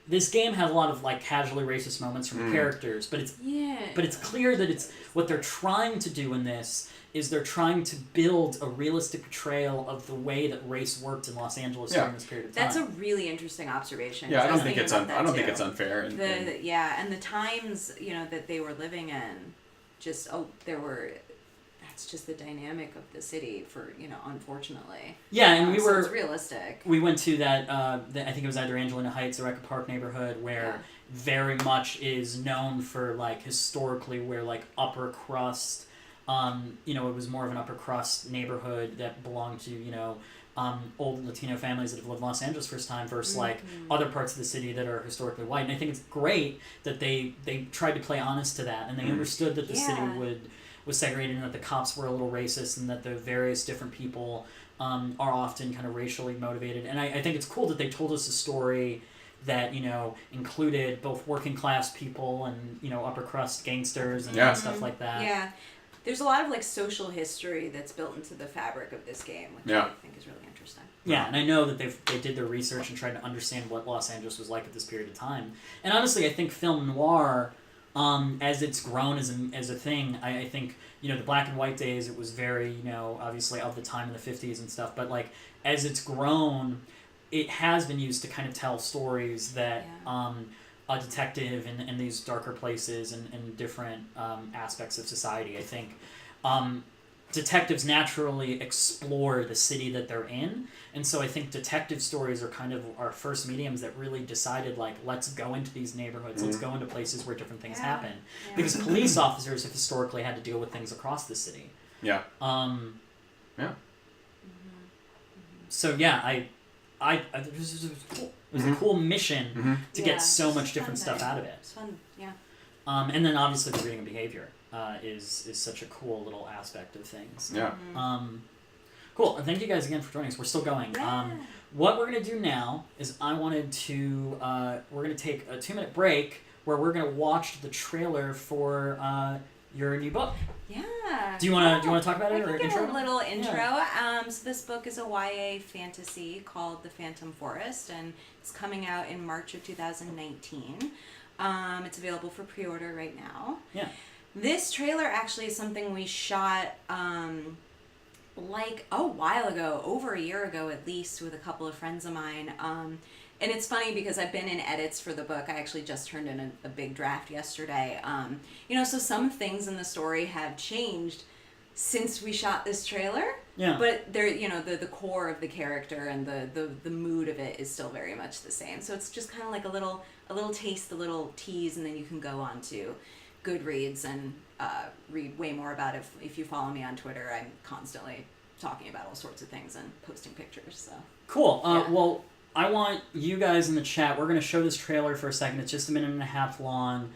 this game has a lot of casually racist moments from the characters, but it's clear that it's what they're trying to do in this is they're trying to build a realistic portrayal of the way that race worked in Los Angeles during this period of time. That's a really interesting obation. Yeah, I don't think it's unfair. And the times that they were living in, that's just the dynamic of the city for unfortunately. Yeah, and it's realistic. We went to that. I think it was either Angelina Heights or Echo Park neighborhood where very much is known for historically where upper crust. It was more of an upper crust neighborhood that belonged to old Latino families that have lived in Los Angeles first time versus other parts of the city that are historically white. And I think it's great that they tried to play honest to that, and they understood that the city was segregated and that the cops were a little racist and that the various different people are often kind of racially motivated. And I think it's cool that they told us a story that included both working class people and upper crust gangsters and stuff like that. Yeah. There's a lot of social history that's built into the fabric of this game, which I think is really interesting. Yeah, and I know that they did their research and tried to understand what Los Angeles was like at this period of time. And honestly, I think film noir, as it's grown as a thing, I think the black and white days it was very obviously of the time in the 50s and stuff. But as it's grown, it has been used to kind of tell stories that. A detective in these darker places and different aspects of society. I think detectives naturally explore the city that they're in, and so I think detective stories are kind of our first mediums that really decided let's go into these neighborhoods, let's go into places where different things happen, because police officers have historically had to deal with things across the city. Yeah. So it was a cool mission to get so much different stuff out of it. It's fun, yeah. And then obviously the reading of behavior is such a cool little aspect of things. Yeah. Cool. And thank you guys again for joining us. We're still going. Yeah. What we're going to do now is we're going to take a 2-minute break where we're going to watch the trailer for your new book. Yeah. Do you want to talk about it I or can give intro? a little intro. Yeah. So this book is a YA fantasy called The Phantom Forest, and it's coming out in March of 2019. It's available for pre-order right now. Yeah. This trailer actually is something we shot like a while ago, over a year ago at least, with a couple of friends of mine. And it's funny because I've been in edits for the book. I actually just turned in a big draft yesterday. So some things in the story have changed since we shot this trailer. Yeah. But they're, the core of the character and the mood of it is still very much the same. So it's just kind of like a little taste, a little tease, and then you can go on to Goodreads and read way more about it. If you follow me on Twitter, I'm constantly talking about all sorts of things and posting pictures. So Cool. Yeah. Well, I want you guys in the chat. We're going to show this trailer for a second. It's just 1.5 minutes long.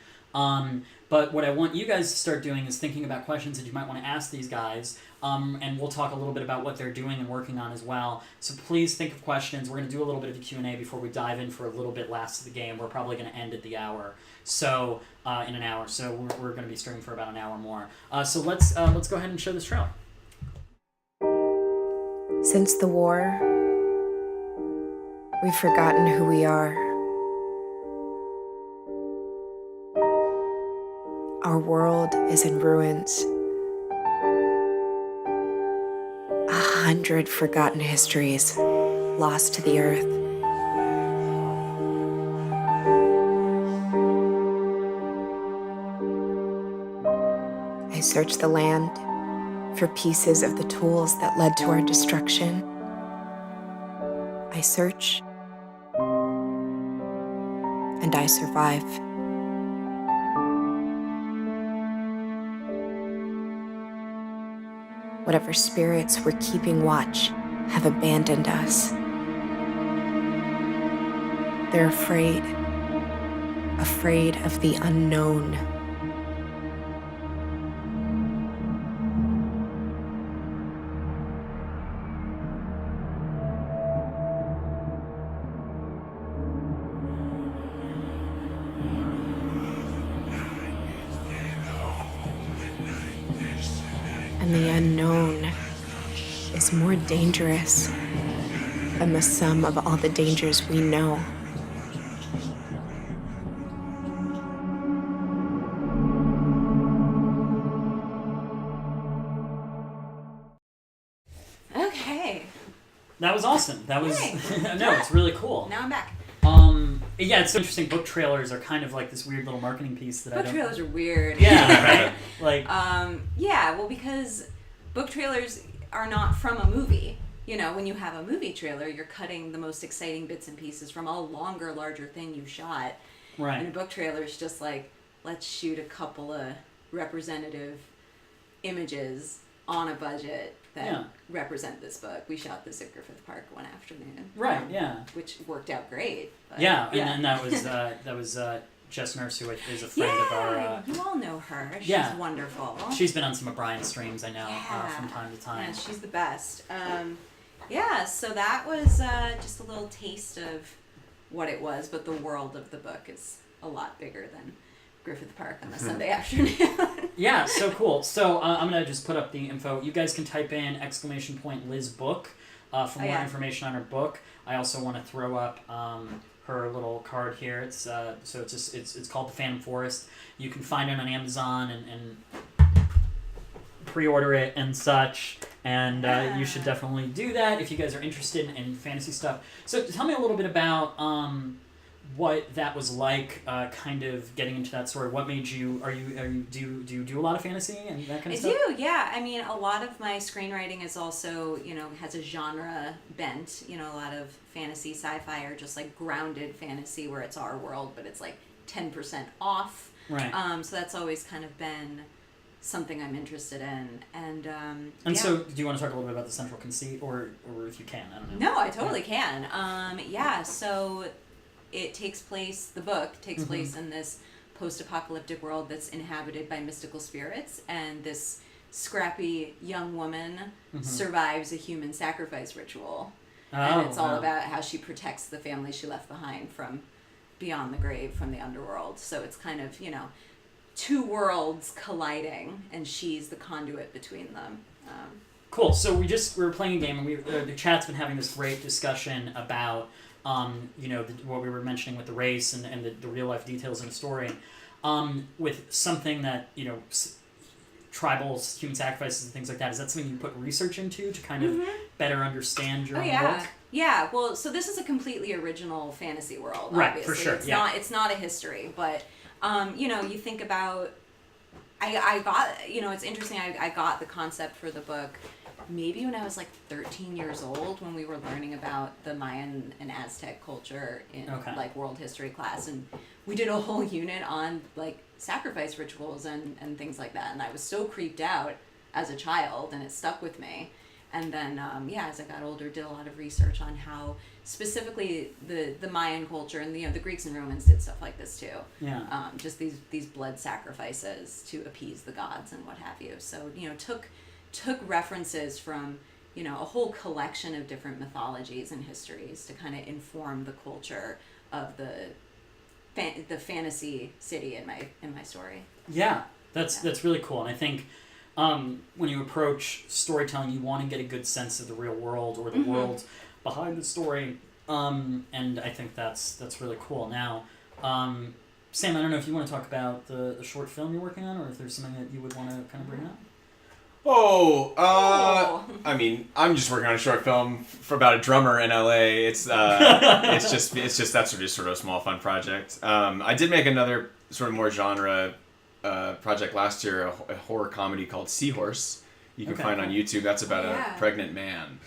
But what I want you guys to start doing is thinking about questions that you might want to ask these guys. And we'll talk a little bit about what they're doing and working on as well. So please think of questions. We're going to do a little bit of a Q&A before we dive in for a little bit last of the game. We're probably going to end at the hour. So in an hour. So we're going to be streaming for about an hour more. So let's go ahead and show this trailer. Since the war, we've forgotten who we are. Our world is in ruins. 100 forgotten histories lost to the earth. I search the land for pieces of the tools that led to our destruction. I search, and I survive. Whatever spirits were keeping watch have abandoned us. They're afraid of the unknown. And the unknown is more dangerous than the sum of all the dangers we know. Okay. That was awesome. That was no, it's really cool. Now I'm back. Yeah, it's so interesting. Book trailers are kind of like this weird little marketing piece that Book trailers are weird. Yeah, right. Like, yeah, well, because book trailers are not from a movie. When you have a movie trailer, you're cutting the most exciting bits and pieces from a longer, larger thing you shot. Right. And a book trailer is just like, let's shoot a couple of representative images on a budget that represent this book. We shot this at Griffith Park one afternoon. Right, yeah. Which worked out great. But, and that was Jess Nurse, who is a friend of our... you all know her. She's wonderful. She's been on some of Brian's streams, I know, from time to time. Yeah, she's the best. So that was just a little taste of what it was, but the world of the book is a lot bigger than Griffith Park on a Sunday afternoon. Yeah, so cool. So I'm going to just put up the info. You guys can type in !Liz book for more information on her book. I also want to throw up her little card here. It's it's called The Phantom Forest. You can find it on Amazon and pre-order it and such. And you should definitely do that if you guys are interested in fantasy stuff. So tell me a little bit about what that was like, kind of getting into that story. What made you? Do you do a lot of fantasy and that kind of stuff? I do, yeah. I mean, a lot of my screenwriting is also, has a genre bent. A lot of fantasy, sci-fi, or just like grounded fantasy where it's our world, but it's like 10% off. Right. So that's always kind of been something I'm interested in, and so, do you want to talk a little bit about the central conceit, or if you can, I don't know. No, I totally can. So it takes place. The book takes place in this post-apocalyptic world that's inhabited by mystical spirits, and this scrappy young woman Mhm. survives a human sacrifice ritual. Oh, And it's all wow. about how she protects the family she left behind from beyond the grave, from the underworld. So it's kind of, you know, two worlds colliding, and she's the conduit between them. Cool. So we were playing a game, and the chat's been having this great discussion about, you know, what we were mentioning with the race and the real life details in the story, with something that, you know, tribals, human sacrifices, and things like that. Is that something you put research into to kind of better understand your own work? Yeah. Well, so this is a completely original fantasy world. Right, Obviously. for sure. It's not a history, but you know, you think about. I got, you know, it's interesting. I got the concept for the book maybe when I was like 13 years old, when we were learning about the Mayan and Aztec culture in like world history class, and we did a whole unit on like sacrifice rituals and things like that, and I was so creeped out as a child, and it stuck with me. And then as I got older, did a lot of research on how specifically the Mayan culture, and you know, the Greeks and Romans did stuff like this too. Yeah. Just these blood sacrifices to appease the gods and what have you. So, you know, took references from, you know, a whole collection of different mythologies and histories to kind of inform the culture of the fantasy city in my story. Yeah, that's really cool, and I think when you approach storytelling, you want to get a good sense of the real world or the world behind the story, and I think that's really cool. Now, Sam, I don't know if you want to talk about the short film you're working on, or if there's something that you would want to kind of bring up. I mean, I'm just working on a short film for about a drummer in LA. It's just that's just sort of a small fun project. I did make another sort of more genre project last year, a horror comedy called Seahorse. You can find on YouTube. That's about a pregnant man.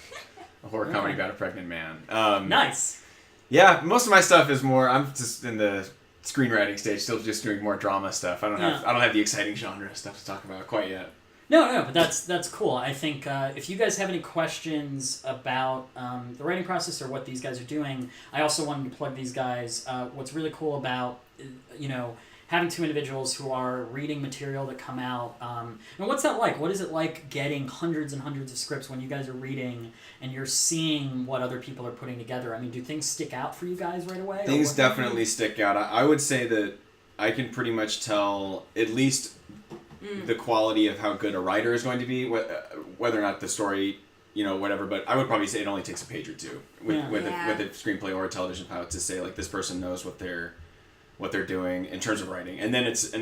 A horror comedy about a pregnant man. Nice. Yeah, most of my stuff is more. I'm just in the screenwriting stage, still just doing more drama stuff. I don't have the exciting genre stuff to talk about quite yet. No, but that's cool. I think if you guys have any questions about the writing process or what these guys are doing, I also wanted to plug these guys. What's really cool about, you know, having two individuals who are reading material that come out, and what's that like? What is it like getting hundreds and hundreds of scripts when you guys are reading and you're seeing what other people are putting together? I mean, do things stick out for you guys right away? Things definitely stick out. I would say that I can pretty much tell at least the quality of how good a writer is going to be, whether or not the story, you know, whatever. But I would probably say it only takes a page or two with a screenplay or a television pilot to say like this person knows what they're doing in terms of writing. And then it's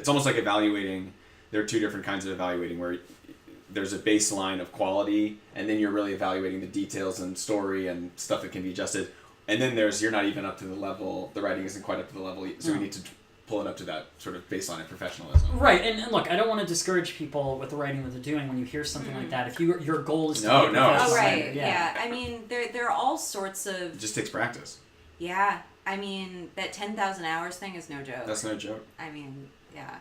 almost like evaluating. There are two different kinds of evaluating where there's a baseline of quality, and then you're really evaluating the details and story and stuff that can be adjusted. And then you're not even up to the level. The writing isn't quite up to the level, so we need to pull it up to that sort of baseline of professionalism. Right, and look, I don't want to discourage people with the writing that they're doing when you hear something like that. If your goal is to be a professional writer, yeah. I mean, there are all sorts of. It just takes practice. Yeah, I mean that 10,000 hours thing is no joke. That's no joke. I mean, yeah.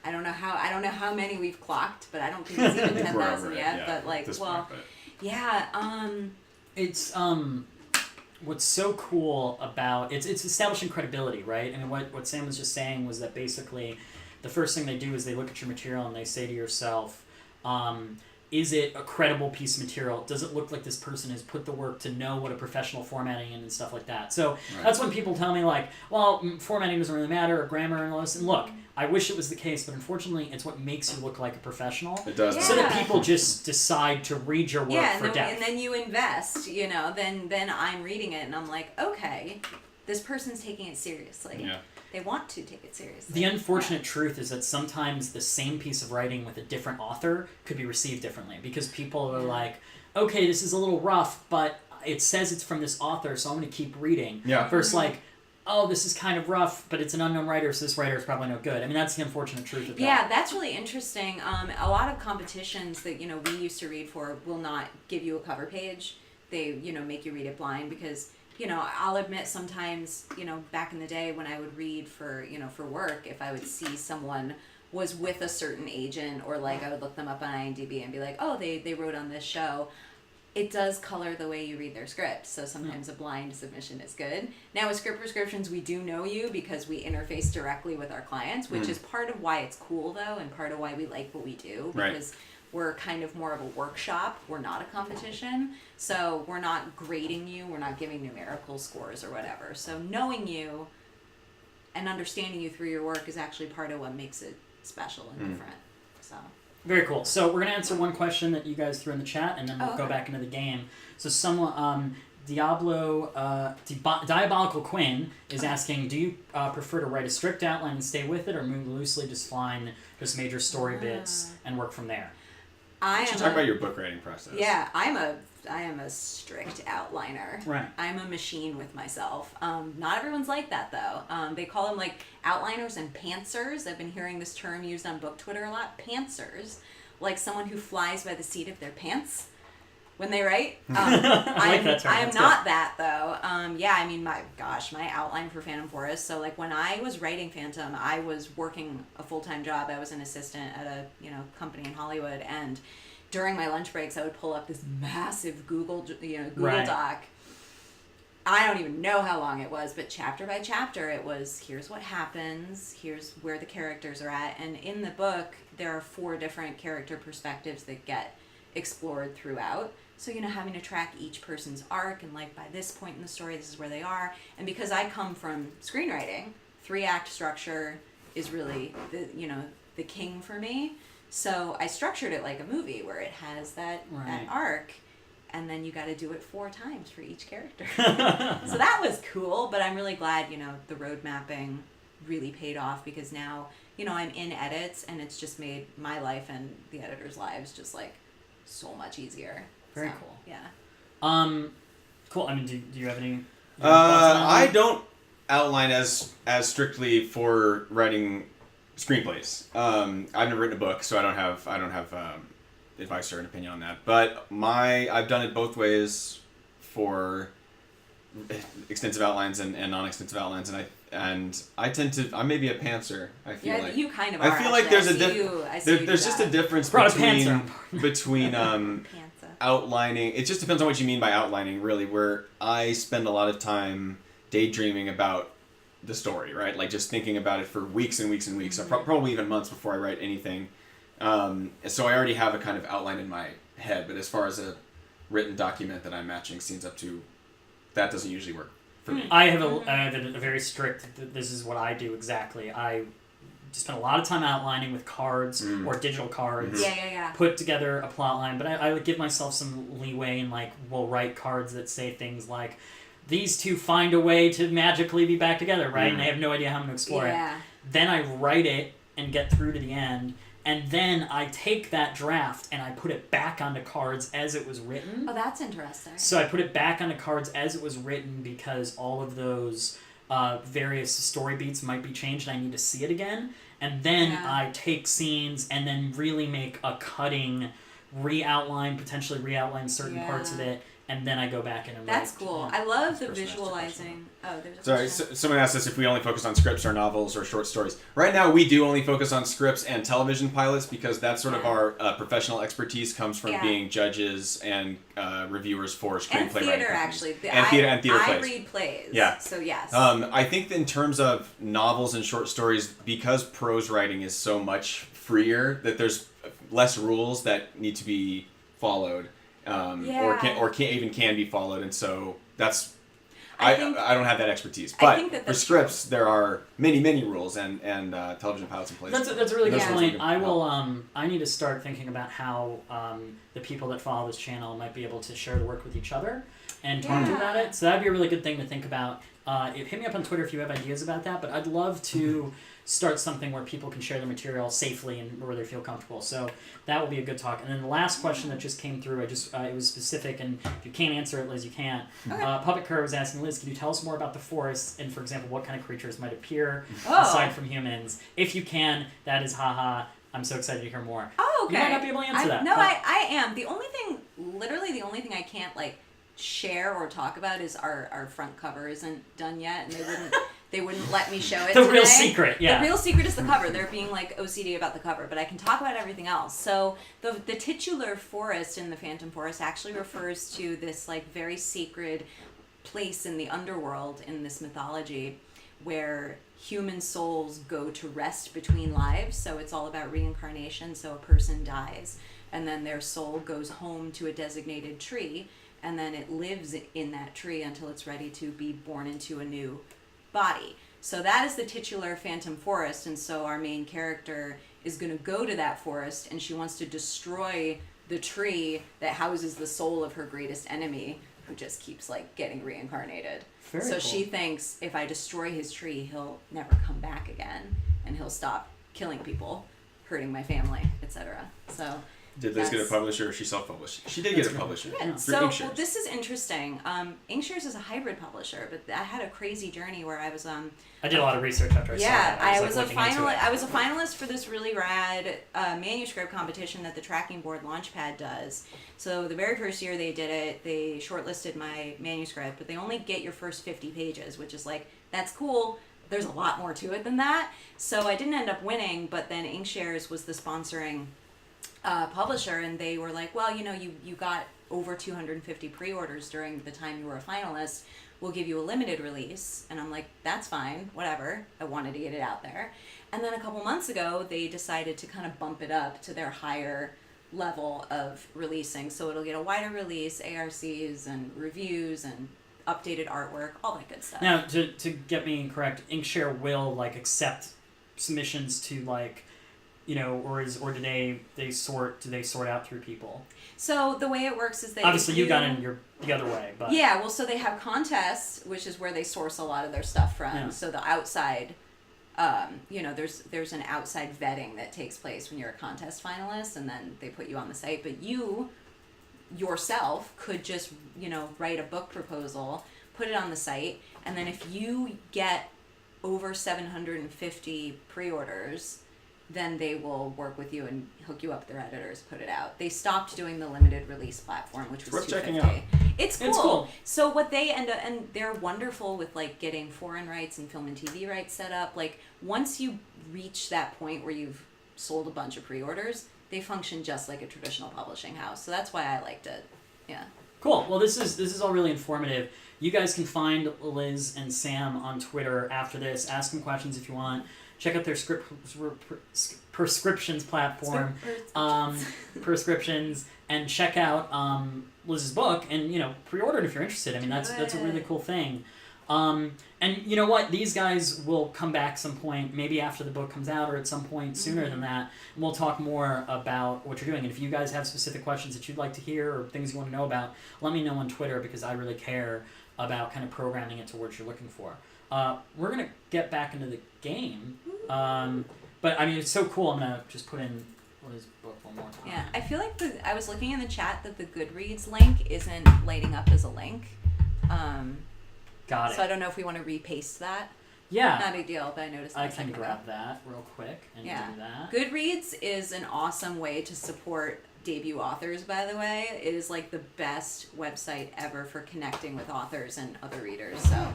I don't know how many we've clocked, but I don't think it's even 10,000 yet. But like, it's what's so cool about it's establishing credibility, right? I mean, what Sam was just saying was that basically the first thing they do is they look at your material and they say to yourself, is it a credible piece of material? Does it look like this person has put the work to know what a professional formatting is and stuff like that? So that's when people tell me like, well, formatting doesn't really matter, or grammar and all this. And look, I wish it was the case, but unfortunately, it's what makes you look like a professional. It does. So that people just decide to read your work for depth. And then you invest, you know, then I'm reading it and I'm like, okay, this person's taking it seriously. Yeah. They want to take it seriously. The unfortunate truth is that sometimes the same piece of writing with a different author could be received differently because people are like, okay, this is a little rough, but it says it's from this author, so I'm going to keep reading. Yeah. Versus like, oh, this is kind of rough, but it's an unknown writer, so this writer is probably no good. I mean, that's the unfortunate truth of that. Yeah, that's really interesting. A lot of competitions that, you know, we used to read for will not give you a cover page. They, you know, make you read it blind because, you know, I'll admit sometimes, you know, back in the day when I would read for, you know, for work, if I would see someone was with a certain agent or like I would look them up on IMDb and be like, oh, they wrote on this show. it does color the way you read their script. So sometimes a blind submission is good. Now with script prescriptions, we do know you because we interface directly with our clients, which is part of why it's cool though, and part of why we like what we do, because we're kind of more of a workshop. We're not a competition. So we're not grading you. We're not giving numerical scores or whatever. So knowing you and understanding you through your work is actually part of what makes it special and different. So. Very cool. So we're gonna answer one question that you guys threw in the chat, and then we'll go back into the game. So someone, Diabolical Quinn is asking, do you prefer to write a strict outline and stay with it, or move loosely, just find just major story bits and work from there? You should talk about your book writing process. Yeah, I am a strict outliner. Right. I'm a machine with myself. Not everyone's like that though. They call them like outliners and pantsers. I've been hearing this term used on book Twitter a lot. Pantsers, like someone who flies by the seat of their pants when they write. I am not that though. Yeah, I mean, my outline for Phantom Forest. So like when I was writing Phantom, I was working a full-time job. I was an assistant at a company in Hollywood, and during my lunch breaks, I would pull up this massive Google Doc. I don't even know how long it was, but chapter by chapter, it was, here's what happens, here's where the characters are at. And in the book, there are 4 different character perspectives that get explored throughout. So, having to track each person's arc, and like by this point in the story, this is where they are. And because I come from screenwriting, 3-act structure is really the king for me. So I structured it like a movie where it has that arc, and then you got to do it 4 times for each character. So that was cool, but I'm really glad, the road mapping really paid off, because now, I'm in edits, and it's just made my life and the editors' lives just like so much easier. Very cool. Yeah. Cool. I mean, do you have any? I don't outline as strictly for writing screenplays. I've never written a book, so I don't have advice or an opinion on that. But I've done it both ways for extensive outlines and non-extensive outlines, and I'm maybe a pantser. I feel like you kind of are. I feel like there's there's just a difference between outlining. It just depends on what you mean by outlining, really. Where I spend a lot of time daydreaming about the story, right? Like just thinking about it for weeks and weeks and weeks, probably even months before I write anything. So I already have a kind of outline in my head, but as far as a written document that I'm matching scenes up to, that doesn't usually work for me. I have a very strict, this is what I do exactly. I spend a lot of time outlining with cards or digital cards. Yeah. Put together a plot line, but I would give myself some leeway and we'll write cards that say things like, these two find a way to magically be back together, right? And I have no idea how I'm going to explore it. Then I write it and get through to the end, and then I take that draft and I put it back onto cards as it was written. Oh, that's interesting. So I put it back onto cards as it was written, because all of those various story beats might be changed and I need to see it again. And then I take scenes and then really make a cutting, potentially re-outline certain parts of it, and then I go back and write. That's cool. I love the visualizing. Oh, there's a Sorry, someone asked us if we only focus on scripts or novels or short stories. Right now, we do only focus on scripts and television pilots, because that's sort of our professional expertise comes from being judges and reviewers for screenplay and theater, writing actually. And theater plays. I read plays. Yeah. So, yes. I think that in terms of novels and short stories, because prose writing is so much freer, that there's less rules that need to be followed. Or can be followed, and so that's I don't have that expertise. But for scripts, there are many rules and television pilots and plays. That's a really good point. I will. I need to start thinking about how the people that follow this channel might be able to share the work with each other and talk about it. So that'd be a really good thing to think about. Hit me up on Twitter if you have ideas about that. But I'd love to start something where people can share their material safely and where they feel comfortable. So that will be a good talk. And then the last question that just came through, it was specific, and if you can't answer it, Liz, you can't. Okay. Puppet Cur was asking, Liz, can you tell us more about the forest, and for example, what kind of creatures might appear aside from humans? If you can, that is haha. I'm so excited to hear more. Oh, okay. You might not be able to answer that. No, I am. The only thing I can't share or talk about is our front cover isn't done yet, and They wouldn't let me show it The today. real secret, yeah. The real secret is the cover. They're being like OCD about the cover, but I can talk about everything else. So the titular forest in the Phantom Forest actually refers to this like very sacred place in the underworld in this mythology where human souls go to rest between lives. So it's all about reincarnation. So a person dies and then their soul goes home to a designated tree, and then it lives in that tree until it's ready to be born into a new body. So that is the titular Phantom Forest, and so our main character is going to go to that forest, and she wants to destroy the tree that houses the soul of her greatest enemy, who just keeps like getting reincarnated. Very so cool. she thinks if I destroy his tree, he'll never come back again, and he'll stop killing people, hurting my family, etc. So Did Liz get a publisher or she self-published? She did get a publisher. yeah. Through So Inkshares. well, this is interesting. Inkshares is a hybrid publisher, but I had a crazy journey where I was I did a lot of research after I saw that. I like, was a looking into finalist. it. I was a finalist for this really rad manuscript competition that the Tracking Board Launchpad does. So the very first year they did it, they shortlisted my manuscript, but they only get your first 50 pages, which is like, that's cool. There's a lot more to it than that. So I didn't end up winning, but then Inkshares was the sponsoring publisher, and they were like, well, you got over 250 pre-orders during the time you were a finalist. We'll give you a limited release. And I'm like, that's fine, whatever. I wanted to get it out there. And then a couple months ago, they decided to kind of bump it up to their higher level of releasing. So it'll get a wider release, ARCs and reviews and updated artwork, all that good stuff. Now, to get me correct, Inkshare will like accept submissions to like, or do they sort out through people? So the way it works is that obviously you got in the other way, but yeah, well, so they have contests, which is where they source a lot of their stuff from. Yeah. So the outside, there's an outside vetting that takes place when you're a contest finalist, and then they put you on the site. But you yourself could just write a book proposal, put it on the site, and then if you get over 750 pre-orders, then they will work with you and hook you up with their editors, put it out. They stopped doing the limited release platform, which was Worth checking $250. out. It's cool. So what they end up, and they're wonderful with like getting foreign rights and film and TV rights set up. Like once you reach that point where you've sold a bunch of pre-orders, they function just like a traditional publishing house. So that's why I liked it. Yeah. Cool. Well, this is all really informative. You guys can find Liz and Sam on Twitter after this. Ask them questions if you want. Check out their prescriptions platform, prescriptions, and check out Liz's book and pre-order it if you're interested. I mean that's a really cool thing. And you know what? These guys will come back some point, maybe after the book comes out or at some point sooner than that, and we'll talk more about what you're doing. And if you guys have specific questions that you'd like to hear or things you want to know about, let me know on Twitter because I really care about kind of programming it to what you're looking for. We're going to get back into the game. But I mean, it's so cool. I'm going to just put in Liz's book one more time. Yeah, I feel like I was looking in the chat that the Goodreads link isn't lighting up as a link. Got it. So I don't know if we want to repaste that. Yeah. Not a big deal, but I noticed that I a second can ago. grab that real quick and do that. Goodreads is an awesome way to support debut authors, by the way. It is like the best website ever for connecting with authors and other readers. So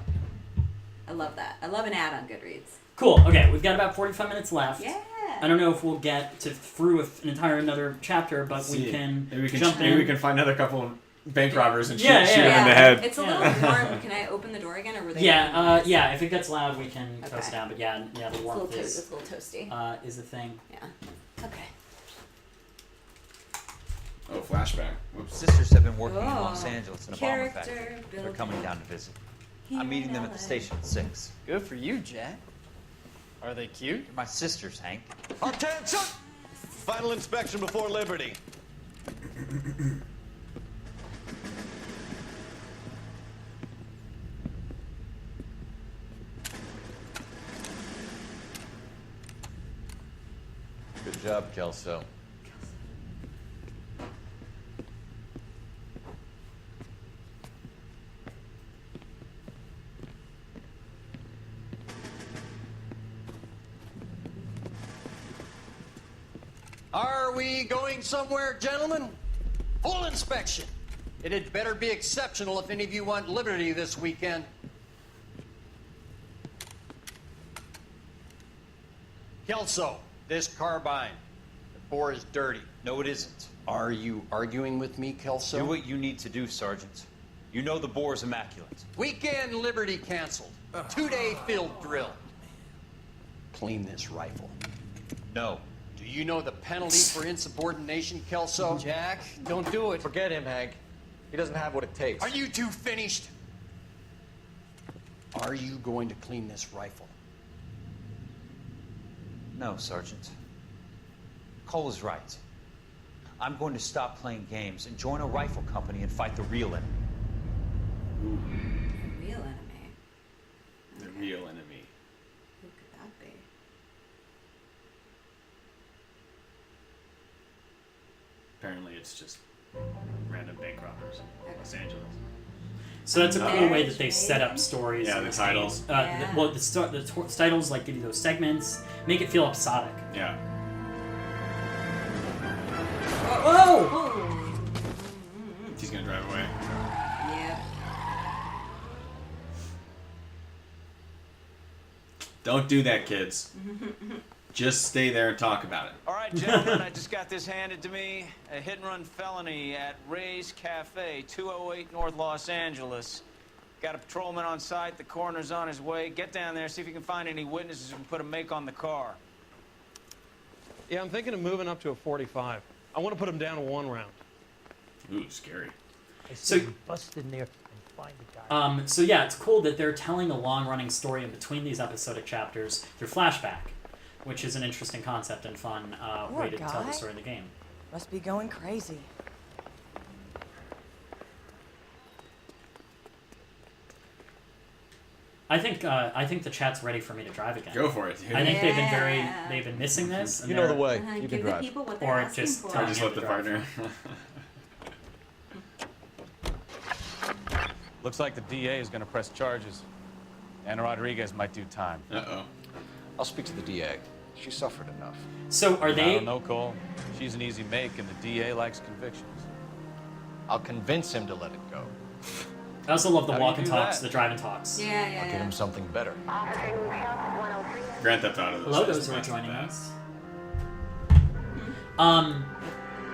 I love that. I love an ad on Goodreads. Cool. Okay, we've got about 45 minutes left. Yeah. I don't know if we'll get through another chapter, but we can jump in. Maybe we can find another couple of bank robbers and shoot Yeah. them in the head. It's a little warm. Can I open the door again, or were they? Yeah. If it gets loud, we can close it down. But the warmth it's a little toasty. Is the thing. Yeah. Okay. Oh, flashback. Whoops. Sisters have been working in Los Angeles in a bomber Character factory. They're building. coming down to visit. Here I'm meeting in them at the LA. station at 6. Good for you, Jack. Are they cute? They're my sisters, Hank. Attention! Final inspection before Liberty. Good job, Kelso. Are we going somewhere, gentlemen? Full inspection. It had better be exceptional if any of you want liberty this weekend. Kelso, this carbine. The bore is dirty. No, it isn't. Are you arguing with me, Kelso? Do what you need to do, Sergeant. You know the bore is immaculate. Weekend Liberty canceled. 2-day field drill. Clean this rifle. No. Do you know the penalty for insubordination, Kelso? Jack, don't do it. Forget him, Hank. He doesn't have what it takes. Are you two finished? Are you going to clean this rifle? No, Sergeant. Cole is right. I'm going to stop playing games and join a rifle company and fight the real enemy. Real enemy. The real enemy. Who could that be? Apparently, it's just random bank robbers in Los Angeles. So that's a cool way that they set up stories. Yeah, in the this titles. game. The titles like give you those segments, make it feel episodic. Yeah. Whoa! He's gonna drive away. Yep. Don't do that, kids. Just stay there and talk about it. All right, gentlemen, I just got this handed to me. A hit-and-run felony at Ray's Cafe, 208 North Los Angeles. Got a patrolman on site. The coroner's on his way. Get down there, see if you can find any witnesses who can put a make on the car. Yeah, I'm thinking of moving up to a 45. I want to put him down to 1 round. Ooh, scary. So bust in there and find the guy. So yeah, it's cool that they're telling a long-running story in between these episodic chapters through flashback, which is an interesting concept and fun way to tell the story of the game. Must be going crazy. I think the chat's ready for me to drive again. Go for it, dude. I think they've been missing this. And You know the way. You Give can the drive. people what they're Or asking just for. tell Or just him let to the drive. partner. Looks like the DA is going to press charges. And Rodriguez might do time. Uh-oh. I'll speak to the DA. She suffered enough. So are I they? don't know, Cole. She's an easy make, and the DA likes convictions. I'll convince him to let it go. I also love the How do you walk and do talks, that? the drive and talks. Yeah, I'll yeah, give him something better. Grand Theft Auto. Logos are joining us.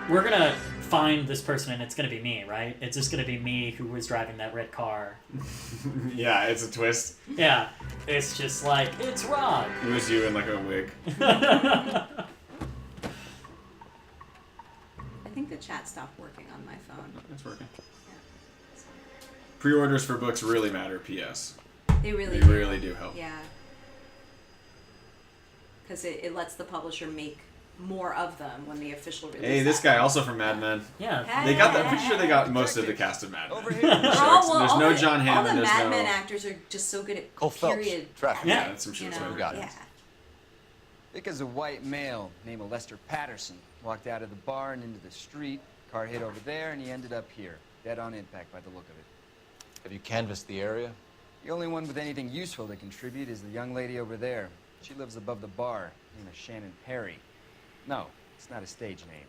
We're gonna find this person, and it's gonna be me, right? It's just gonna be me who was driving that red car. Yeah, it's a twist. Yeah, it's just like it's Raag. It was you in like a wig. I think the chat stopped working on my phone. It's working. Pre-orders for books really matter. P.S. They really do help. Yeah. Because it lets the publisher make more of them when the official release. Hey, this guy also from Mad Men. Yeah, they got. I'm pretty sure they got most of the cast of Mad Men. Over here. There's no John Hammond. All the There's Mad no. Men actors are just so good at Cole Phelps, period. traffic. Yeah, I'm sure You that's know, what we got. yeah. Because a white male named Lester Patterson walked out of the bar and into the street. Car hit over there, and he ended up here, dead on impact by the look of it. Have you canvassed the area? The only one with anything useful to contribute is the young lady over there. She lives above the bar, named Shannon Perry. No, it's not a stage name.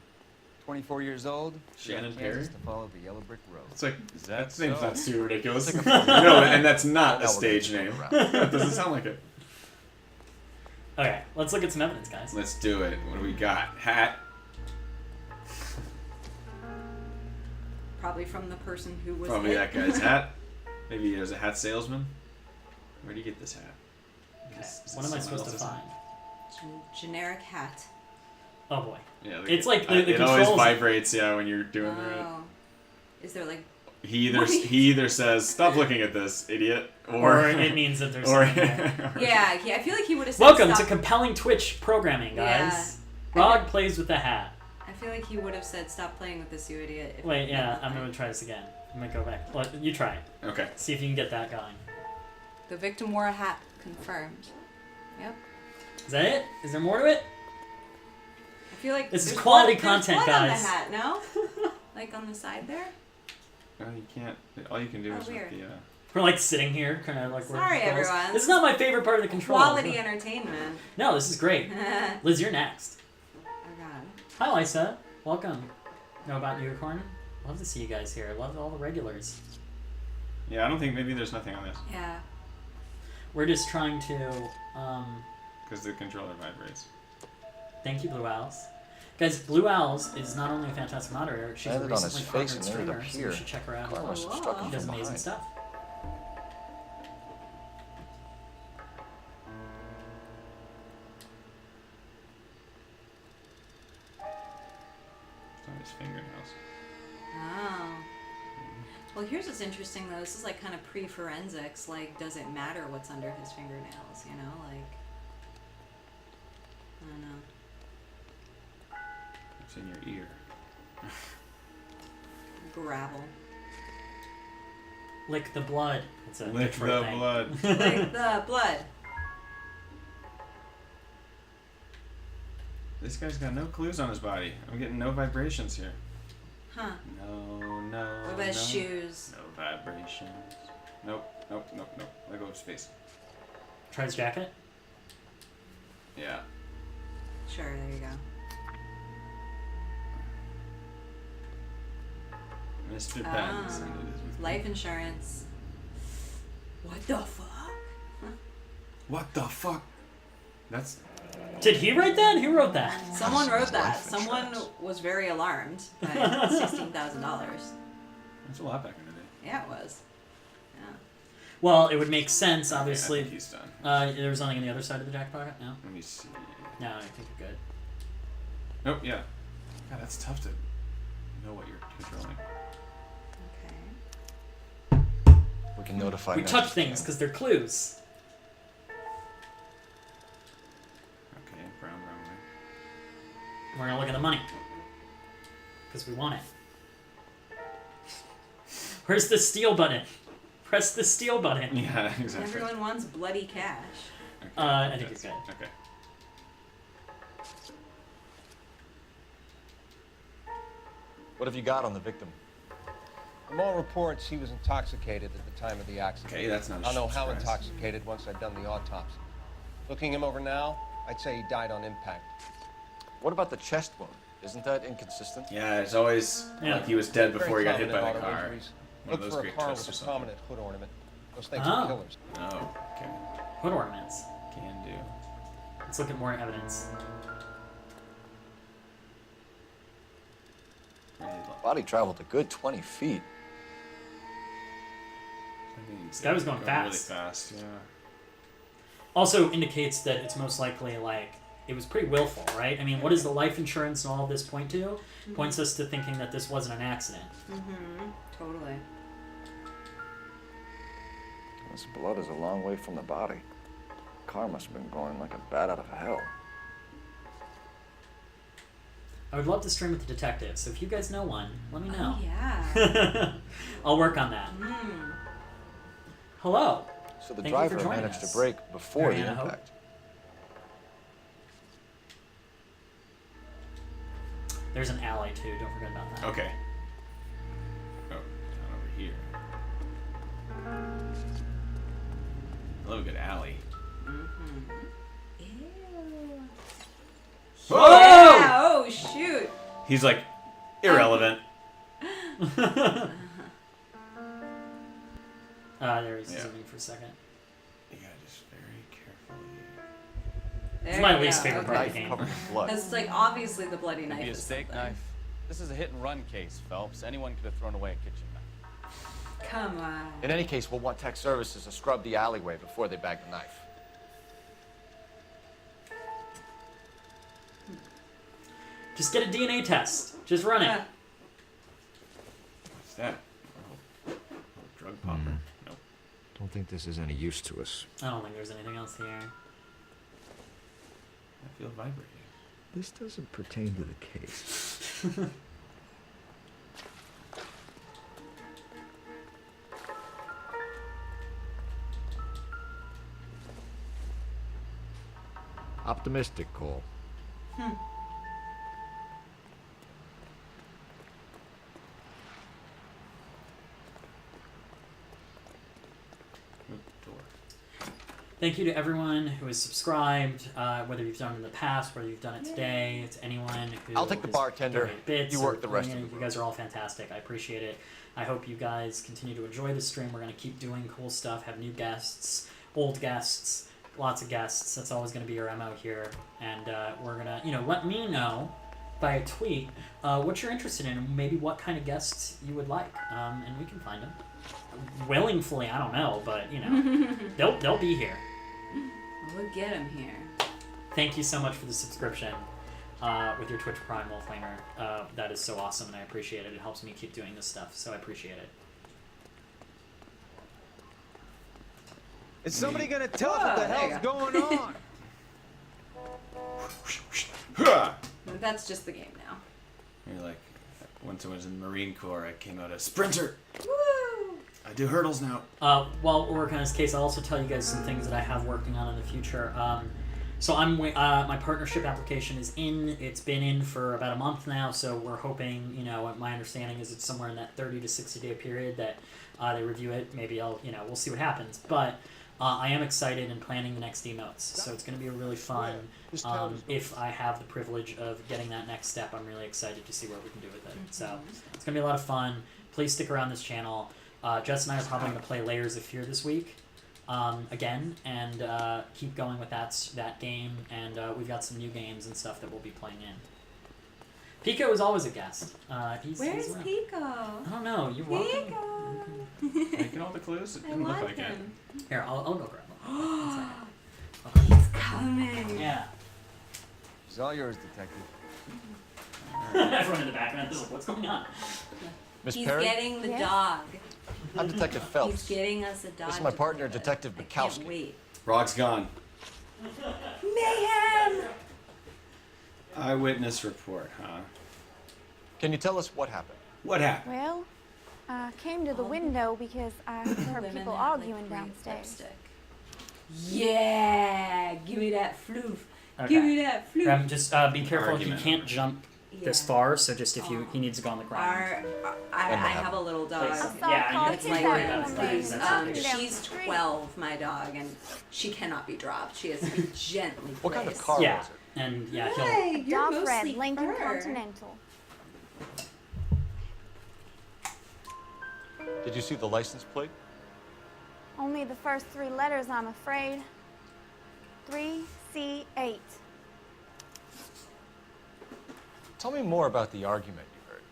24 years old, Shannon Kansas Perry? to follow the yellow brick road. It's like Is that that name's so? not too ridiculous. No, and that's not a stage name. That doesn't sound like it. Okay, let's look at some evidence, guys. Let's do it. What do we got? Hat. Probably from the person who was Probably hit. that guy's hat. Maybe he was a hat salesman. Where do you get this hat? Is What this am I someone supposed to else's? find? Generic hat. Oh boy. Yeah, It's like the it always controls- vibrates. Yeah, when you're doing the. Oh. Is there like? He either says stop looking at this, idiot, Or it means that there's or something there. Yeah, I feel like he would have said. Welcome to stop. compelling Twitch programming, guys. Yeah. Raag plays with the hat. I feel like he would have said, "Stop playing with this, you idiot." if Wait, he yeah, didn't I'm play. gonna try this again. I'm gonna go back. Well, you try it. Okay. See if you can get that going. The victim wore a hat. Confirmed. Yep. Is that it? Is there more to it? I feel like This is there's quality blood, content, there's blood guys. On the hat, no? Like on the side there. No, you can't. All you can do is weird. with the. We're like sitting here, kind of like we're Sorry, controls. everyone. This is not my favorite part of the control. Quality entertainment. No, this is great. Liz, you're next. Oh God. Hi, Lisa. Welcome. Know about Unicorn? Love to see you guys here. Love all the regulars. Yeah, I don't think maybe there's nothing on this. Yeah. We're just trying to because the controller vibrates. Thank you, Blue Owls. Guys, Blue Owls is not only a fantastic moderator, she's a Landed on his recently face partnered and ended streamer, up so you here. should check her out. Car must have struck him She does from amazing behind. stuff. It's on his fingernails. Oh. Well, here's what's interesting though. This is like kind of pre-forensics. Like, does it matter what's under his fingernails? You know, like, I don't know. It's in your ear. Gravel. Lick the blood. It's a Lick Detroit the thing. blood. Lick the blood. This guy's got no clues on his body. I'm getting no vibrations here. Huh. No. What about his shoes? No vibrations. Nope. Let go of his face. Try his jacket? Yeah. Sure, there you go. Mr. Pattinson. Life insurance. What the fuck? What the fuck? That's. Did he write that? Who wrote that? Someone wrote that. Someone was very alarmed by $16,000. That's a lot back in the day. Yeah, it was. Yeah. Well, it would make sense, obviously. I think he's done. There was nothing on the other side of the jacket pocket? No? Let me see. No, I think you're good. Oh, yeah. God, that's tough to know what you're controlling. We can notify. We touch things because they're clues. Okay, brown. We're gonna look at the money. Because we want it. Where's the steal button? Press the steal button. Yeah, exactly. Everyone wants bloody cash. Okay, I think it's good. Okay. What have you got on the victim? From all reports, he was intoxicated at the time of the accident. Okay, that's not a I'll know how surprise. intoxicated once I've done the autopsy. Looking him over now, I'd say he died on impact. What about the chest wound? Isn't that inconsistent? Yeah, it's always like he was dead before he got hit by the Very common in car. auto injuries. One of Look those for a great car twists with or a something. prominent hood ornament. Those things Oh. are killers. Oh, okay. Hood ornaments. Can do. Let's look at more evidence. Body traveled a good 20 feet. This guy was going fast. Really fast, yeah. Also indicates that it's most likely like it was pretty willful, right? I mean, what does the life insurance and all of this point to? Points us to thinking that this wasn't an accident. Mm-hmm. Totally. This blood is a long way from the body. Car must have been going like a bat out of hell. I would love to stream with the detective, so if you guys know one, let me know. Oh, yeah. I'll work on that. Mm. Hello. So the Thank you for driver joining managed us. to brake before the Mariana Hope. impact. There's an alley too, don't forget about that. Okay. Oh, down over here. I love a good alley. Mm-hmm. Ew. Whoa! Yeah, oh, shoot. He's like, irrelevant. There he's Yeah. zooming for a second. You gotta just very carefully. There It's my you least go. favorite part of the Okay. game. Covered in blood. That's like obviously the bloody Could knife. be a is steak something. knife. This is a hit-and-run case, Phelps. Anyone could have thrown away a kitchen knife. Come on. In any case, we'll want tech services to scrub the alleyway before they bag the knife. Just get a DNA test. Just run it. What's that? Oh, drug popper. Nope. Don't think this is any use to us. I don't think there's anything else here. I feel vibrating. This doesn't pertain to the case. Optimistic, Cole. Thank you to everyone who has subscribed, whether you've done it in the past, whether you've done it today. It's anyone who I'll take the has bartender. donated bits You work or the rest of donated. the You guys are all fantastic. I appreciate it. I hope you guys continue to enjoy the stream. We're going to keep doing cool stuff, have new guests, old guests, lots of guests. That's always going to be our MO here. And we're going to, let me know by a tweet what you're interested in and maybe what kind of guests you would like. And we can find them. Willingly, I don't know, but, they'll be here. We'll get them here. Thank you so much for the subscription with your Twitch Prime, Wolflamer. That is so awesome, and I appreciate it. It helps me keep doing this stuff, so I appreciate it. Is somebody gonna tell us what the hell's going on? That's just the game now. You're like, once I was in the Marine Corps, I came out a sprinter. Woo! I do hurdles now. While we're working on this case, I'll also tell you guys some things that I have working on in the future. So my partnership application is in. It's been in for about a month now, so we're hoping, my understanding is it's somewhere in that 30 to 60 day period that they review it. Maybe we'll see what happens. But I am excited and planning the next emotes, so it's going to be really fun. If I have the privilege of getting that next step, I'm really excited to see what we can do with it. So it's going to be a lot of fun. Please stick around this channel. Jess and I are probably going to play Layers of Fear this week. Again, and keep going with that game, and we've got some new games and stuff that we'll be playing in. Pico is always a guest. Where's Pico? I don't know. You're welcome. Making all the clues? It didn't look like it. Here, I'll go grab him. He's coming. Yeah. He's all yours, detective. Everyone in the background is like, what's going on? Miss He's Perry? getting the dog. I'm Detective Phelps. He's getting us a dog. This is my partner, Detective I can't Bukowski. wait. Rock's gone. Mayhem! Eyewitness report, huh? Can you tell us what happened? What happened? Well, I came to the window because I heard people arguing downstairs. Yeah! Give me that floof. Okay. Give me that floof. Just be careful. He can't jump this far, so just if he needs to go on the ground. I have a little dog. It's like she's 12, my dog, and she cannot be dropped. She has to be gently placed. What kind of car was it? And a dark red Lincoln Continental. Did you see the license plate? Only the first 3 letters, I'm afraid. 3C8. Tell me more about the argument you heard.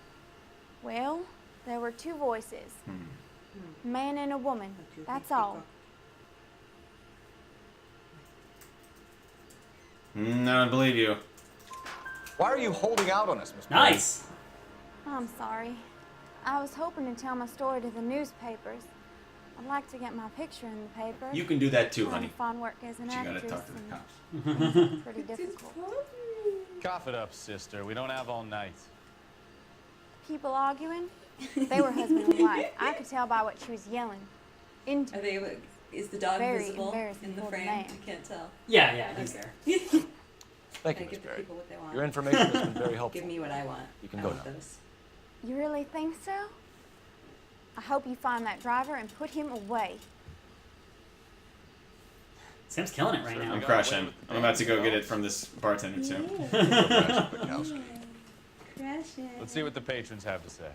Well, there were 2 voices. A man and a woman. That's all. I don't believe you. Why are you holding out on us, Miss Perry? Nice. I'm sorry. I was hoping to tell my story to the newspapers. I'd like to get my picture in the paper. You can do that too, Trying honey. to find work as an But you gotta actress talk to the and cops. it's pretty difficult. Cough it up, sister. We don't have all night. People arguing? They were husband and wife. I could tell by what she was yelling. Are they? Is the dog Very visible embarrassing in the for the frame? man. I can't tell. Yeah, he's there. Thank you, Give Miss the Perry. people what they want. Your information has been very helpful. Give me what I want. You can I go want now. those. You really think so? I hope you find that driver and put him away. Sam's killing it right now. I'm crushing. I'm about to go get it from this bartender too. Let's see what the patrons have to say.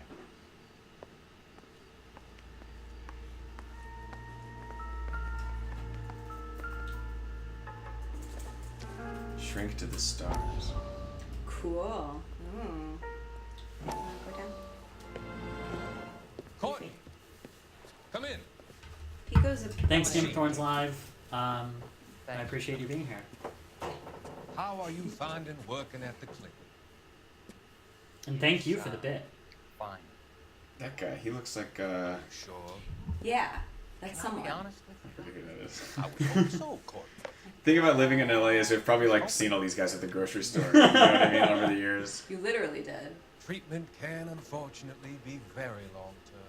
Shrink to the stars. Cool. Go down. Courtney, come in. Pico's a Thanks, Game of Thorns Live. I appreciate you being here. How are you finding working at the clinic? And thank you for the bit. Fine. That guy, he looks like Sure. Yeah, that's someone. I forget who that is. I would hope so, Courtney. Thing about living in LA is we've probably like seen all these guys at the grocery store. You know what I mean? Over the years. You literally did. Treatment can unfortunately be very long-term.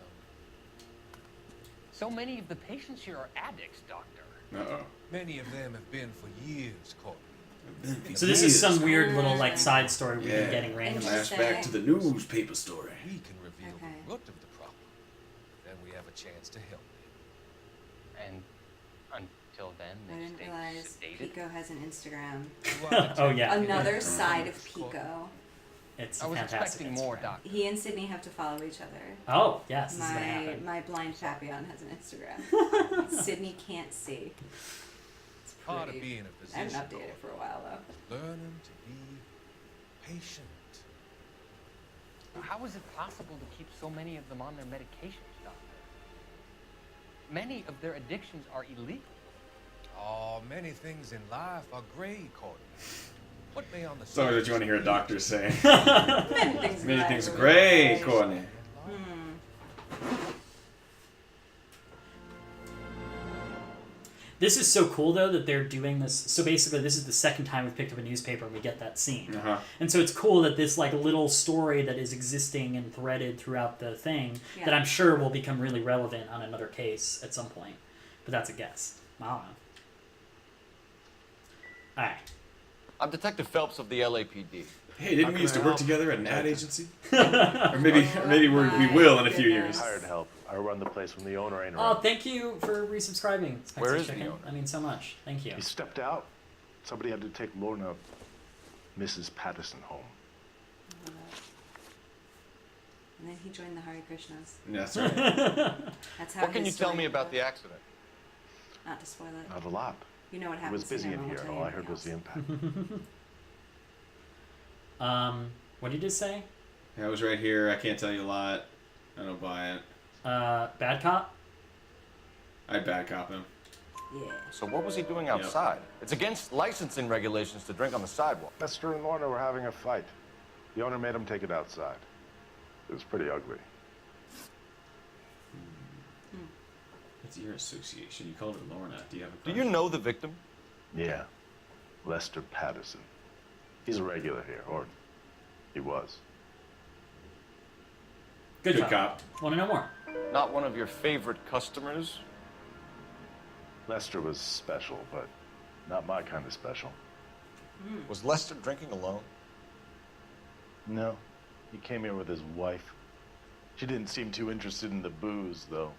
So many of the patients here are addicts, Doctor. Uh-oh. Many of them have been for years, Courtney. So this is some weird little like side story we've been getting randomly. Flashback to the newspaper story. We can reveal the root of the problem. Then we have a chance to help And until then, I they didn't stay realize sedated. Pico has an Instagram. Oh yeah. Another side of Pico. It's I was fantastic. expecting more, Doc. He and Sydney have to follow each other. Oh yes, this is gonna happen. My blind Papillon has an Instagram. Sydney can't see. It's Part of pretty. being a I haven't physician, updated it for a while though. learning to be patient. How is it possible to keep so many of them on their medications, Doctor? Many of their addictions are illegal. Oh, many things in life are gray, Courtney. What may on the It's always what you want to hear a doctor say. Many things great, Courtney. This is so cool, though, that they're doing this. So basically, this is the second time we've picked up a newspaper and we get that scene. Uh-huh. And so it's cool that this like little story that is existing and threaded throughout the thing that I'm sure will become really relevant on another case at some point. But that's a guess. I don't know. All right. I'm Detective Phelps of the LAPD. Hey, didn't we used to work together at an ad agency? or maybe we will in a few years. Hired help. I run the place when the owner ain't Oh, around. thank you for resubscribing. Where is Chicken. the owner? I mean, so much. Thank you. He stepped out. Somebody had to take Lorna, Mrs. Patterson, home. And then he joined the Hare Krishnas. That's right. That's how. What can you tell me about the accident? Not to spoil it. Not a lot. You know what It happens. was busy to in him, here. I'll tell All you I heard was the impact. What did you just say? I was right here. I can't tell you a lot. I don't buy it. Bad cop? I'd bad cop him. Yeah. So what was he doing outside? It's against licensing regulations to drink on the sidewalk. Lester and Lorna were having a fight. The owner made him take it outside. It was pretty ugly. It's your association. You called her Lorna. Do you have a Do you know the victim? Yeah. Lester Patterson. He's a regular here, or he was. Good cop. Want to know more? Not one of your favorite customers? Lester was special, but not my kind of special. Was Lester drinking alone? No. He came here with his wife. She didn't seem too interested in the booze, though.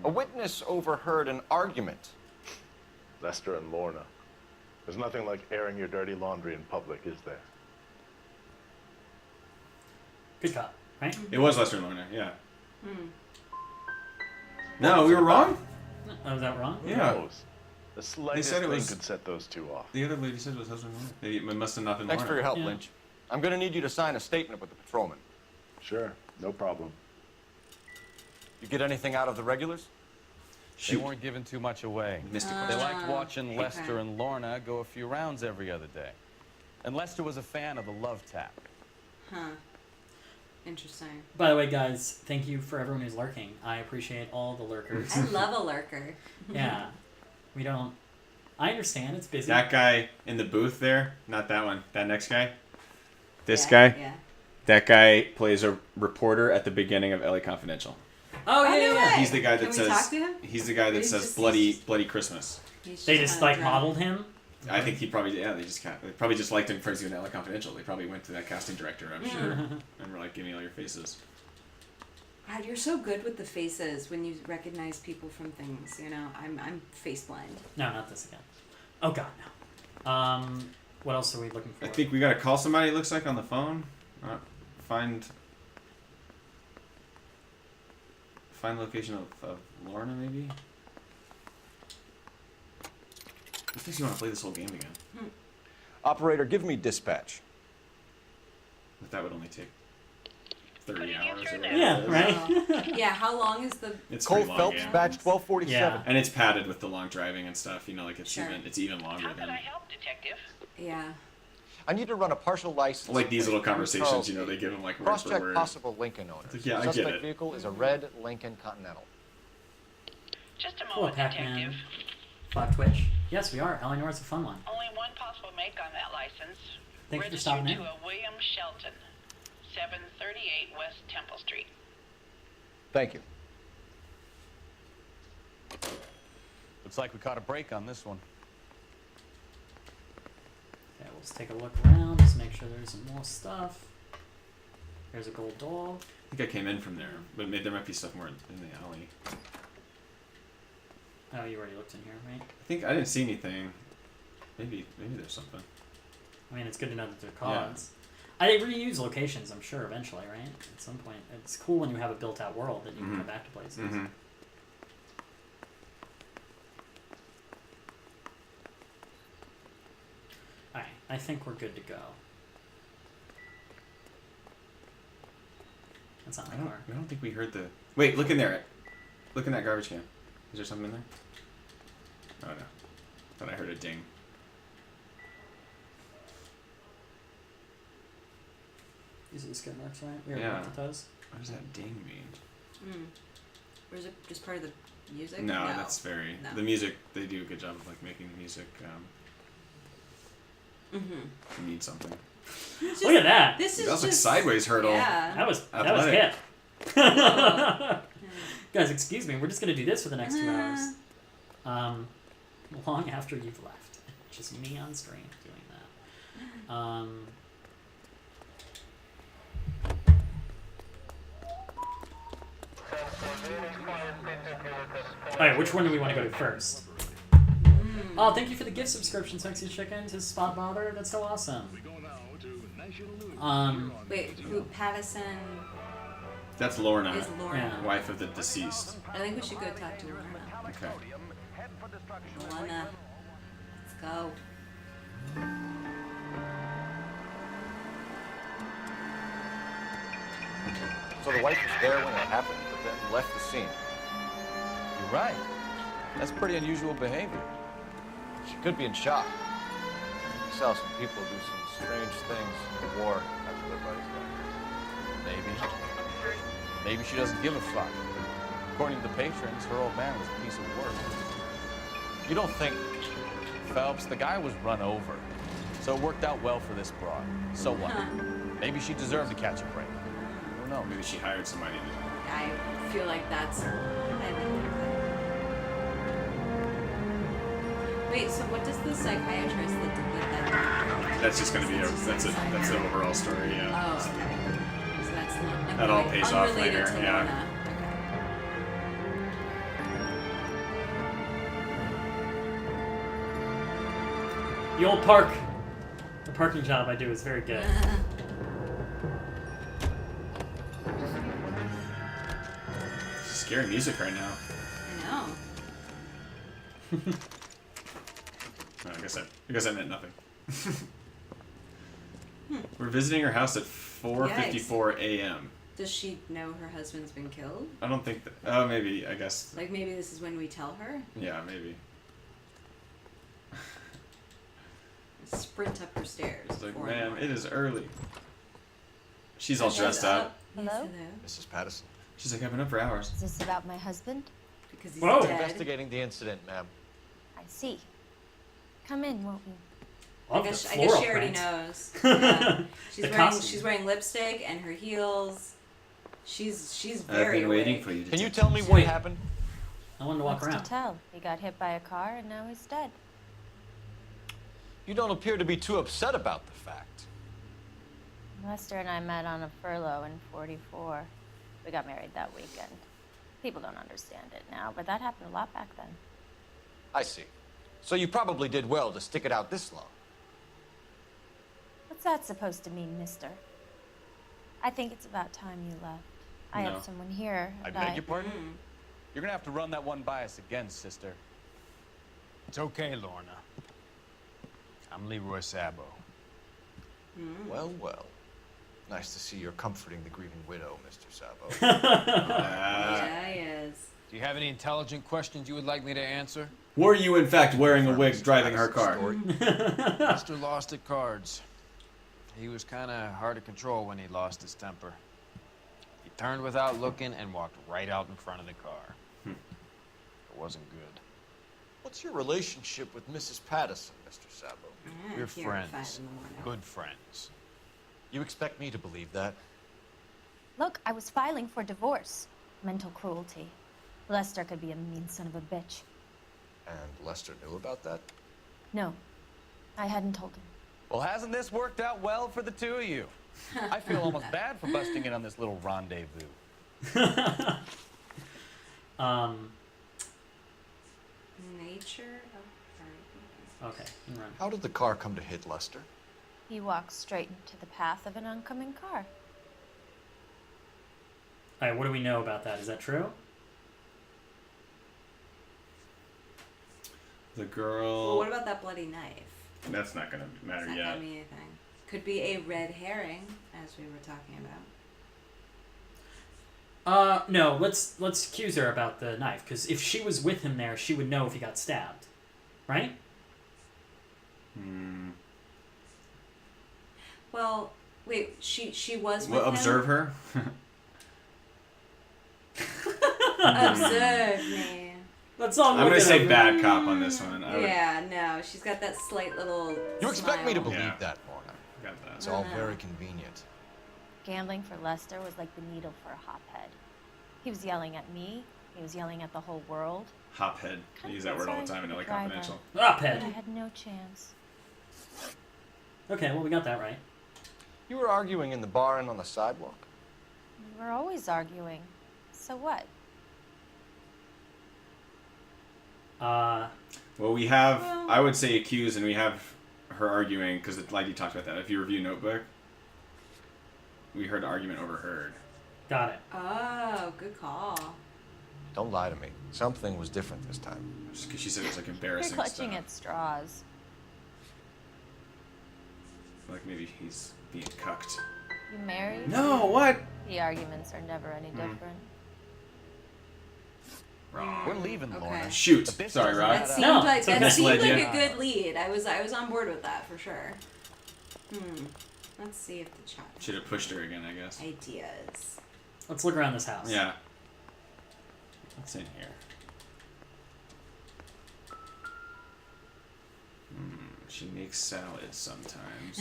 A witness overheard an argument. Lester and Lorna. There's nothing like airing your dirty laundry in public, is there? Good cop, right? It was Lester and Lorna, yeah. No, we were wrong? Oh, was that wrong? Yeah. Who knows? The slightest said it thing was- could set those two off. The other lady said it was husband and wife. Maybe it must have not been Thanks Lorna. for your help, Lynch. I'm going to need you to sign a statement with the patrolman. Sure, no problem. You get anything out of the regulars? They weren't giving too much away. Missed They liked watching Lester and Lorna go a few rounds every other day. And Lester was a fan of the love tap. Huh. Interesting. By the way, guys, thank you for everyone who's lurking. I appreciate all the lurkers. I love a lurker. Yeah. We don't... I understand, it's busy. That guy in the booth there, not that one. That next guy. This guy. Yeah. That guy plays a reporter at the beginning of LA Confidential. Oh, yeah, yeah. He's the guy that Can we says. talk to him? He's the guy that He's says just- bloody Christmas. They just, like, modeled him? I think he probably they probably just liked him because he was in LA Confidential. They probably went to that casting director, I'm sure, and were like, "Give me all your faces." God, you're so good with the faces when you recognize people from things. You know, I'm face blind. No, not this again. Oh, God, no. What else are we looking for? I think we gotta call somebody. It looks like on the phone. Find location of Lorna, maybe. What makes you want to play this whole game again? Operator, give me dispatch. But that would only take 30 hours. Or Yeah, right? Yeah, how long is the... It's Cole pretty long, Phelps, yeah. badge 1247. Yeah, and it's padded with the long driving and stuff. You know, like it's Sure. even longer than Detective. Yeah. I need to run a partial license. like these little plate from conversations. Charles You know, B. they give them like word for Cross-check word. possible Lincoln owners. It's like, yeah, I Suspect get it. vehicle is a red Lincoln Continental. Just a Cool, moment, Pac-Man. Detective. 5 Twitch. Yes, we are. Eleanor's a fun one. Only one possible make on that license. Thank you for Registered stopping in. to a William Shelton, 738 West Temple Street. Thank you. Looks like we caught a break on this one. Okay, we'll just take a look around, just make sure there's some more stuff. There's a gold dog. I think I came in from there, but there might be stuff more in the alley. Oh, you already looked in here, right? I think I didn't see anything. Maybe there's something. I mean, it's good to know that they're cods. They reuse locations, I'm sure, eventually, right? At some point. It's cool when you have a built-out world that you can come back to places. I think we're good to go. That's not my car. I don't think we heard the... Wait, look in there. Look in that garbage can. Is there something in there? Oh, no. Thought I heard a ding. These are the skid marks, right? We Yeah. looked at those. What does that ding mean? Or is it just part of the music? No, that's very... No. The music, they do a good job of like making the music need something. Just, look at that! This is that was just, like sideways hurdle. Yeah. That was Athletic. hip. Guys, excuse me. We're just gonna do this for the next 2 hours. Long after you've left, just me on screen doing that. All right, which one do we want to go to first? Oh, thank you for the gift subscription, Sexy Chicken, to Spot Bother. That's so awesome. Wait, who? Pattison? That's Lorna, Is Lorna. Yeah. wife of the deceased. I think we should go talk to Lorna. Okay. Lorna, let's go. So the wife was there when it happened, but then left the scene. You're right. That's pretty unusual behavior. She could be in shock. You saw some people do some strange things in the war after their buddies got hurt. Maybe she doesn't give a fuck. According to the patrons, her old man was a piece of work. You don't think... Phelps, the guy was run over. So it worked out well for this broad. So what? Maybe she deserved to catch a break. Who knows? Maybe she hired somebody to... I feel like that's... Wait, so what does the psychiatrist that That's just going to be that's the overall story, yeah. Oh, okay. So that's not... That all pays off unrelated later, to yeah. Lorna. The old the parking job I do is very good. Scary music right now. I know. No, I guess I meant nothing. We're visiting her house at 4:54 a.m. Does she know her husband's been killed? I don't think that. Oh, maybe. I guess. Like maybe this is when we tell her? Yeah, maybe. Sprint up her stairs. It's like, ma'am, it is early. She's all dressed up. Hello? Mrs. Pattison. She's like, I've been up for hours. Is this about my husband? Because he's Whoa. dead. Investigating the incident, ma'am. I see. Come in, won't you? I guess she already knows. Yeah. She's wearing lipstick and her heels. She's very I've been waiting awake. for you to Can you tell me what happened? I wanted to walk What's around. to tell? He got hit by a car and now he's dead. You don't appear to be too upset about the fact. Lester and I met on a furlough in '44. We got married that weekend. People don't understand it now, but that happened a lot back then. I see. So you probably did well to stick it out this long. What's that supposed to mean, mister? I think it's about time you left. I No. have someone here. I and beg your pardon? You're gonna have to run that one by us again, sister. It's okay, Lorna. I'm Leroy Sabo. Well, well. Nice to see you're comforting the grieving widow, Mr. Sabo. Yeah, he is. Do you have any intelligent questions you would like me to answer? Were you, in fact, wearing a wig driving her car? Mr. lost at cards. He was kind of hard to control when he lost his temper. He turned without looking and walked right out in front of the car. It wasn't good. What's your relationship with Mrs. Pattison, Mr. Sabo? We're friends. Good friends. You expect me to believe that? Look, I was filing for divorce. Mental cruelty. Lester could be a mean son of a bitch. And Lester knew about that? No, I hadn't told him. Well, hasn't this worked out well for the two of you? I feel almost bad for busting in on this little rendezvous. Nature of Okay. How did the car come to hit Lester? He walked straight into the path of an oncoming car. All right. What do we know about that? Is that true? The girl. Well, what about that bloody knife? That's not gonna matter It's not yet. gonna be anything. Could be a red herring, as we were talking about. No, let's accuse her about the knife, because if she was with him there, she would know if he got stabbed. Right? Well, wait, she was with Well, him? observe her? Observe me. Let's all I'm gonna say bad cop on this one. Yeah, no, she's got that slight little You expect me to smile. believe that, Lorna? Got that. It's all very convenient. Gambling for Lester was like the needle for a hophead. He was yelling at me. He was yelling at the whole world. Hophead. I use that word all the time in LA Confidential. Hophead. But I had no chance. Okay, well, we got that right. You were arguing in the bar and on the sidewalk? We were always arguing. So what? Well, we have, I would say, accused, and we have her arguing, because like you talked about that. If you review Notebook, we heard argument overheard. Got it. Oh, good call. Don't lie to me. Something was different this time. Just because she said it was like You're embarrassing clutching stuff. at straws. Like maybe he's being cucked. You married? No, what? The arguments are never any different. Wrong. We're leaving, Lorna. Shoot. The bitch Sorry, doesn't Raag. That seemed No, like it's okay. that seemed Misled like you. a good lead. I was on board with that for sure. Let's see if the chat Should have pushed her again, I guess. ideas. Let's look around this house. Yeah. What's in here? She makes salads sometimes.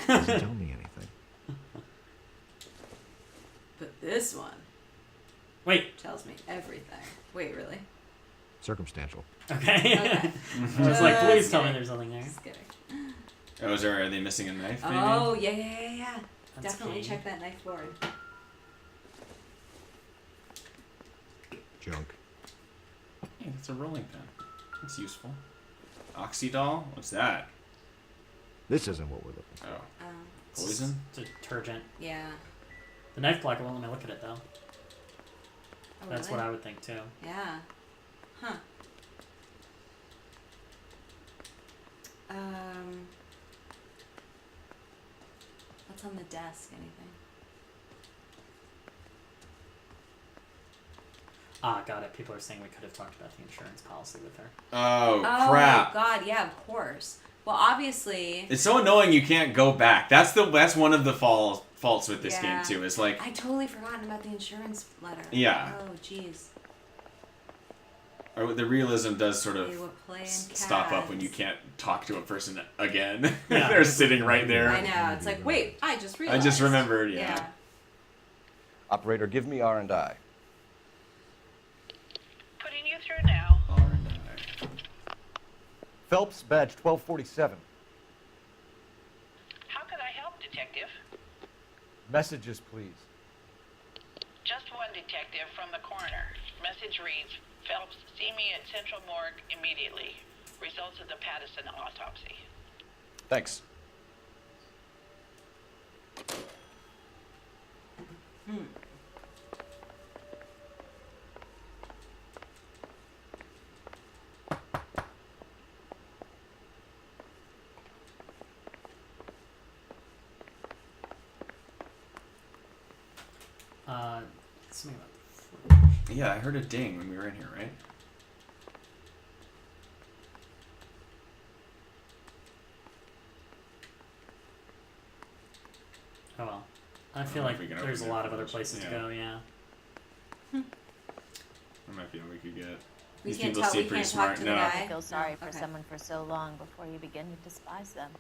Doesn't tell me anything. But this one tells me everything. Wait, really? Circumstantial. Okay. Okay. I was like, Just please tell me kidding. there's something there. Just kidding. Oh, are they missing a knife, maybe? Oh, yeah. That's Definitely key. check that knife board. Junk. Hey, it's a rolling pin. That's useful. Oxydol? What's that? This isn't what we're looking for. Oh. Poison? Detergent. Yeah. The knife blocker won't let me look at it, though. Oh, That's really? what I would think, too. Yeah. Huh. What's on the desk? Anything? Ah, got it. People are saying we could have talked about the insurance policy with her. Oh, crap. God, yeah, of course. Well, obviously. It's so annoying you can't go back. That's one of the faults with this Yeah. game, too. Is like, I totally forgotten about the insurance letter. Yeah. Oh, jeez. or the realism does sort of They were playing stop up when you can't talk to a person again. Yeah. They're sitting right there. I know. It's like, wait, I just I realized. just remembered, yeah. Operator, give me R&I. Putting you through now. Phelps, badge 1247. How can I help, Detective? Messages, please. Just one detective from the coroner. Message reads, Phelps, see me at Central Morgue immediately. Results of the Pattison autopsy. Thanks. Something about Yeah, I heard a ding when we were in here, right? Oh well. I feel don't know like if we can there's a open lot that of other first. places to Yeah. go, yeah. That might be all we could get. We These can't people talk- seem we pretty can't smart. talk to the No. guy? I feel sorry for Okay. someone for so long before you begin to despise them.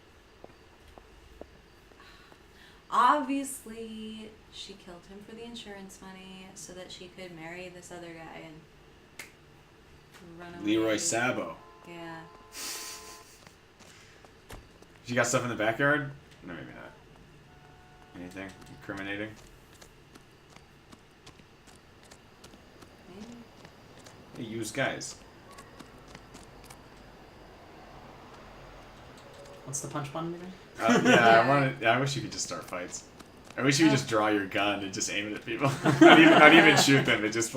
Obviously, she killed him for the insurance money so that she could marry this other guy and run away. Leroy Sabo. Yeah. You got stuff in the backyard? No, maybe not. Anything incriminating? Hey, use guys. What's the punch button again? Yeah, I wish you could just start fights. I wish you could just draw your gun and just aim it at people. not even shoot them, but just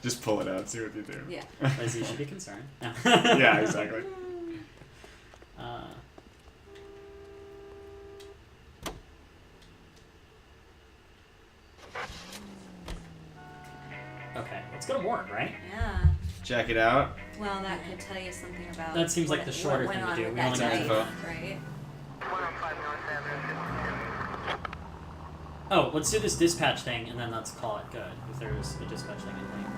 just pull it out, see what you do. Yeah. Liz, you should be concerned. No. Yeah, exactly. Okay, let's go to morgue, right? Yeah. Check it out. Well, that could tell you something about. That seems like what- the shorter what thing went to on do. with We that only got knife, info. right? Oh, let's do this dispatch thing, and then let's call it good, if there's a dispatch thing in lane.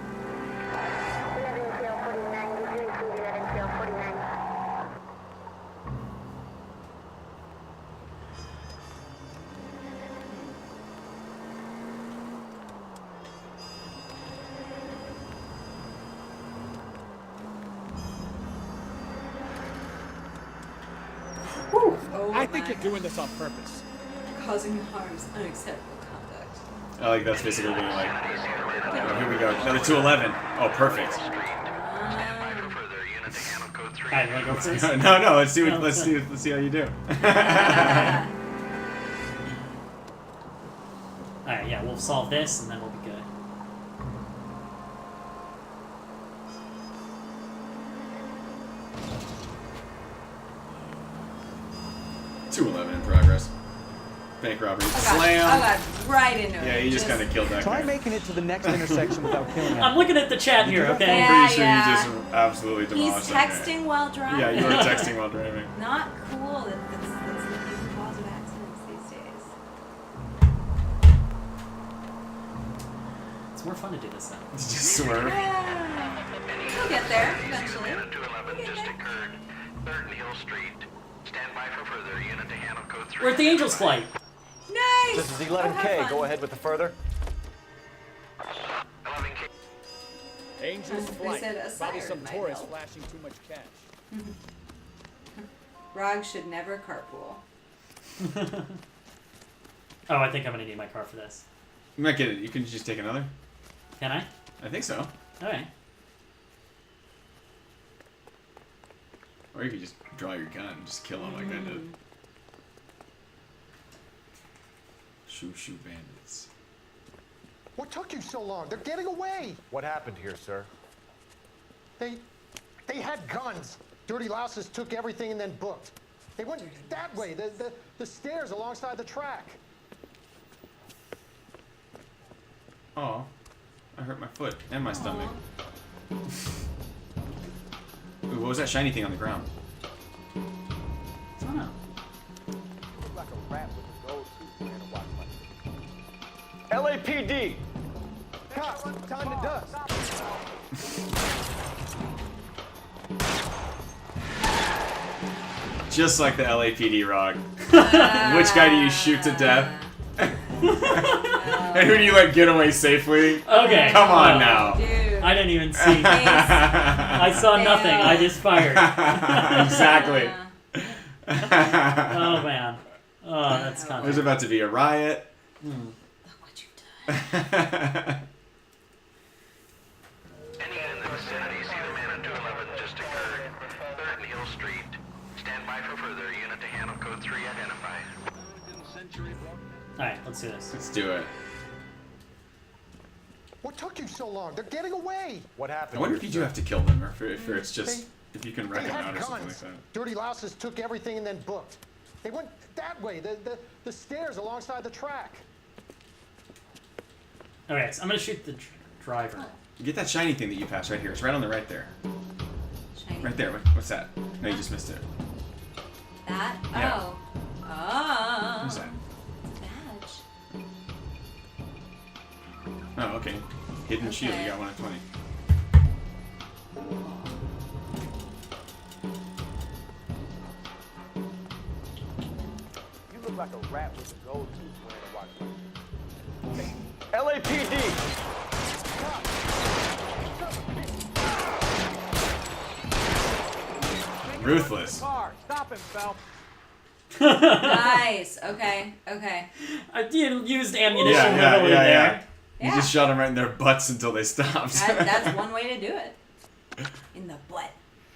I think you're doing this on purpose. Causing harm is unacceptable conduct. I like that's basically being like, oh, here we go, another 211. Oh, perfect. Alright, you wanna go first? No. Let's see how you do. Alright, yeah, we'll solve this, and then we'll be good. .211 in progress. Bank robbery. Slam. I got right into it. Yeah, you just kind of killed that Try guy. making it to the next intersection without killing him. I'm looking at the chat here, okay? I'm pretty sure Yeah. you just absolutely He's demolished that guy. texting while driving. Yeah, you were texting while driving. Not cool. That's the big cause of accidents these days. It's more fun to do this then. Just swerve. We'll get there eventually. We're at the Angel's Flight. Nice. This is 11K. Go ahead with the further. Angel's They flight. said a Probably siren some might tourist help. flashing too much cash. Raag should never carpool. Oh, I think I'm gonna need my car for this. You might get it. You can just take another. Can I? I think so. Alright. Or you could just draw your gun and just kill him like I did. Shoo bandits. What took you so long? They're getting away. What happened here, sir? They had guns. Dirty louses took everything and then booked. They went that way, the stairs alongside the track. Oh, I hurt my foot and my stomach. Ooh, what was that shiny thing on the ground? I don't know. Look like a rat with a gold tooth wearing a watch like LAPD! Cops, time to dust. Just like the LAPD, Raag. Which guy do you shoot to death? And who do you let get away safely? Okay. Come on now. Dude. I didn't even see. I saw nothing. I just fired. Exactly. Oh man. Oh, that's kind of. There's about to be a riot. Look what you've done. Alright, let's do this. Let's do it. What took you so long? They're getting away. What happened? I wonder if you do have to kill them, or if it's just if you can They reckon had out or something like guns. that. Dirty louses took everything and then booked. They went that way, the stairs alongside the track. Alright, so I'm gonna shoot the driver. Get that shiny thing that you passed right here. It's right on the right there. Shiny. Right there. What's that? No, you just missed it. That? Yeah. Oh. Oh. What's that? It's a badge. Oh, okay. Hidden shield. You Okay. got 1 of 20. You look like a rat with a gold tooth wearing a watch like LAPD! Ruthless. Stop him, Phelps. Nice. Okay. Okay. You used ammunition literally yeah. there. You Yeah. just shot them right in their butts until they stopped. That's one way to do it. In the butt.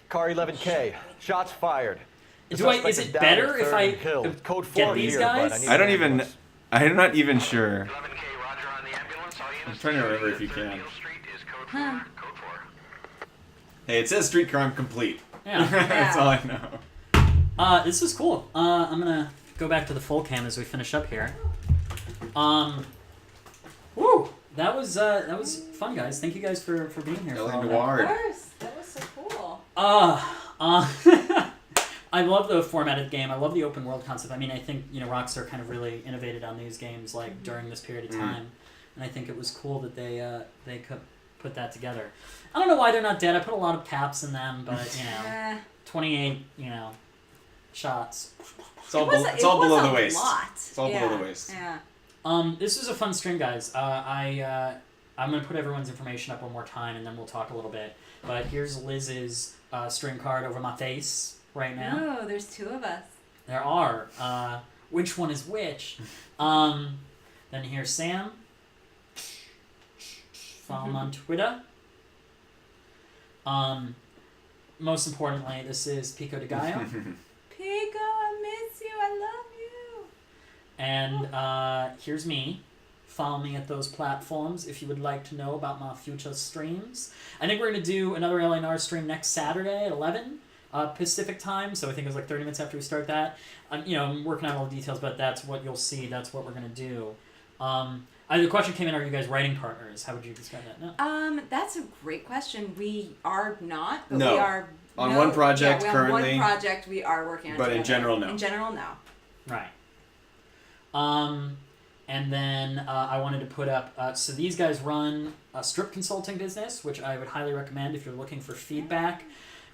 Car 11K. Shots fired. The Do I? suspect Is it down better and if third I and killed. Code 4 get these here, but guys? need I don't an even. ambulance. I'm not even sure. I'm trying to remember if you can. Huh. Hey, it says streetcar I'm complete. Yeah. That's all I know. This was cool. I'm gonna go back to the full cam as we finish up here. Woo! that was fun, guys. Thank you guys for being here. LA for all Noire. Of course, that was so cool. I love the format of the game. I love the open world concept. I mean, I think Rockstar kind of really innovated on these games during this period of time, and I think it was cool that they could put that together. I don't know why they're not dead. I put a lot of caps in them, but 28 shots. It's all below the waist. It's all below the waist. Yeah. This was a fun stream, guys. I'm gonna put everyone's information up one more time, and then we'll talk a little bit. But here's Liz's stream card over my face right now. Oh, there's 2 of us. There are. Which one is which? Then here's Sam. Follow him on Twitter. Most importantly, this is Pico de Gallo. Pico, I miss you. I love you. And here's me. Follow me at those platforms if you would like to know about my future streams. I think we're going to do another LNR stream next Saturday at 11 Pacific time, so I think it was like 30 minutes after we start that. I'm working out all the details, but that's what you'll see. That's what we're going to do. The question came in, are you guys writing partners? How would you describe that? No. That's a great question. We are not, but No. we are... On one project currently. On one project we are working on. But in together. general, no. In general, no. Right. And then I wanted to put up... so these guys run a strip consulting business, which I would highly recommend if you're looking for feedback.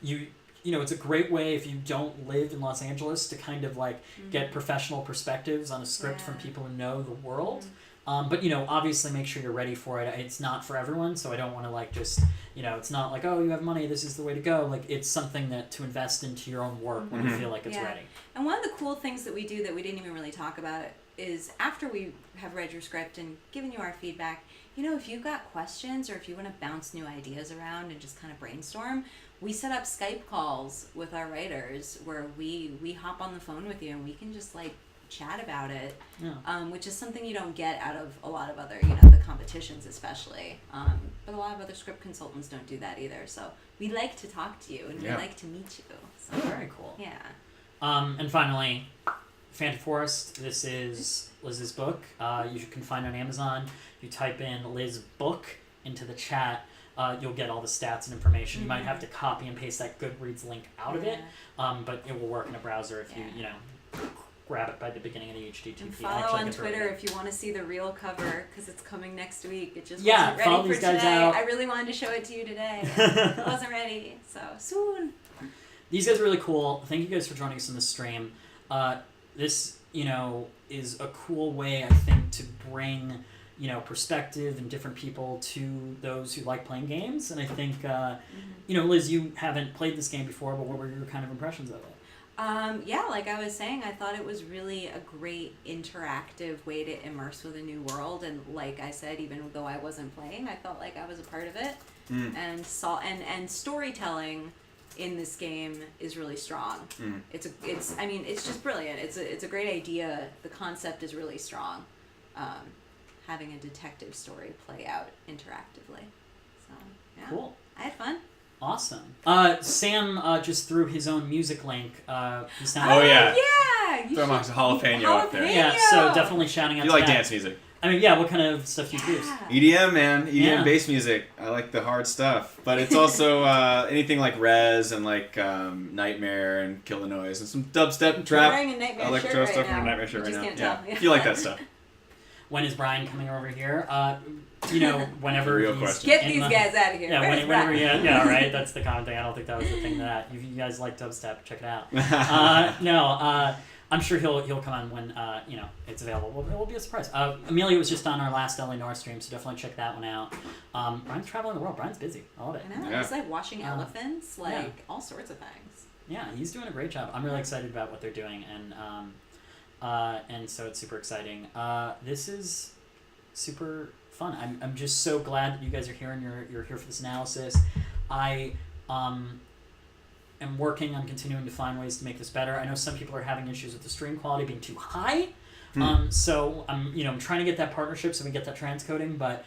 It's a great way if you don't live in Los Angeles to kind of get professional perspectives on a script from people who know the world. But obviously make sure you're ready for it. It's not for everyone, so I don't want to it's not like, oh, you have money, this is the way to go. It's something that to invest into your own work when you feel like it's ready. And one of the cool things that we do that we didn't even really talk about is after we have read your script and given you our feedback, if you've got questions or if you want to bounce new ideas around and just kind of brainstorm, we set up Skype calls with our writers where we hop on the phone with you and we can just chat about it, which is something you don't get out of a lot of other, the competitions especially. But a lot of other script consultants don't do that either. So we like to talk to you and we like to meet you. So, very cool. Yeah. And finally, Phantom Forest. This is Liz's book. You can find it on Amazon. You type in Liz book into the chat. You'll get all the stats and information. You might have to copy and paste that Goodreads link out of it, but it will work in a browser if you grab it by the beginning of the HTTP. And follow on Twitter if you want to see the real cover because it's coming next week. It just wasn't ready for these guys today. out. I really wanted to show it to you today. It wasn't ready, so soon. These guys are really cool. Thank you guys for joining us in this stream. This is a cool way, I think, to bring perspective and different people to those who like playing games. And I think Liz, you haven't played this game before, but what were your kind of impressions of it? Like I was saying, I thought it was really a great interactive way to immerse with a new world. And like I said, even though I wasn't playing, I felt like I was a part of it. And storytelling in this game is really strong. It's just brilliant. It's a great idea. The concept is really strong. Having a detective story play out interactively. So yeah, cool. I had fun. Awesome. Sam just threw his own music link. Yeah. Throw my jalapeno up there. Yeah, so definitely shouting out you to like that. dance music? I mean, yeah, what kind of stuff do you produce? EDM, man. EDM bass music. I like the hard stuff. But it's also anything like Rez and Nightmare and Kill the Noise and some dubstep and trap. I'm wearing a Nightmare electro shirt stuff right from a now. Nightmare shirt You right just now. can't Yeah. tell. If you like that stuff. When is Brian coming over here? Whenever Real he's question. Get these guys out of here. Yeah, Where's whenever Brian? yeah, right. That's the common thing. I don't think that was the thing that you guys like dubstep. Check it out. I'm sure he'll come on when it's available. It will be a surprise. Amelia was just on our last LA Noire stream, so definitely check that one out. Brian's traveling the world. Brian's busy. I love it. I know. He's washing elephants, all sorts of things. Yeah, he's doing a great job. I'm really excited about what they're doing, and so it's super exciting. This is super fun. I'm just so glad that you guys are here and you're here for this analysis. I am working on continuing to find ways to make this better. I know some people are having issues with the stream quality being too high. So I'm trying to get that partnership so we get that transcoding, but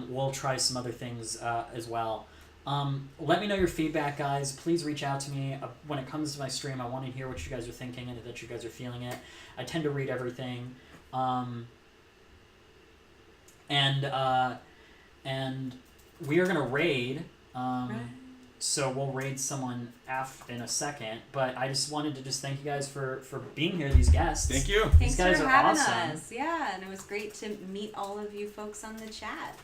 we'll try some other things as well. Let me know your feedback, guys. Please reach out to me when it comes to my stream. I want to hear what you guys are thinking and that you guys are feeling it. I tend to read everything. and we are gonna raid. So we'll raid someone in a second. But I just wanted to thank you guys for being here. These guests. Thank you. These guys for are having awesome. us. Yeah, and it was great to meet all of you folks on the chat.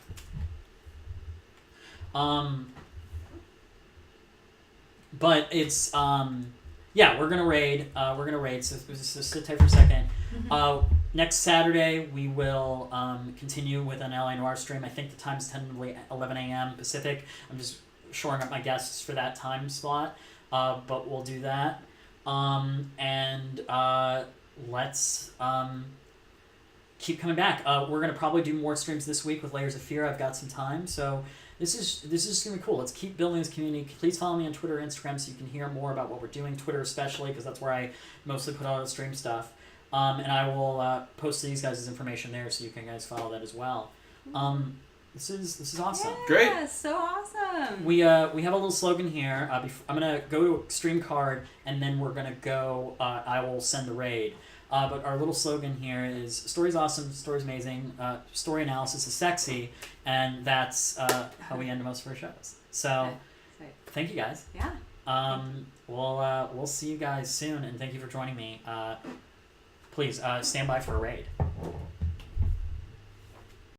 But it's yeah, we're gonna raid. So sit tight for a second. Next Saturday we will continue with an LA Noire stream. I think the time's tentatively 11 a.m. Pacific. I'm just shoring up my guests for that time slot. But we'll do that. Let's keep coming back. We're gonna probably do more streams this week with Layers of Fear. I've got some time, so. This is gonna be cool. Let's keep building this community. Please follow me on Twitter, Instagram, so you can hear more about what we're doing. Twitter especially, because that's where I mostly put all the stream stuff. And I will post these guys' information there, so you can guys follow that as well. This is awesome. Yeah, great. So awesome. We have a little slogan here. I'm gonna go to Extreme Card, and then we're gonna go. I will send the raid. But our little slogan here is story's awesome, story's amazing, story analysis is sexy, and that's how we end most of our shows. So, thank you guys. Yeah. We'll see you guys soon, and thank you for joining me. Please stand by for a raid.